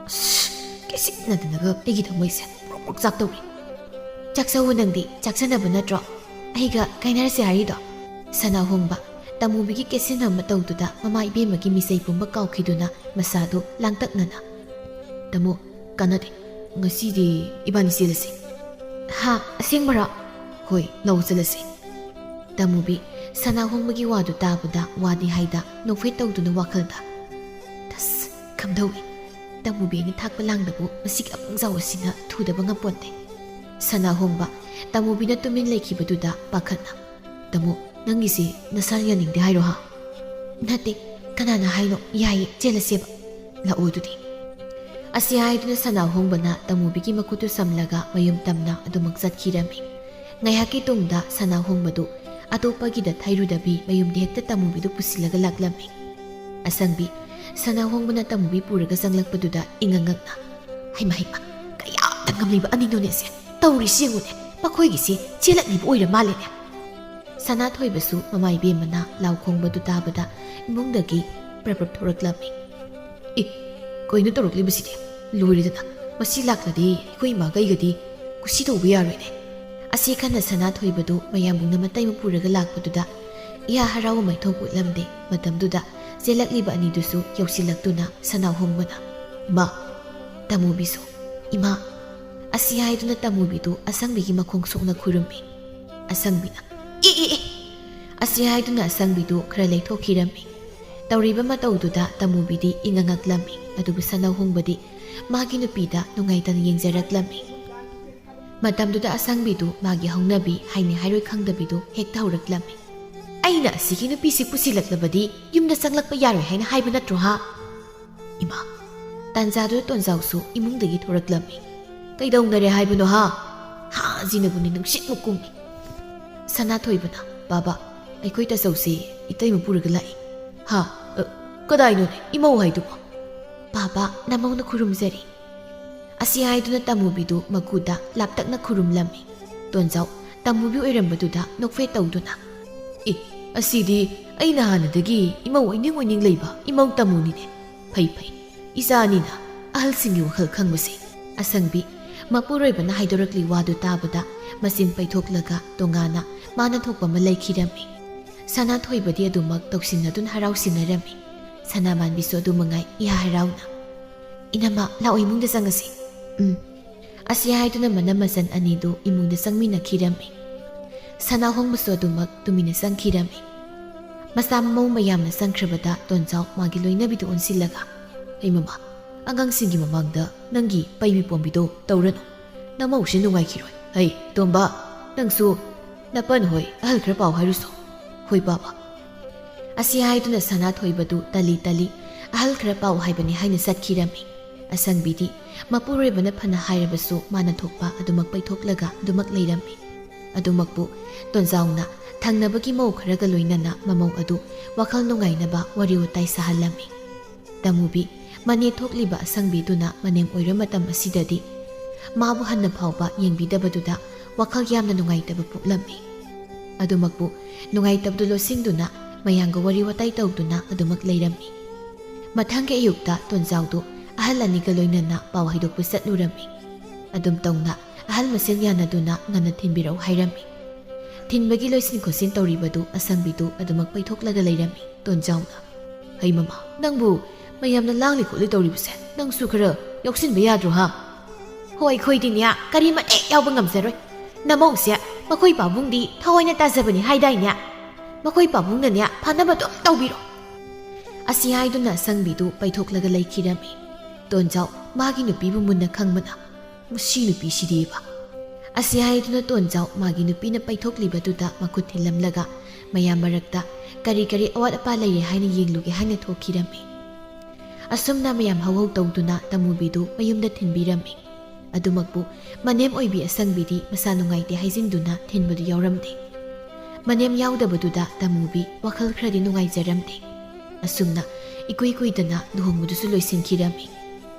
ꯑꯁ ꯀꯦꯁꯤꯟꯅꯗꯅꯒ ꯑꯩꯒꯤ ꯊꯃꯣꯏꯁꯦ ꯄ꯭ꯔꯣꯛ ꯄ꯭ꯔꯣꯛ ꯆꯥꯛꯇꯧꯔꯤ ꯆꯥꯛꯆꯧꯕ ꯅꯪꯗꯤ ꯆꯥꯛꯆꯅꯕ ꯅꯠꯇ꯭ꯔꯣ ꯑꯩꯒ ꯀꯥꯏꯅꯔꯁꯦ ꯍꯥꯏꯔꯤꯗꯣ ꯁꯅꯥꯍꯣꯡꯕ ꯇꯥꯃꯨꯕꯤꯒꯤ ꯀꯦꯁꯤꯟꯅ ꯃꯇꯧꯗꯨꯗ ꯃꯃꯥ ꯏꯕꯦꯝꯃꯒꯤ ꯃꯤꯆꯩ ꯄꯨꯝꯕ ꯀꯥꯎꯈꯤꯗꯨꯅ ꯃꯁꯥꯗꯨ ꯂꯥꯡꯇꯛꯅꯅ ꯇꯥꯃꯣ ꯀꯥꯟꯅꯗꯦ ꯉꯁꯤꯗꯤ ꯏꯕꯥꯅꯤ ꯆꯦꯜꯂꯁꯤ ꯍꯥ ꯑꯁꯦꯡꯕꯔꯣ ꯍꯣꯏ ꯂꯧ ꯆꯠꯂꯁꯤ ꯇꯥꯃꯨꯕꯤ ꯁꯅꯥꯍꯣꯡꯕꯒꯤ ꯋꯥꯗꯨ ꯇꯥꯕꯗ ꯋꯥꯗꯤ ꯍꯥꯏꯗ ꯅꯣꯛꯐꯦꯠ ꯇꯧꯗꯨꯅ ꯋꯥꯈꯜꯗ ꯇꯁ ꯀꯝꯗꯧꯏ ꯇꯥꯃꯨꯕꯤ ꯑꯩꯅ ꯊꯥꯛꯄ ꯂꯥꯡꯗꯕꯨ ꯃꯁꯤꯒꯤ ꯑꯄꯪꯖꯥꯎ ꯑꯁꯤꯅ ꯊꯨꯗꯕ ꯉꯝꯄꯣꯟꯇꯦ ꯁꯅꯥꯍꯣꯡꯕ ꯇꯥꯃꯨꯕꯤꯅ ꯇꯨꯃꯤꯟ ꯂꯩꯈꯤꯕꯗꯨꯗ ꯄꯥꯈꯠꯅ ꯇꯥꯃꯣ ꯅꯪꯒꯤꯁꯤ ꯅꯁꯥ ꯌꯥꯅꯤꯡꯗꯦ ꯍꯥꯏꯔꯣ ꯍꯥ ꯅꯠꯇꯦ ꯀꯅꯥꯅ ꯍꯥꯏꯅꯣ ꯌꯥꯏꯌꯦ ꯆꯦꯜꯂꯁꯦꯕ ꯂꯥꯛꯑꯣ ꯑꯗꯨꯗꯤ ꯑꯁꯤ ꯍꯥꯏꯗꯨꯅ ꯁꯅꯥꯍꯣꯡꯕꯅ ꯇꯥꯃꯨꯕꯤꯒꯤ ꯃꯈꯨꯠꯇꯨ ꯁꯝꯂꯒ ꯃꯌꯨꯝ ꯇꯝꯅ ꯑꯗꯨꯃꯛ ꯆꯠꯈꯤꯔꯝꯃꯤ ꯉꯥꯏꯍꯥꯛꯀꯤ ꯇꯨꯡꯗ ꯁꯅꯥꯍꯣꯡꯕꯗꯨ ꯑꯇꯣꯞꯄꯒꯤꯗ ꯊꯩꯔꯨꯗꯕꯤ ꯃꯌꯨꯝꯗ ꯍꯦꯛꯇ ꯇꯥꯃꯨꯕꯤꯗꯨ ꯄꯨꯁꯤꯜꯂꯒ ꯂꯥꯛꯂꯝꯃꯤ ꯑꯁꯪꯕꯤ ꯁꯅꯥꯍꯣꯡꯕꯅ ꯇꯥꯃꯨꯕꯤ ꯄꯨꯔꯒ ꯆꯪꯂꯛꯄꯗꯨꯗ ꯏꯪꯉꯉꯛꯅ ꯍꯩꯃ ꯀꯌꯥꯝꯇ ꯉꯝꯂꯤꯕ ꯑꯅꯤꯅꯣꯅꯦꯁꯦ ꯇꯧꯔꯤꯁꯤ ꯌꯦꯡꯉꯨꯅꯦ ꯃꯈꯣꯏꯒꯤꯁꯤ ꯆꯦꯜꯂꯛꯂꯤꯕ ꯑꯣꯏꯔ ꯃꯥꯜꯂꯦꯅꯦ ꯁꯅꯥꯊꯣꯏꯕꯁꯨ ꯃꯃꯥ ꯏꯕꯦꯝꯃꯅ ꯂꯥꯎ ꯈꯣꯡꯕꯗꯨ ꯇꯥꯕꯗ ꯏꯃꯨꯡꯗꯒꯤ ꯄ꯭ꯔꯞ ꯊꯣꯔꯛꯂꯝꯃꯤ ꯀꯩꯅꯣ ꯇꯧꯔꯛꯂꯤꯕꯁꯤꯗꯤ ꯂꯣꯏꯔꯦꯗꯅ ꯃꯁꯤ ꯂꯥꯛꯂꯗꯤ ꯑꯩꯈꯣꯏ ꯏꯃꯥꯒ ꯑꯩꯒꯗꯤ ꯀꯨꯁꯤ ꯇꯧꯕ ꯌꯥꯔꯣꯏꯅꯦ ꯑꯁꯤ ꯈꯟꯅ ꯁꯅꯥꯊꯣꯏꯕꯗꯨ ꯃꯌꯥꯝꯕꯨꯡꯅ ꯃꯇꯩ ꯄꯨꯔꯒ ꯂꯥꯛꯄꯗꯨꯗ ꯏꯍꯥ ꯍꯔꯥꯎꯕ ꯃꯥꯏꯊꯣꯡ ꯎꯠꯂꯝꯗꯦ ꯃꯇꯝꯗꯨꯗ ꯆꯦꯜꯂꯛꯂꯤꯕ ꯑꯅꯤꯗꯨꯁꯨ ꯌꯧꯁꯤꯜꯂꯛꯇꯨꯅ ꯁꯅꯥꯍꯣꯡꯕꯅ ꯏꯃꯥ ꯇꯥꯃꯨꯕꯤꯁꯨ ꯏꯃꯥ ꯑꯁꯤ ꯍꯥꯏꯗꯨꯅ ꯇꯥꯃꯨꯕꯤꯗꯨ ꯑꯁꯪꯕꯤꯒꯤ ꯃꯈꯣꯡ ꯁꯣꯛꯅ ꯈꯨꯔꯨꯝꯃꯤ ꯑꯁꯪꯕꯤꯅ ꯑꯁꯤ ꯍꯥꯏꯗꯨꯅ ꯑꯁꯪꯕꯤꯗꯨ ꯈꯔ ꯂꯩꯊꯣꯛꯈꯤꯔꯝꯃꯤ ꯇꯧꯔꯤꯕ ꯃꯇꯧꯗꯨꯗ ꯇꯥꯃꯨꯕꯤꯗꯤ ꯏꯪꯉꯉꯛꯂꯝꯃꯤ ꯑꯗꯨꯕꯨ ꯁꯅꯥꯍꯣꯡꯕꯗꯤ ꯃꯥꯒꯤ ꯅꯨꯄꯤꯗ ꯅꯨꯡꯉꯥꯏꯇꯅ ꯌꯦꯡꯖꯔꯛꯂꯝꯃꯤ ꯃꯇꯝꯗꯨꯗ ꯑꯁꯪꯕꯤꯗꯨ ꯃꯥꯒꯤ ꯍꯧꯅꯕꯤ ꯍꯥꯏꯅꯤ ꯍꯥꯏꯔꯣꯏ ꯈꯪꯗꯕꯤꯗꯨ ꯍꯦꯛꯇ ꯍꯧꯔꯛꯂꯝꯃꯤ ꯑꯩꯅ ꯑꯁꯤꯒꯤ ꯅꯨꯄꯤꯁꯤ ꯄꯨꯁꯤꯜꯂꯛꯂꯕꯗꯤ ꯌꯨꯝꯗ ꯆꯪꯂꯛꯄ ꯌꯥꯔꯣꯏ ꯍꯥꯏꯅ ꯍꯥꯏꯕ ꯅꯠꯇ꯭ꯔꯣ ꯍꯥ ꯏꯃꯥ ꯇꯥꯟꯖꯥꯗꯨꯗ ꯇꯣꯟꯖꯥꯎꯁꯨ ꯏꯃꯨꯡꯗꯒꯤ ꯊꯣꯔꯛꯂꯝꯃꯤ꯫ ꯀꯩꯗꯧꯅꯔꯦ ꯍꯥꯏꯕꯅꯣ ꯍꯥ? ꯍꯥꯖꯤꯅꯕꯨꯅꯤ ꯅꯨꯡꯁꯤꯠꯃꯨꯛ ꯀꯨꯝꯃꯤ꯫ ꯁꯅꯥꯊꯣꯏꯕꯅ ꯕꯥꯕꯥ ꯑꯩꯈꯣꯏ ꯇꯥꯆꯧꯁꯤ ꯏꯇꯩꯃ ꯄꯨꯔꯒ ꯂꯥꯛꯏ꯫ ꯍꯥ ꯀꯗꯥꯏꯅꯣꯅꯦ ꯏꯃꯧ ꯍꯥꯏꯗꯨꯕꯣ? ꯕꯥꯕꯥ ꯅꯃꯧꯅ ꯈꯨꯔꯨꯝꯖꯔꯤ꯫ ꯑꯁꯤ ꯍꯥꯏꯗꯨꯅ ꯇꯃꯨꯕꯤꯗꯨ ꯃꯀꯨꯗ ꯂꯥꯞꯇꯛꯅ ꯈꯨꯔꯨꯝꯂꯝꯃꯤ꯫ ꯇꯣꯟꯖꯥꯎ ꯇꯃꯨꯕꯤ ꯑꯣꯏꯔꯝꯕꯗꯨꯗ ꯅꯣꯛꯐꯦꯠ ꯇꯧꯗꯨꯅ ꯑꯁꯤꯗꯤ ꯑꯩꯅ ꯍꯥꯟꯅꯗꯒꯤ ꯏꯃꯧ ꯑꯣꯏꯅꯤꯡ ꯂꯩꯕ ꯏꯃꯧ ꯇꯃꯨꯅꯤꯅꯦ꯫ ꯐꯩ ꯏꯆꯥ ꯑꯅꯤꯅ ꯑꯍꯜꯁꯤꯡꯒꯤ ꯋꯥꯈꯜ ꯈꯪꯕꯁꯦ꯫ ꯑꯁꯪꯕꯤ ꯃꯄꯨꯔꯣꯏꯕꯅ ꯍꯥꯏꯗꯣꯔꯛꯂꯤ ꯋꯥꯗꯨ ꯇꯥꯕꯗ ꯃꯆꯤꯟ ꯄꯩꯊꯣꯛꯂꯒ ꯇꯣꯉꯥꯟꯅ ꯃꯥꯅ ꯊꯣꯛꯄ ꯑꯃ ꯂꯩꯈꯤꯔꯝꯃꯤ꯫ ꯁꯅꯥꯊꯣꯏꯕꯗꯤ ꯑꯗꯨꯃꯛ ꯇꯧꯁꯤꯟꯅꯗꯨꯅ ꯍꯔꯥꯎꯁꯤꯟꯅꯔꯝꯃꯤ꯫ ꯁꯅꯥꯃꯥꯟꯕꯤꯁꯨ ꯑꯗꯨꯃꯉꯥꯏ ꯏꯍꯥ ꯍꯔꯥꯎꯅ ꯏꯅꯝꯃ ꯂꯥꯛꯑꯣ ꯏꯃꯨꯡꯗ ꯆꯪꯉꯁꯤ꯫ ꯑꯁꯤ ꯍꯥꯏꯗꯨꯅ ꯃꯅꯝ ꯃꯆꯟ ꯑꯅꯤꯗꯨ ꯏꯃꯨꯡꯗ ꯆꯪꯃꯤꯟꯅꯈꯤꯔꯝꯃꯤ꯫ ꯁꯅꯥꯍꯣꯡꯕꯁꯨ ꯑꯗꯨꯃꯛ ꯇꯨꯃꯤꯟꯅ ꯆꯪꯈꯤꯔꯝꯃꯤ꯫ ꯃꯆꯥ ꯃꯃꯧ ꯃꯌꯥꯝꯅ ꯆꯪꯈ꯭ꯔꯕꯗ ꯇꯣꯟꯖꯥꯎ ꯃꯥꯒꯤ ꯂꯣꯏꯅꯕꯤꯗꯨ ꯑꯣꯟꯁꯤꯜꯂꯒ ꯃꯃꯥ ꯑꯉꯥꯡꯁꯤꯡꯒꯤ ꯃꯃꯥꯡꯗ ꯅꯪꯒꯤ ꯄꯩꯕꯤ ꯄꯣꯝꯕꯤꯗꯣ ꯇꯧꯔꯅꯨ, ꯅꯃꯧꯁꯤ ꯅꯨꯡꯉꯥꯏꯈꯤꯔꯣꯏ꯫ ꯍꯩ ꯇꯣꯝꯕ ꯅꯪꯁꯨ ꯅꯄꯟ ꯍꯣꯏ ꯑꯍꯜ ꯈꯔ ꯄꯥꯎ ꯍꯥꯏꯔꯨꯁꯣ꯫ ꯍꯣꯏ ꯕꯥꯕꯥ꯫ ꯑꯁꯤ ꯍꯥꯏꯗꯨꯅ ꯁꯅꯥꯊꯣꯏꯕꯗꯨ ꯇꯂꯤ ꯑꯍꯜ ꯈꯔ ꯄꯥꯎ ꯍꯥꯏꯕꯅꯤ ꯍꯥꯏꯅ ꯆꯠꯈꯤꯔꯝꯃꯤ꯫ ꯑꯁꯪꯕꯤꯗꯤ ꯃꯄꯨꯔꯣꯏꯕꯅ ꯐꯅ ꯍꯥꯏꯔꯕꯁꯨ ꯃꯥꯅ ꯊꯣꯛꯄ ꯑꯗꯨꯃꯛ ꯄꯩꯊꯣꯛꯂꯒ ꯑꯗꯨꯃꯛ ꯂꯩꯔꯝꯃꯤ꯫ ꯑꯗꯨꯃꯛꯄꯨ ꯇꯣꯟꯖꯥꯎꯅ ꯊꯪꯅꯕꯒꯤ ꯃꯧ ꯈꯔꯒ ꯂꯣꯏꯅꯅ ꯃꯃꯧ ꯑꯗꯨ ꯋꯥꯈꯜ ꯅꯨꯡꯉꯥꯏꯅꯕ ꯋꯥꯔꯤ ꯋꯥꯇꯥꯏ ꯁꯥꯍꯜꯂꯝꯃꯤ꯫ ꯇꯃꯨꯕꯤ ꯃꯅꯦ ꯊꯣꯛꯂꯤꯕ ꯑꯁꯪꯕꯤꯗꯨꯅ ꯃꯅꯦꯝ ꯑꯣꯏꯔ ꯃꯇꯝ ꯑꯁꯤꯗꯗꯤ ꯃꯥꯕꯨ ꯍꯟꯅ ꯐꯥꯎꯕ ꯌꯦꯡꯕꯤꯗꯕꯗꯨꯗ ꯋꯥꯈꯜ ꯌꯥꯝꯅ ꯅꯨꯡꯉꯥꯏꯇꯕ ꯄꯣꯛꯂꯝꯃꯤ꯫ ꯑꯗꯨꯃꯛꯄꯨ ꯅꯨꯡꯉꯥꯏꯇꯕꯗꯨ ꯂꯣꯠꯁꯤꯟꯗꯨꯅ ꯃꯌꯥꯝꯒ ꯋꯥꯔꯤ ꯋꯥꯇꯥꯏ ꯇꯧꯗꯨꯅ ꯑꯗꯨꯃꯛ ꯂꯩꯔꯝꯃꯤ꯫ ꯃꯊꯪꯒꯤ ꯑꯌꯨꯛꯇ ꯇꯣꯟꯖꯥꯎꯗꯨ ꯑꯍꯜ ꯑꯅꯤꯒ ꯂꯣꯏꯅꯅ ꯄꯥꯎ ꯍꯩꯗꯣꯛꯄ ꯆꯠꯂꯨꯔꯝꯃꯤ꯫ ꯑꯗꯨꯝ ꯇꯧꯅ ꯑꯍꯜ ꯃꯁꯦꯜ ꯌꯥꯅꯗꯨꯅ ꯉꯟꯅ ꯊꯤꯟꯕꯤꯔꯛꯎ ꯍꯥꯏꯔꯝꯃꯤ꯫ ꯊꯤꯟꯕꯒꯤ ꯂꯣꯏꯁꯤꯟ ꯈꯣꯠꯆꯤꯟ ꯇꯧꯔꯤꯕꯗꯨ ꯑꯁꯪꯕꯤꯗꯨ ꯑꯗꯨꯃꯛ ꯄꯩꯊꯣꯛꯂꯒ ꯂꯩꯔꯝꯃꯤ꯫ ꯇꯣꯟꯖꯥꯎꯅ ꯍꯩ ꯃꯃꯥ ꯅꯪꯕꯨ ꯃꯌꯥꯝꯅ ꯂꯥꯡꯂꯤ ꯈꯣꯠꯂꯤ ꯇꯧꯔꯤꯕꯁꯦ ꯅꯪꯁꯨ ꯈꯔ ꯌꯥꯎꯁꯤꯟꯕ ꯌꯥꯗ꯭ꯔꯣ ꯍꯥ? ꯍꯣꯏ ꯑꯩꯈꯣꯏꯗꯤꯅꯦ ꯀꯔꯤꯃꯇ ꯌꯥꯎꯕ ꯉꯝꯖꯔꯣꯏ꯫ ꯅꯃꯧꯁꯦ ꯃꯈꯣꯏ ꯄꯥꯕꯨꯡꯗꯤ ꯊꯋꯥꯏꯅ ꯇꯥꯖꯕꯅꯤ ꯍꯥꯏꯗꯥꯏꯅꯦ? ꯃꯈꯣꯏ ꯄꯥꯕꯨꯡꯅꯅꯦ ꯐꯅꯕ ꯑꯗꯨꯝ ꯇꯧꯕꯤꯔꯣ꯫ ꯑꯁꯤ ꯍꯥꯏꯗꯨꯅ ꯑꯁꯪꯕꯤꯗꯨ ꯄꯩꯊꯣꯛꯂꯒ ꯂꯩꯈꯤꯔꯝꯃꯤ꯫ ꯇꯣꯟꯖꯥꯎ ꯃꯥꯒꯤ ꯅꯨꯄꯤꯕꯨ ꯃꯨꯟꯅ ꯈꯪꯕꯅ ꯃꯁꯤ ꯅꯨꯄꯤꯁꯤꯗꯤꯕ꯫ ꯑꯁꯤ ꯍꯥꯏꯗꯨꯅ ꯇꯣꯟꯖꯥꯎ ꯃꯥꯒꯤ ꯅꯨꯄꯤꯅ ꯄꯩꯊꯣꯛꯂꯤꯕꯗꯨꯗ ꯃꯈꯨꯠ ꯊꯤꯜꯂꯝꯂꯒ ꯃꯌꯥꯝ ꯃꯔꯛꯇ ꯀꯔꯤ ꯑꯋꯥꯠ ꯑꯄꯥ ꯂꯩꯔꯦ ꯍꯥꯏꯅ ꯌꯦꯡꯂꯨꯒꯦ ꯍꯥꯏꯅ ꯊꯣꯛꯈꯤꯔꯝꯃꯤ꯫ ꯑꯁꯨꯝꯅ ꯃꯌꯥꯝ ꯍꯧꯍꯧ ꯇꯧꯗꯨꯅ ꯇꯃꯨꯕꯤꯗꯨ ꯃꯌꯨꯝꯗ ꯊꯤꯟꯕꯤꯔꯝꯃꯤ꯫ ꯑꯗꯨꯃꯛꯄꯨ ꯃꯅꯦꯝ ꯑꯣꯏꯕꯤ ꯑꯁꯪꯕꯤꯗꯤ ꯃꯁꯥ ꯅꯨꯡꯉꯥꯏꯇꯦ ꯍꯥꯏꯖꯤꯟꯗꯨꯅ ꯊꯤꯟꯕꯗꯨ ꯌꯥꯎꯔꯝꯗꯦ꯫ ꯃꯅꯦꯝ ꯌꯥꯎꯗꯕꯗꯨꯗ ꯇꯃꯨꯕꯤ ꯋꯥꯈꯜ ꯈꯔꯗꯤ ꯅꯨꯡꯉꯥꯏꯖꯔꯝꯗꯦ꯫ ꯑꯁꯨꯝꯅ ꯏꯀꯨꯏ ꯀꯨꯏꯗꯅ ꯂꯨꯍꯣꯡꯕꯗꯨꯁꯨ ꯂꯣꯏꯁꯤꯟꯈꯤꯔꯝꯃꯤ꯫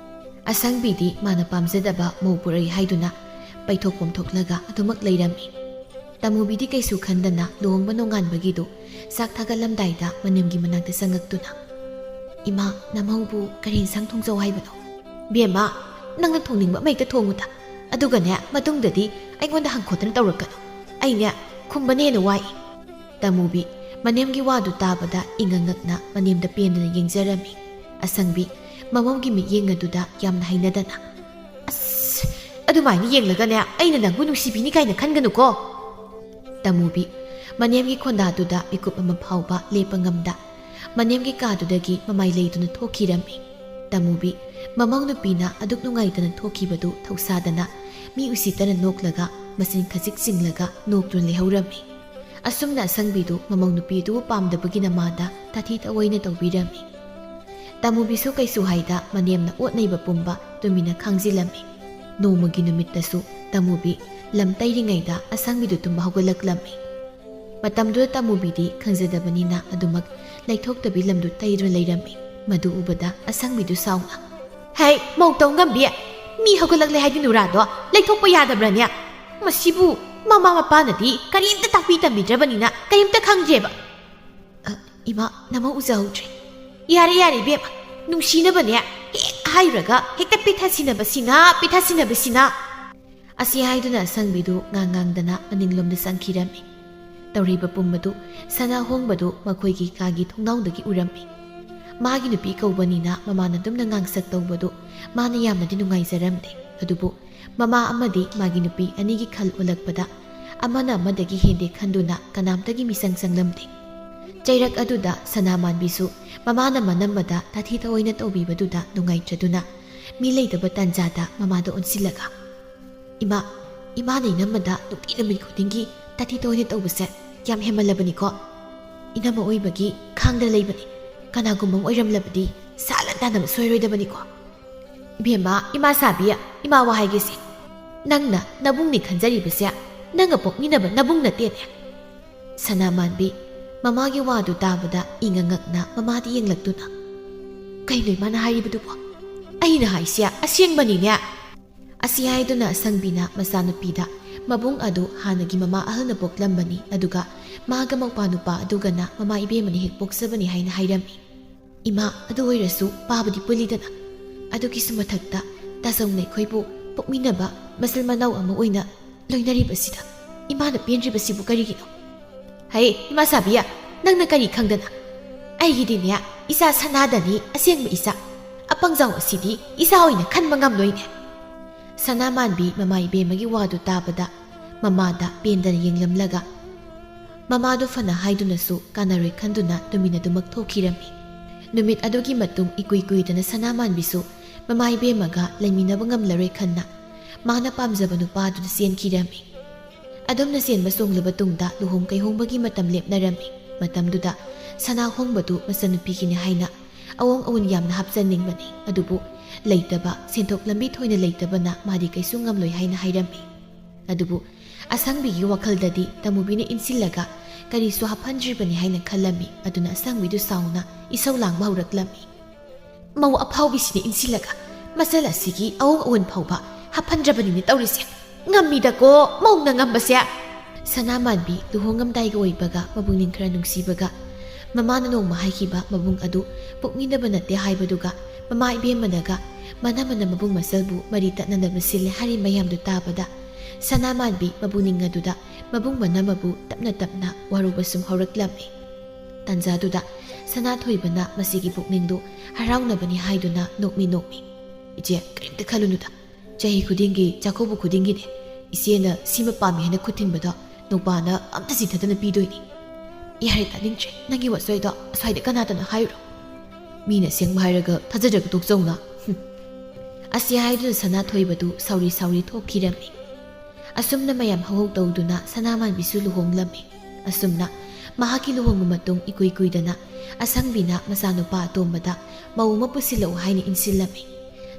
ꯑꯁꯪꯕꯤꯗꯤ ꯃꯥꯅ ꯄꯥꯝꯖꯗꯕ ꯃꯧ ꯄꯨꯔꯛꯏ ꯍꯥꯏꯗꯨꯅ ꯄꯩꯊꯣꯛꯐꯝ ꯊꯣꯛꯂꯒ ꯑꯗꯨꯃꯛ ꯂꯩꯔꯝꯃꯤ꯫ ꯇꯃꯨꯕꯤꯗꯤ ꯀꯩꯁꯨ ꯈꯟꯗꯅ ꯂꯨꯍꯣꯡꯕ ꯅꯣꯡꯉꯥꯟꯕꯒꯤꯗꯨ ꯆꯥꯛ ꯊꯥꯒꯠꯂꯝꯗꯥꯏꯗ ꯃꯅꯦꯝꯒꯤ ꯃꯅꯥꯛꯇ ꯆꯪꯉꯛꯇꯨꯅ ꯏꯃꯥ ꯅꯃꯧꯕꯨ ꯀꯔꯤ ꯏꯟꯁꯥꯡ ꯊꯣꯡꯖꯧ ꯍꯥꯏꯕꯅꯣ? ꯕꯦꯝꯃ ꯅꯪꯅ ꯊꯣꯡꯅꯤꯡꯕ ꯑꯃ ꯍꯦꯛꯇ ꯊꯣꯡꯉꯨꯗ, ꯑꯗꯨꯒꯅꯦ ꯃꯇꯨꯡꯗꯗꯤ ꯑꯩꯉꯣꯟꯗ ꯍꯪꯈꯣꯠꯇꯅ ꯇꯧꯔꯛꯀꯅꯨ, ꯑꯩꯅꯦ ꯈꯨꯝꯕꯅ ꯍꯦꯟꯅ ꯋꯥꯏ꯫ ꯇꯃꯨꯕꯤ ꯃꯅꯦꯝꯒꯤ ꯋꯥꯗꯨ తాꯕꯗ ꯏꯉꯛꯉꯛꯅ ꯃꯅꯦꯝꯗ ꯄꯦꯟꯗꯅ ꯌꯦꯡꯖꯔꯝꯃꯤ꯫ ꯑꯁꯪꯕꯤ ꯃꯃꯧꯒꯤ ꯃꯤꯠꯌꯦꯡ ꯑꯗꯨꯗ ꯌꯥꯝꯅ ꯍꯩꯅꯗꯅ ꯑꯁ ꯑꯗꯨꯃꯥꯏꯅ ꯌꯦꯡꯂꯒꯅꯦ ꯑꯩꯅ ꯅꯪꯕꯨ ꯅꯨꯡꯁꯤꯕꯤꯅꯤ ꯀꯥꯏꯅ ꯈꯟꯒꯅꯨꯀꯣ꯫ ꯇꯃꯨꯕꯤ ꯃꯅꯦꯝꯒꯤ ꯈꯣꯟꯗꯥꯗꯨꯗ ꯃꯤꯀꯨꯞ ꯑꯃ ꯐꯥꯎꯕ ꯂꯦꯞꯄ ꯉꯝꯗ ꯃꯅꯦꯝꯒꯤ ꯀꯥꯗꯨꯗꯒꯤ ꯃꯃꯥꯏ ꯂꯩꯗꯨꯅ ꯊꯣꯛꯈꯤꯔꯝꯃꯤ꯫ ꯇꯃꯨꯕꯤ ꯃꯃꯧ ꯅꯨꯄꯤꯅ ꯑꯗꯨꯛ ꯅꯨꯡꯉꯥꯏꯇꯅ ꯊꯣꯛꯈꯤꯕꯗꯨ ꯊꯧꯁꯥꯗꯅ ꯃꯤ ꯎꯁꯤꯠꯇꯅ ꯅꯣꯛꯂꯒ ꯃꯆꯤꯟ ꯈꯖꯤꯛ ꯆꯤꯡꯂꯒ ꯅꯣꯛꯇꯨꯅ ꯂꯩꯍꯧꯔꯝꯃꯤ꯫ ꯑꯁꯨꯝꯅ ꯑꯁꯪꯕꯤꯗꯨ ꯃꯃꯧ ꯅꯨꯄꯤꯗꯨꯕꯨ ꯄꯥꯝꯗꯕꯒꯤ ꯅꯃꯥꯗ ꯇꯥꯊꯤ ꯇꯑꯣꯏꯅ ꯇꯧꯕꯤꯔꯝꯃꯤ꯫ ꯇꯃꯨꯕꯤꯁꯨ ꯀꯩꯁꯨ ꯍꯥꯏꯗ ꯃꯅꯦꯝꯅ ꯑꯣꯠꯅꯩꯕ ꯄꯨꯝꯕ ꯇꯨꯃꯤꯟꯅ ꯈꯥꯡꯖꯤꯜꯂꯝꯃꯤ꯫ ꯅꯣꯡꯃꯒꯤ ꯅꯨꯃꯤꯠꯇꯁꯨ ꯇꯃꯨꯕꯤ ꯂꯝ ꯇꯩꯔꯤꯉꯩꯗ ꯑꯁꯪꯕꯤꯗꯨ ꯇꯨꯝꯕ ꯍꯧꯒꯠꯂꯛꯂꯝꯃꯤ꯫ ꯃꯇꯝꯗꯨꯗ ꯇꯃꯨꯕꯤꯗꯤ ꯈꯪꯖꯗꯕꯅꯤꯅ ꯑꯗꯨꯃꯛ ꯂꯩꯊꯣꯛꯇꯕꯤ ꯂꯝꯗꯨ ꯇꯩꯗꯨꯅ ꯂꯩꯔꯝꯃꯤ꯫ ꯃꯗꯨ ꯎꯕꯗ ꯑꯁꯪꯕꯤꯗꯨ ꯁꯥꯎꯅ ꯍꯩ ꯃꯧꯇꯧ ꯉꯝꯕꯤ, ꯃꯤ ꯍꯧꯒꯠꯂꯛꯂꯦ ꯍꯥꯏꯗꯤ ꯅꯨꯔꯥꯗꯣ ꯂꯩꯊꯣꯛꯄ ꯌꯥꯗꯕ꯭ꯔꯅꯦ? ꯃꯁꯤꯕꯨ ꯃꯃꯥ ꯃꯄꯥꯅꯗꯤ ꯀꯔꯤꯝꯇ ꯇꯥꯛꯄꯤ ꯇꯝꯕꯤꯗ꯭ꯔꯕꯅꯤꯅ ꯀꯔꯤꯝꯇ ꯈꯪꯗ꯭ꯔꯦꯕ꯫ ꯏꯃꯥ ꯅꯃꯧ ꯎꯖꯍꯧꯗ꯭ꯔꯦ꯫ ꯌꯥꯔꯦ ꯏꯕꯦꯝꯃ, ꯅꯨꯡꯁꯤꯅꯕꯅꯦ ꯍꯦꯛ ꯍꯥꯏꯔꯨꯔꯒ ꯍꯦꯛꯇ ꯄꯤꯊꯁꯤꯟꯅꯕꯁꯤꯅ꯫ ꯑꯁꯤ ꯍꯥꯏꯗꯨꯅ ꯑꯁꯪꯕꯤꯗꯨ ꯉꯥꯡꯗꯅ ꯃꯅꯤꯡꯂꯣꯝꯗ ꯆꯪꯈꯤꯔꯝꯃꯤ꯫ ꯇꯧꯔꯤꯕ ꯄꯨꯝꯕꯗꯨ ꯁꯅꯥ ꯍꯣꯡꯕꯗꯨ ꯃꯈꯣꯏꯒꯤ ꯀꯥꯒꯤ ꯊꯣꯡꯅꯥꯎꯗꯒꯤ ꯎꯔꯝꯃꯤ꯫ ꯃꯥꯒꯤ ꯅꯨꯄꯤ ꯀꯧꯕꯅꯤꯅ ꯃꯃꯥꯅ ꯑꯗꯨꯝꯅ ꯉꯥꯡꯁꯛ ꯇꯧꯕꯗꯨ ꯃꯥꯅ ꯌꯥꯝꯅꯗꯤ ꯅꯨꯡꯉꯥꯏꯖꯔꯝꯗꯦ꯫ ꯑꯗꯨꯕꯨ ꯃꯃꯥ ꯑꯃꯗꯤ ꯃꯥꯒꯤ ꯅꯨꯄꯤ ꯑꯅꯤꯒꯤ ꯈꯜ ꯑꯣꯜꯂꯛꯄꯗ ꯑꯃꯅ ꯑꯃꯗꯒꯤ ꯍꯦꯟꯗꯦ ꯈꯟꯗꯨꯅ ꯀꯅꯥꯝꯇꯒꯤ ꯃꯤꯆꯪ ꯆꯪꯂꯝꯗꯦ꯫ ꯆꯩꯔꯛ ꯑꯗꯨꯗ ꯁꯅꯥꯃꯥꯟꯕꯤꯁꯨ ꯃꯃꯥꯅ ꯃꯅꯝꯕꯗ ꯇꯥꯊꯤ ꯇꯑꯣꯏꯅ ꯇꯧꯕꯤꯕꯗꯨꯗ ꯅꯨꯡꯉꯥꯏꯇ꯭ꯔꯗꯨꯅ ꯃꯤ ꯂꯩꯇꯕ ꯇꯥꯟꯖꯥꯗ ꯃꯃꯥꯗ ꯑꯣꯟꯁꯤꯜꯂꯒ ꯏꯃꯥꯅ ꯏꯅꯝꯃꯗ ꯅꯨꯡꯇꯤ ꯅꯨꯃꯤꯠ ꯈꯨꯗꯤꯡꯒꯤ ꯇꯥꯊꯤ ꯇꯑꯣꯏꯅ ꯇꯧꯕꯁꯦ ꯌꯥꯝ ꯍꯦꯃꯜꯂꯕꯅꯤꯀꯣ꯫ ꯏꯅꯝꯃ ꯑꯣꯏꯕꯒꯤ ꯈꯥꯡꯗ ꯂꯩꯕꯅꯤ, ꯀꯅꯥꯒꯨꯝꯕ ꯑꯃ ꯑꯣꯏꯔꯝꯂꯕꯗꯤ ꯁꯥꯠꯂ ꯇꯥꯟꯅꯕ ꯁꯣꯏꯔꯣꯏꯗꯕꯅꯤꯀꯣ꯫ Ibema, ima sabiya, ima wahaygisi. Nangna nabungni khanjaribasya, nanga pokminaba nabung natene. Sanamanbi, mamagi wadu tabada ingangakna mamadi yenglaktuna. Kainoy mana haribadubo? Aina haisya, asyengbanine. Asi haiduna asangbina masanupida, mabung adu hanagi mama ahal na poklambani aduga maga magpanupa aduga na mama ibemani hek poksabani haina hairami. Ima adu oirasu pabadi pulidana. Adugi sumathakta tasongnay khoibu pokminaba masal manaw ama oina loinaribasida. Imana penribasibu karigino. Hay, ima sabiya, nangna kari khangdana. Aigidine isa sanadani asyengba isa. Apangzaw asidi isa oina khanba ngamloine. Sanamanbi mama ibemagi wadu tabada mamada pendana yenglamlaga. Mamado fana haidunasu kanaroi khanduna tumina dumak thokirami. Numit adugi matung ikui-kuidana Sanamanbisu mama ibemaga laiminaba ngamlaroi khanna mana pamjaba nupaduna senkirami. Adumna senba songlaba tungda luhong kaihongbagi matam lepnarami. Matamduda sana hongbadu masanupigini haina awong awun yamna hapjanningbani adubu leitaba senthok lambi thoina leitabana madi kaisu ngamloi haina hairami. Adubu asangbigi wakhaldadi tamubina insillaga karisu haphanjribani haina khallami aduna asangbidu sauna isau langba huraklami. Mau aphawbisini insillaga masala sigi awong awun phawba haphandrabani ni tawrise ngamida ko maungna ngambasya. Sanamanbi luhongamdaiga oibaga mabungning khara nungsibaga mamana nongma haikiba mabung adu pukminaba natte haibaduga mama ibemanaga manamana mabung masalbu mari tatnanaba sille hari mayamdu tabada Sanamanbi mabungning aduda mabung manamabu tapna warubasum hauraklammi. Tanjaduda Sanathoibana masigi pukningdu haraunabani haiduna nokmi. Ije karimta khalunuda chahi khudingi chakhobu khudingi ne isena sima pami hana khutinbada nopana amta sithadana pidoini. Yare taningtre nangi wasoido aswaida kanadana hairo. Mina sengma hairaga thajajaga tokjongna. Asi haiduna Sanathoibadu sauri thokirami. Asumna mayam hawhau tawduna Sanamanbisu luhonglami. Asumna mahaki luhongba matung ikui-kuidana asangbina masanupa atombada mauma pusilau haini insillami.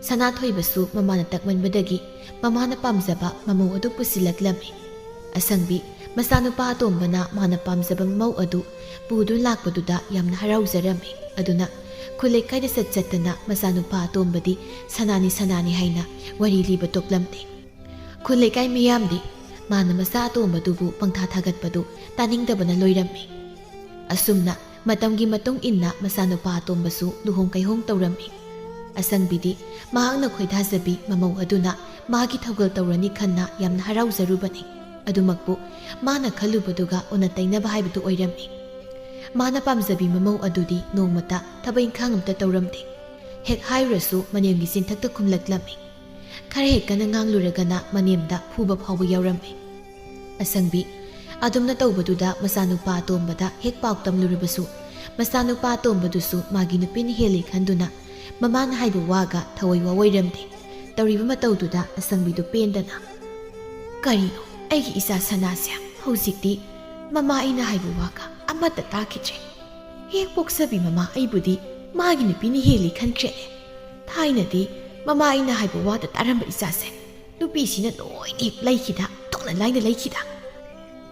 Sanathoibasu mamana takmanbadagi mamana pamjaba mamau adu pusilaklami. Asangbi masanupa atombana mana pamjaba mamau adu budun lakpaduda yamna harauzarami. Aduna khulai kaida satchatana masanupa atombadi sanani haina wari liba toklamti. Khulai kai miyamdi mana masa atombadubu pangtha thagatpadu taningdabana loirami. Asumna matamgi matung inna masanupa atombasu luhong kaihong tawrami. Asangbidi mahakna khoidhajabi mamau aduna magi thaugal tawrani khanna yamna harauzarubani. Adumakbu mana khalubaduga ona tainaba haibadu oirami. Mana pamjabi mamau adudi nongmata thabai khangamta tawramdi. Hek hairasu manemgi sinthakta khumlaklami. Khare hekana ngangluragana manemda phuba phawba yawrami. Asangbi adumna tawbaduda masanupa atombada hek pauk tamluribasu masanupa atombadusu magi nupini heli khanduna mamana haibu waga thawai wawoiramde. Tawriba matawduda asangbidu pendana. Karino aigi isa sanasya hojikti mama aina haibu waga amata takitre. Hek poksabi mama aibudi magi nupini heli khankrene. Thainadi mama aina haibu wada taramba isase nupisina loini laikida tokna laina laikida.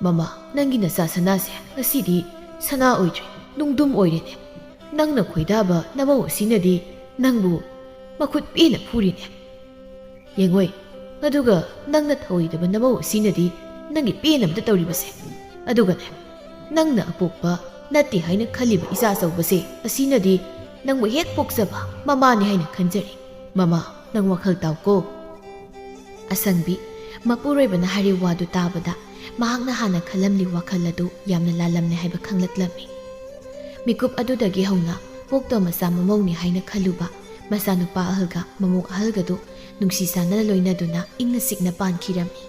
Mama nangi nasa sanase ngasidi sana oidre nungdum oirene. Nangna khoidaba namau sinadi nangbu makut pena phurine. Yengoi aduga nangna thoidaba namau sinadi nangi penamda tawribase. Adugane nangna apokpa natti haina khaliba isa sawbase asinadi nangbu hek poksaba mama ni haina khanjari. Mama nang wakhal tawko. Asangbi mapuroibana hari wadu tabada mahakna hana khalamli wakhal adu yamna lalamne haiba khanglaklami. Mikup adudagi hauna pokto masa mamongni haina khaluba masanupa ahalga mamong ahalgadu nungsisanana loinaduna ingna sikna pankirami.